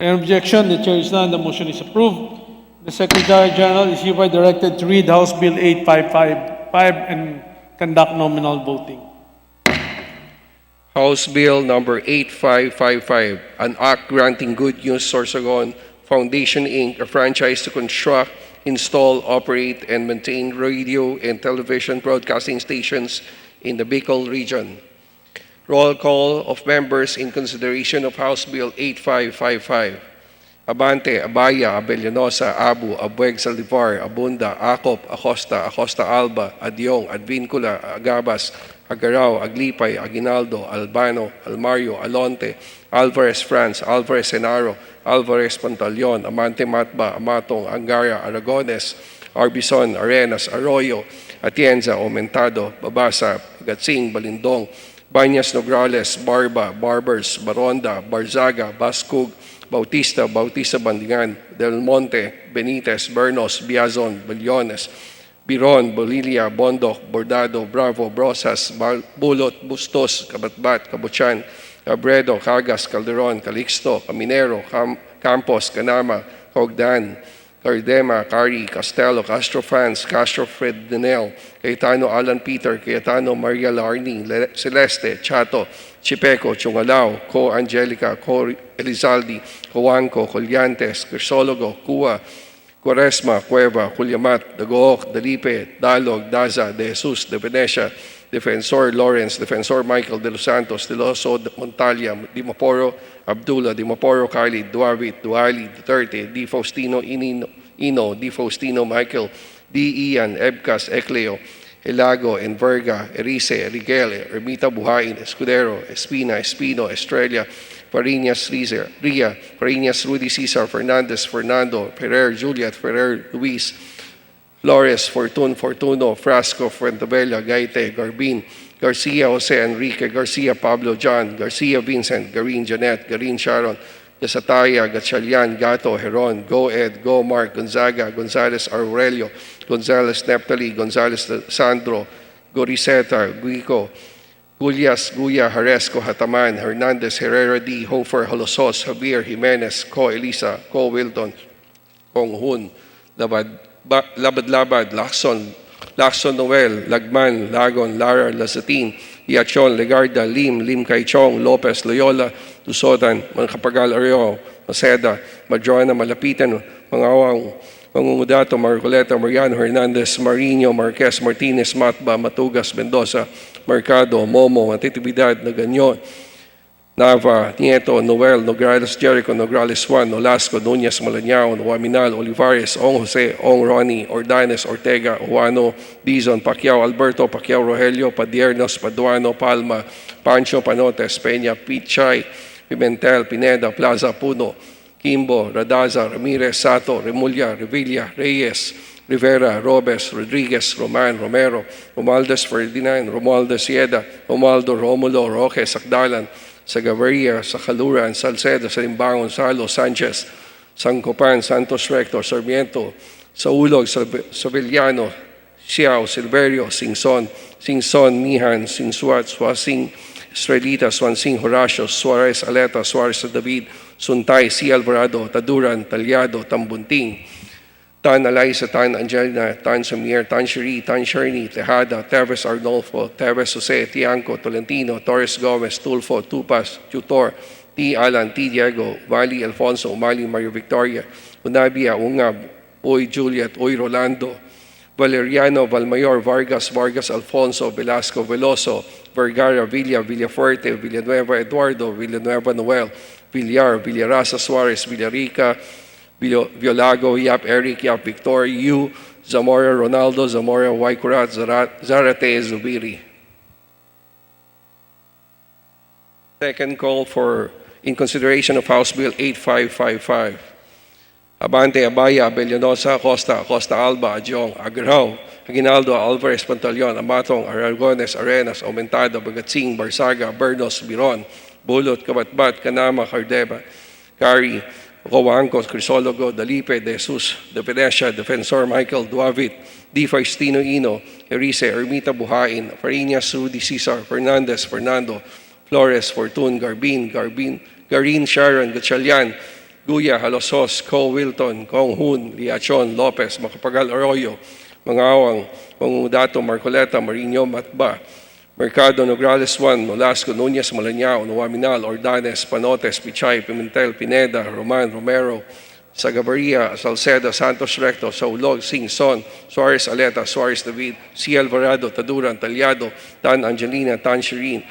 Any objection? The chair is none. The motion is approved. The Secretary General is hereby directed to read House Bill 8555 and conduct nominal voting. House Bill number 8555, an act granting Good News Sorsogon Foundation, Inc., a franchise to construct, install, operate, and maintain radio and television broadcasting stations in the Bicol region. Roll call of members in consideration of House Bill 8555. Abante, Abaya, Abellanosa, Abu, Abueg Saldivar, Abunda, Acop, Acosta, Acosta Alba, Adyong, Advincula, Agabas, Agaraw, Aglipay, Aguinaldo, Albano, Almario, Alonte, Alvarez France, Alvarez Senaro, Alvarez Pantaleon, Amante Matba, Amatong, Angara, Aragones, Arbison, Arenas, Arroyo, Atienza, Aumentado, Babasa, Gatsing, Balindong, Banyas Nograles, Barba, Barbers, Baronda, Barzaga, Bascug, Bautista, Bautista Bandingan, Del Monte, Benitez, Bernos, Biazon, Balyones, Biron, Bolilia, Bondoc, Bordado, Bravo, Brosas, Bulot, Bustos, Kabatbat, Kabuchan, Abredo, Cagas, Calderon, Calixto, Caminero, Campos, Canama, Cogdan, Cardema, Cari, Castello, Castro Franz, Castro Fred Denel, Cayetano Alan Peter, Cayetano Maria Larni, Celeste, Chato, Chipeco, Chungalao, Co Angelica, Co Elizaldi, Coanco, Colyantes, Crisologo, Cua, Quaresma, Cueva, Culyamat, Dagook, Dalipe, Dalog, Daza, De Jesus, De Venecia, Defensor Lawrence, Defensor Michael De Los Santos, De Loso, Montalia, Dimaporo, Abdullah, Dimaporo, Khalid, Duavit, Duali, Duterte, Di Faustino, Ino, Di Faustino, Michael, Di Ian, Ebcas, Ecleo, Elago, Enverga, Erice, Rigel, Ermita Buhain, Escudero, Espina, Espino, Estrella, Fariñas Ria, Fariñas Rudy Cesar, Fernandez, Fernando, Ferrer, Juliet, Ferrer, Luis, Flores, Fortun, Fortuno, Frasco, Fuentebella, Gaite, Garbin, Garcia, Jose Enrique, Garcia, Pablo John, Garcia, Vincent, Garin, Janet, Garin, Sharon, Gasataya, Gatchalian, Gato, Heron, Go Ed, Go Mark, Gonzaga, Gonzales Aurelio, Gonzales Neptali, Gonzales Sandro, Goriseta, Guico, Gullias, Guya, Haresco, Hataman, Hernandez, Herrera D, Hofer, Holosos, Javier, Jimenez, Co, Elisa, Co, Wilton, Kong Hun, Labad, Lacson Noel, Lagman, Lagon, Lara, Lazatin, Iachon, Legarda, Lim Kaichong, Lopez, Loyola, Tusotan, Mancapagal, Areo, Maceda, Madrona, Malapitan, Mangawang, Mangungudato, Marcoleta, Mariano, Hernandez, Marino, Marquez, Martinez, Matba, Matugas, Mendoza, Mercado, Momo, Antitibidad, Naganyon, Nava, Nieto, Noel, Nograles, Jericho, Nograles Juan, Nolasco, Nunez, Malañao, Waminal, Olivares, Ong Jose, Ong Ronnie, Ordanes, Ortega, Juano, Dizon, Pacquiao, Alberto, Pacquiao, Rogelio, Padiernos, Paduano, Palma, Pancho, Panotes, Peña, Pichay, Pimentel, Pineda, Plaza, Puno, Kimbo, Radaza, Ramirez, Sato, Remulla, Revilla, Reyes, Rivera, Robes, Rodriguez, Roman, Romero, Romualdez, Ferdinand, Romualdez, Sieda, Romualdo, Romulo, Roque, Sakdalan, Sagaveria, Sacaluran, Salcedo, Salimbangon, Salo, Sanchez, Sancopan, Santos Rector, Sarmiento, Saulog, Savillano, Xiao, Silverio, Singson, Nihan, Singsuat, Swasing, Estrelita, Swansing, Horacio, Suarez, Aleta, Suarez, David, Suntay, C. Alvarado, Taduran, Talyado, Tambunting, Tan Alaisa, Tan Angelina, Tan Samir, Tan Shiri, Tan Sherni, Tejada, Teves Arnolfo, Teves Jose, Tianco, Tolentino, Torres Gomez, Tulfo, Tupas, Tutor, T. Alan, T. Diego, Mali Alfonso, Mali Mario Victoria, Unabia, Ungab, Uy Juliet, Uy Rolando, Valeriano, Valmayor, Vargas, Alfonso, Velasco, Veloso, Vergara, Villa, Villafuerte, Villanueva, Eduardo, Villanueva, Noel, Villar, Villarasa, Suarez, Villarica, Violago, Yap, Eric, Yap, Victor, Yu, Zamora, Ronaldo, Zamora, Waikurat, Zarate, Zubiri. Second call for in consideration of House Bill 8555. Abante, Abaya, Abellanosa, Costa Alba, Adjong, Agrao, Aguinaldo, Alvarez, Pantaleon, Amatong, Aragones, Arenas, Aumentado, Bagatsing, Barsaga, Bernos, Biron, Bulot, Kabatbat, Kanama, Cardeba, Kari, Coangcos, Crisologo, Dalipe, De Jesus, De Venecia, Defensor Michael, Duavit, Di Faustino Ino, Erice, Ermita Buhain, Farinas, Rudy Cesar, Fernandez, Fernando, Flores, Fortun, Garin, Sharon, Gatchalian, Guya, Halosos, Co. Wilton, Kong Hun, Liachon, Lopez, Macapagal Arroyo, Mangawang, Mangungudato, Marcoleta, Marino, Matba, Mercado, Nograles Juan, Nolasco, Nunez, Malañao, Nuaminal, Ordanes, Panotes, Pichay, Pimentel, Pineda, Roman, Romero, Sagabaria, Salceda, Santos Recto, Saulog, Singson, Suarez Aleta, Suarez David, C. Alvarado, Taduran, Talyado, Tan Angelina, Tan Shirin,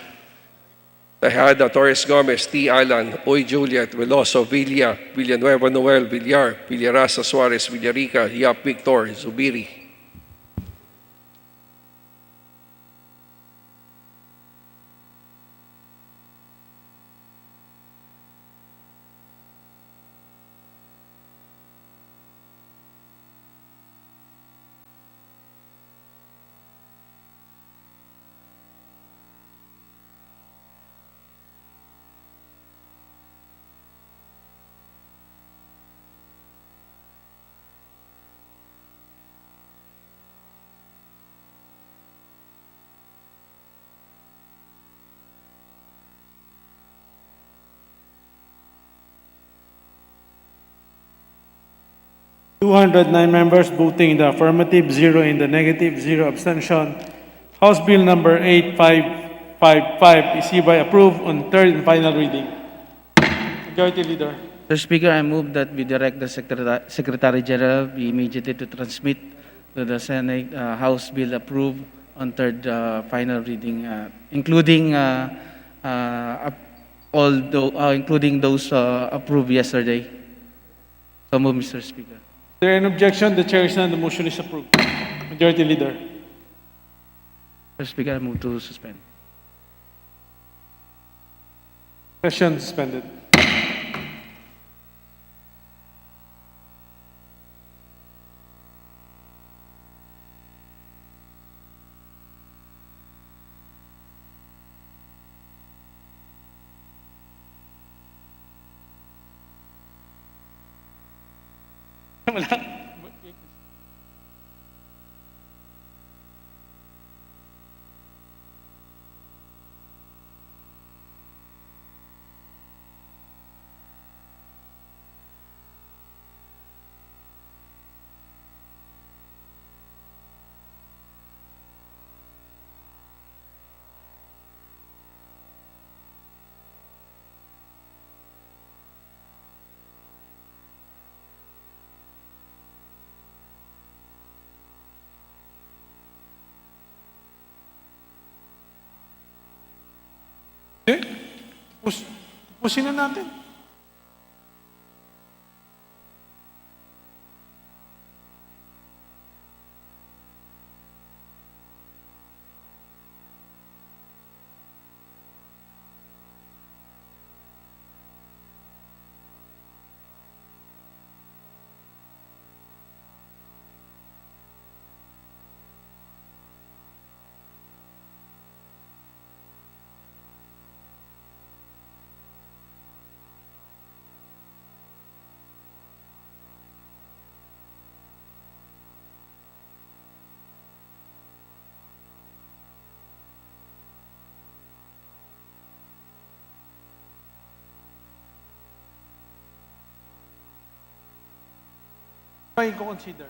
Tejada, Torres Gomez, T. Alan, Uy Juliet, Veloso, Villa, Villanueva Noel, Villar, Villarasa, Suarez, Villarica, Yap, Victor, Zubiri. (209 members voting in the affirmative, 0 in the negative, 0 abstention. House Bill number 8555 is hereby approved on third and final reading. Majority Leader. Mr. Speaker, I move that we direct the Secretary General be immediately to transmit to the Senate House Bill approved on third final reading, including including those approved yesterday. So move, Mr. Speaker. Is there any objection? The chair is none. The motion is approved. Majority Leader. Mr. Speaker, I move to suspend. Session suspended. Tapusin na natin. Trying to consider.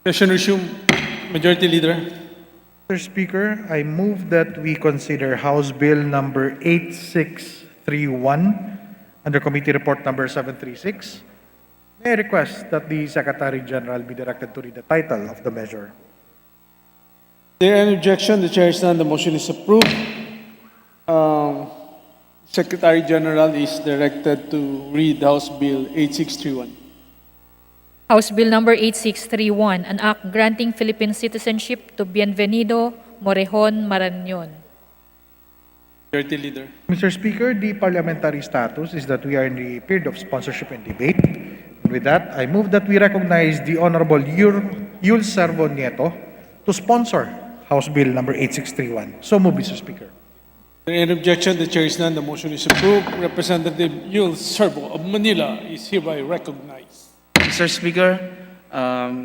Session resumed. Majority Leader. Mr. Speaker, I move that we consider House Bill number 8631 under Committee Report number 736. May I request that the Secretary General be directed to read the title of the measure. There any objection? The chair is none. The motion is approved. Secretary General is directed to read House Bill 8631. House Bill number 8631, an act granting Philippine citizenship to Bienvenido Morejon Marañon. Majority Leader. Mr. Speaker, the parliamentary status is that we are in the period of sponsorship and debate. With that, I move that we recognize the Honorable Yul Servo Nieto to sponsor House Bill number 8631. So move, Mr. Speaker. There any objection? The chair is none. The motion is approved. Representative Yul Servo of Manila is hereby recognized. Mr. Speaker,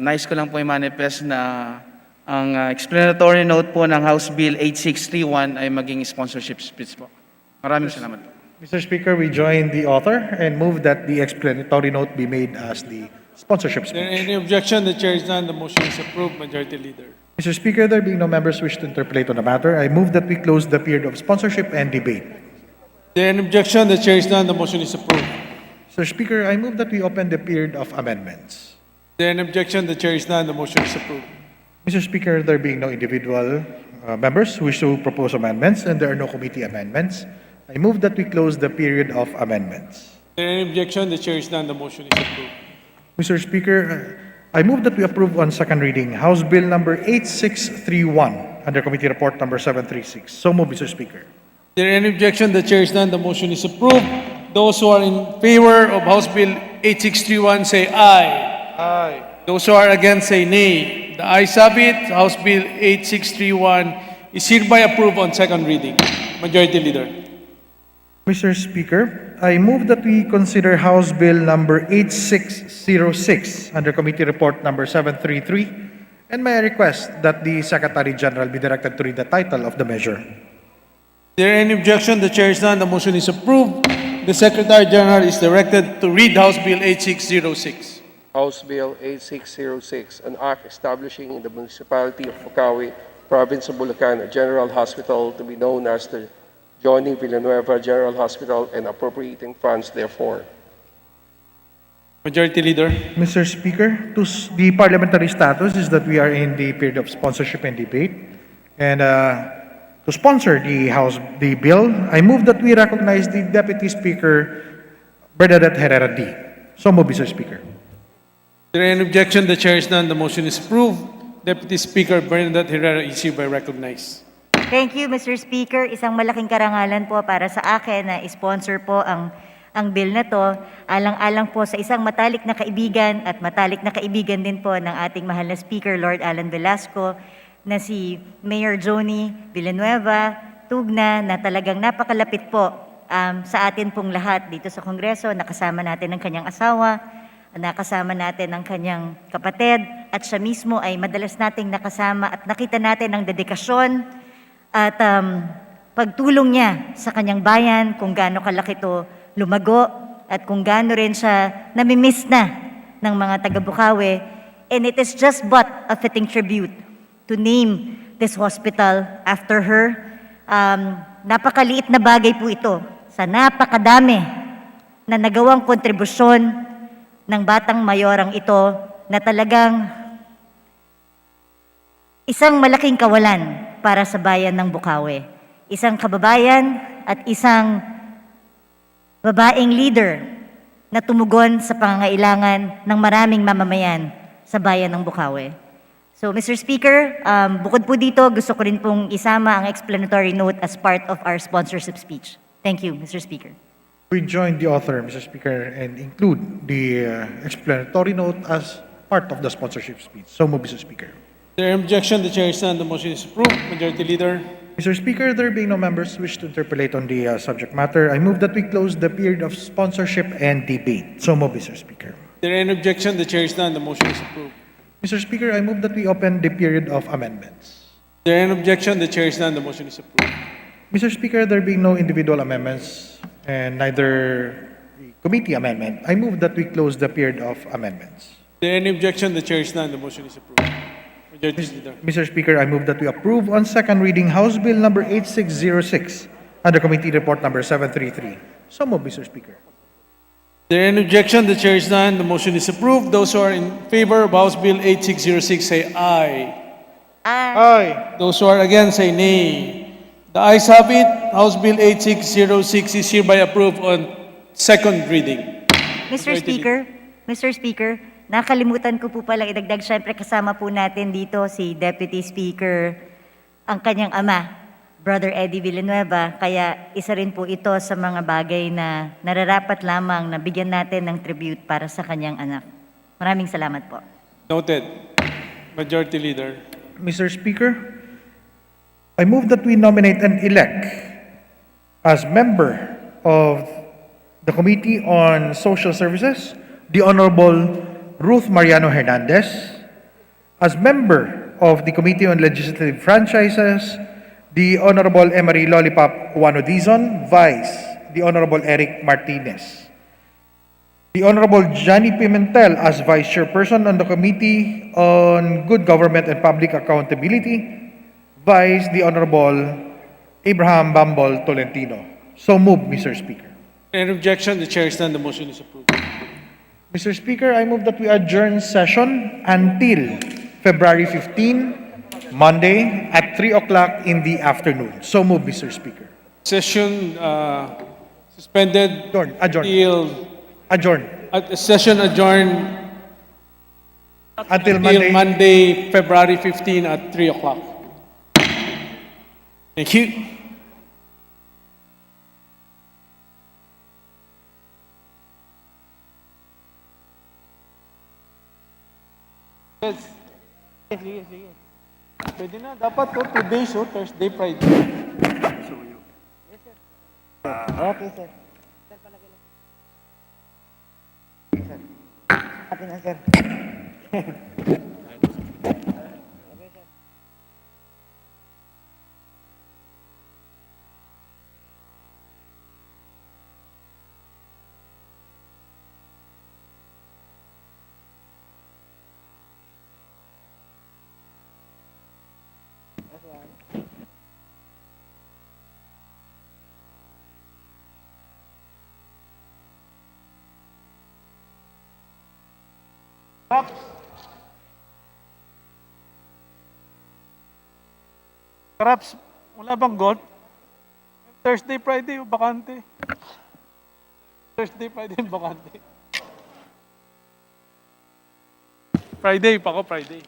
nais ko lang po i-manifest na ang explanatory note po ng House Bill 8631 ay maging sponsorship speech po. Maraming salamat po. Mr. Speaker, we join the author and move that the explanatory note be made as the sponsorship There speech. any objection? The chair is none. The motion is approved. Majority Leader. Mr. Speaker, there being no members wish to interpolate on the matter, I move that we close the period of sponsorship and debate. There any objection? The chair is none. The motion is approved. Mr. Speaker, I move that we open the period of amendments. There any objection? The chair is none. The motion is approved. Mr. Speaker, there being no individual members who wish to propose amendments and there are no committee amendments, I move that we close the period of amendments. There any objection? The chair is none. The motion is approved. Mr. Speaker, I move that we approve on second reading House Bill number 8631 under Committee Report number 736. So move, Mr. Speaker. There any objection? The chair is none. The motion is approved. Those who are in favor of House Bill 8631 say aye. Aye. Those who are against say nay. The ayes have it. House Bill 8631 is hereby approved on second reading. Majority Leader. Mr. Speaker, I move that we consider House Bill number 8606 under Committee Report number 733, and may I request that the Secretary General be directed to read the title of the measure. There any objection? The chair is none. The motion is approved. The Secretary General is directed to read House Bill 8606. House Bill 8606, an act establishing in the municipality of Bukawi, province of Bulacan, a general hospital to be known as the joining Villanueva General Hospital and appropriating funds therefore. Majority Leader. Mr. Speaker, the parliamentary status is that we are in the period of sponsorship and debate, and to sponsor the bill, I move that we recognize the Deputy Speaker, Bernadette Herrera D. So move, Mr. Speaker. There any objection? The chair is none. The motion is approved. Deputy Speaker Bernadette Herrera is hereby recognized. Thank you, Mr. Speaker. Isang malaking karangalan po para sa akin na sponsor po ang bill na to. Alang-alang po sa isang matalik na kaibigan at matalik na kaibigan din po ng ating mahal na Speaker, Lord Alan Velasco, na si Mayor Joni Villanueva, Tugna, na talagang napakalapit po sa atin pong lahat dito sa Kongreso. Nakasama natin ang kanyang asawa, nakasama natin ang kanyang kapatid, at siya mismo ay madalas nating nakasama at nakita natin ang dedikasyon at pagtulong niya sa kanyang bayan, kung gaano kalaki to lumago at kung gaano rin siya namimiss na ng mga taga-Bukawi. And it is just but a fitting tribute to name this hospital after her. Napakaliit na bagay po ito sa napakadami na nagawang kontribusyon ng batang mayorang ito na talagang isang malaking kawalan para sa bayan ng Bukawi. Isang kababayan at isang babaeng leader na tumugon sa pangangailangan ng maraming mamamayan sa bayan ng Bukawi. So, Mr. Speaker, bukod po dito, gusto ko rin pong isama ang explanatory note as part of our sponsorship speech. Thank you, Mr. Speaker. We join the author, Mr. Speaker, and include the explanatory note as part of the sponsorship speech. So move, Mr. Speaker. There any objection? The chair is none. The motion is approved. Majority Leader. Mr. Speaker, there being no members wish to interpolate on the subject matter, I move that we close the period of sponsorship and debate. So move, Mr. Speaker. There any objection? The chair is none. The motion is approved. Mr. Speaker, I move that we open the period of amendments. There any objection? The chair is none. The motion is approved. Mr. Speaker, there being no individual amendments and neither the committee amendment, I move that we close the period of amendments. there any objection? The chair is none. The motion is approved. Majority Leader. Mr. Speaker, I move that we approve on second reading House Bill number 8606 under Committee Report number 733. So move, Mr. Speaker. There any objection? The chair is none. The motion is approved. Those who are in favor of House Bill 8606 say aye. Aye. Those who are against say nay. The ayes have it. House Bill 8606 is hereby approved on second reading. Mr. Speaker, nakalimutan ko po pala idagdag, syempre kasama po natin dito si Deputy Speaker, ang kanyang ama, Brother Eddie Villanueva, kaya isa rin po ito sa mga bagay na nararapat lamang na bigyan natin ng tribute para sa kanyang anak. Maraming salamat po. Noted. Majority Leader. Mr. Speaker, I move that we nominate and elect as member of the Committee on Social Services, the Honorable Ruth Mariano Hernandez, as member of the Committee on Legislative Franchises, the Honorable Emery Lollipop Juano Dizon, Vice, the Honorable Eric Martinez, the Honorable Johnny Pimentel as Vice Chairperson on the Committee on Good Government and Public Accountability, Vice, the Honorable Abraham Bambol Tolentino. So moved, Mr. Speaker. Any objection? The chair is none. The motion is approved. Mr. Speaker, I move that we adjourn session until February 15, Monday at 3 o'clock in the afternoon. So moved, Mr. Speaker. Session suspended Adjourn. till Adjourn. session adjourned Until till Monday. Monday, February 15 at 3 o'clock. Thank you. Sige. Pwede na. Dapat 2 days, Thursday, Friday. Okay, sir. Sir, palagay lang. Sir. Atin na, sir. Okay, sir. Perhaps, wala bang gold? Thursday, Friday, bakante. Thursday, Friday, bakante. Friday pa ako, Friday.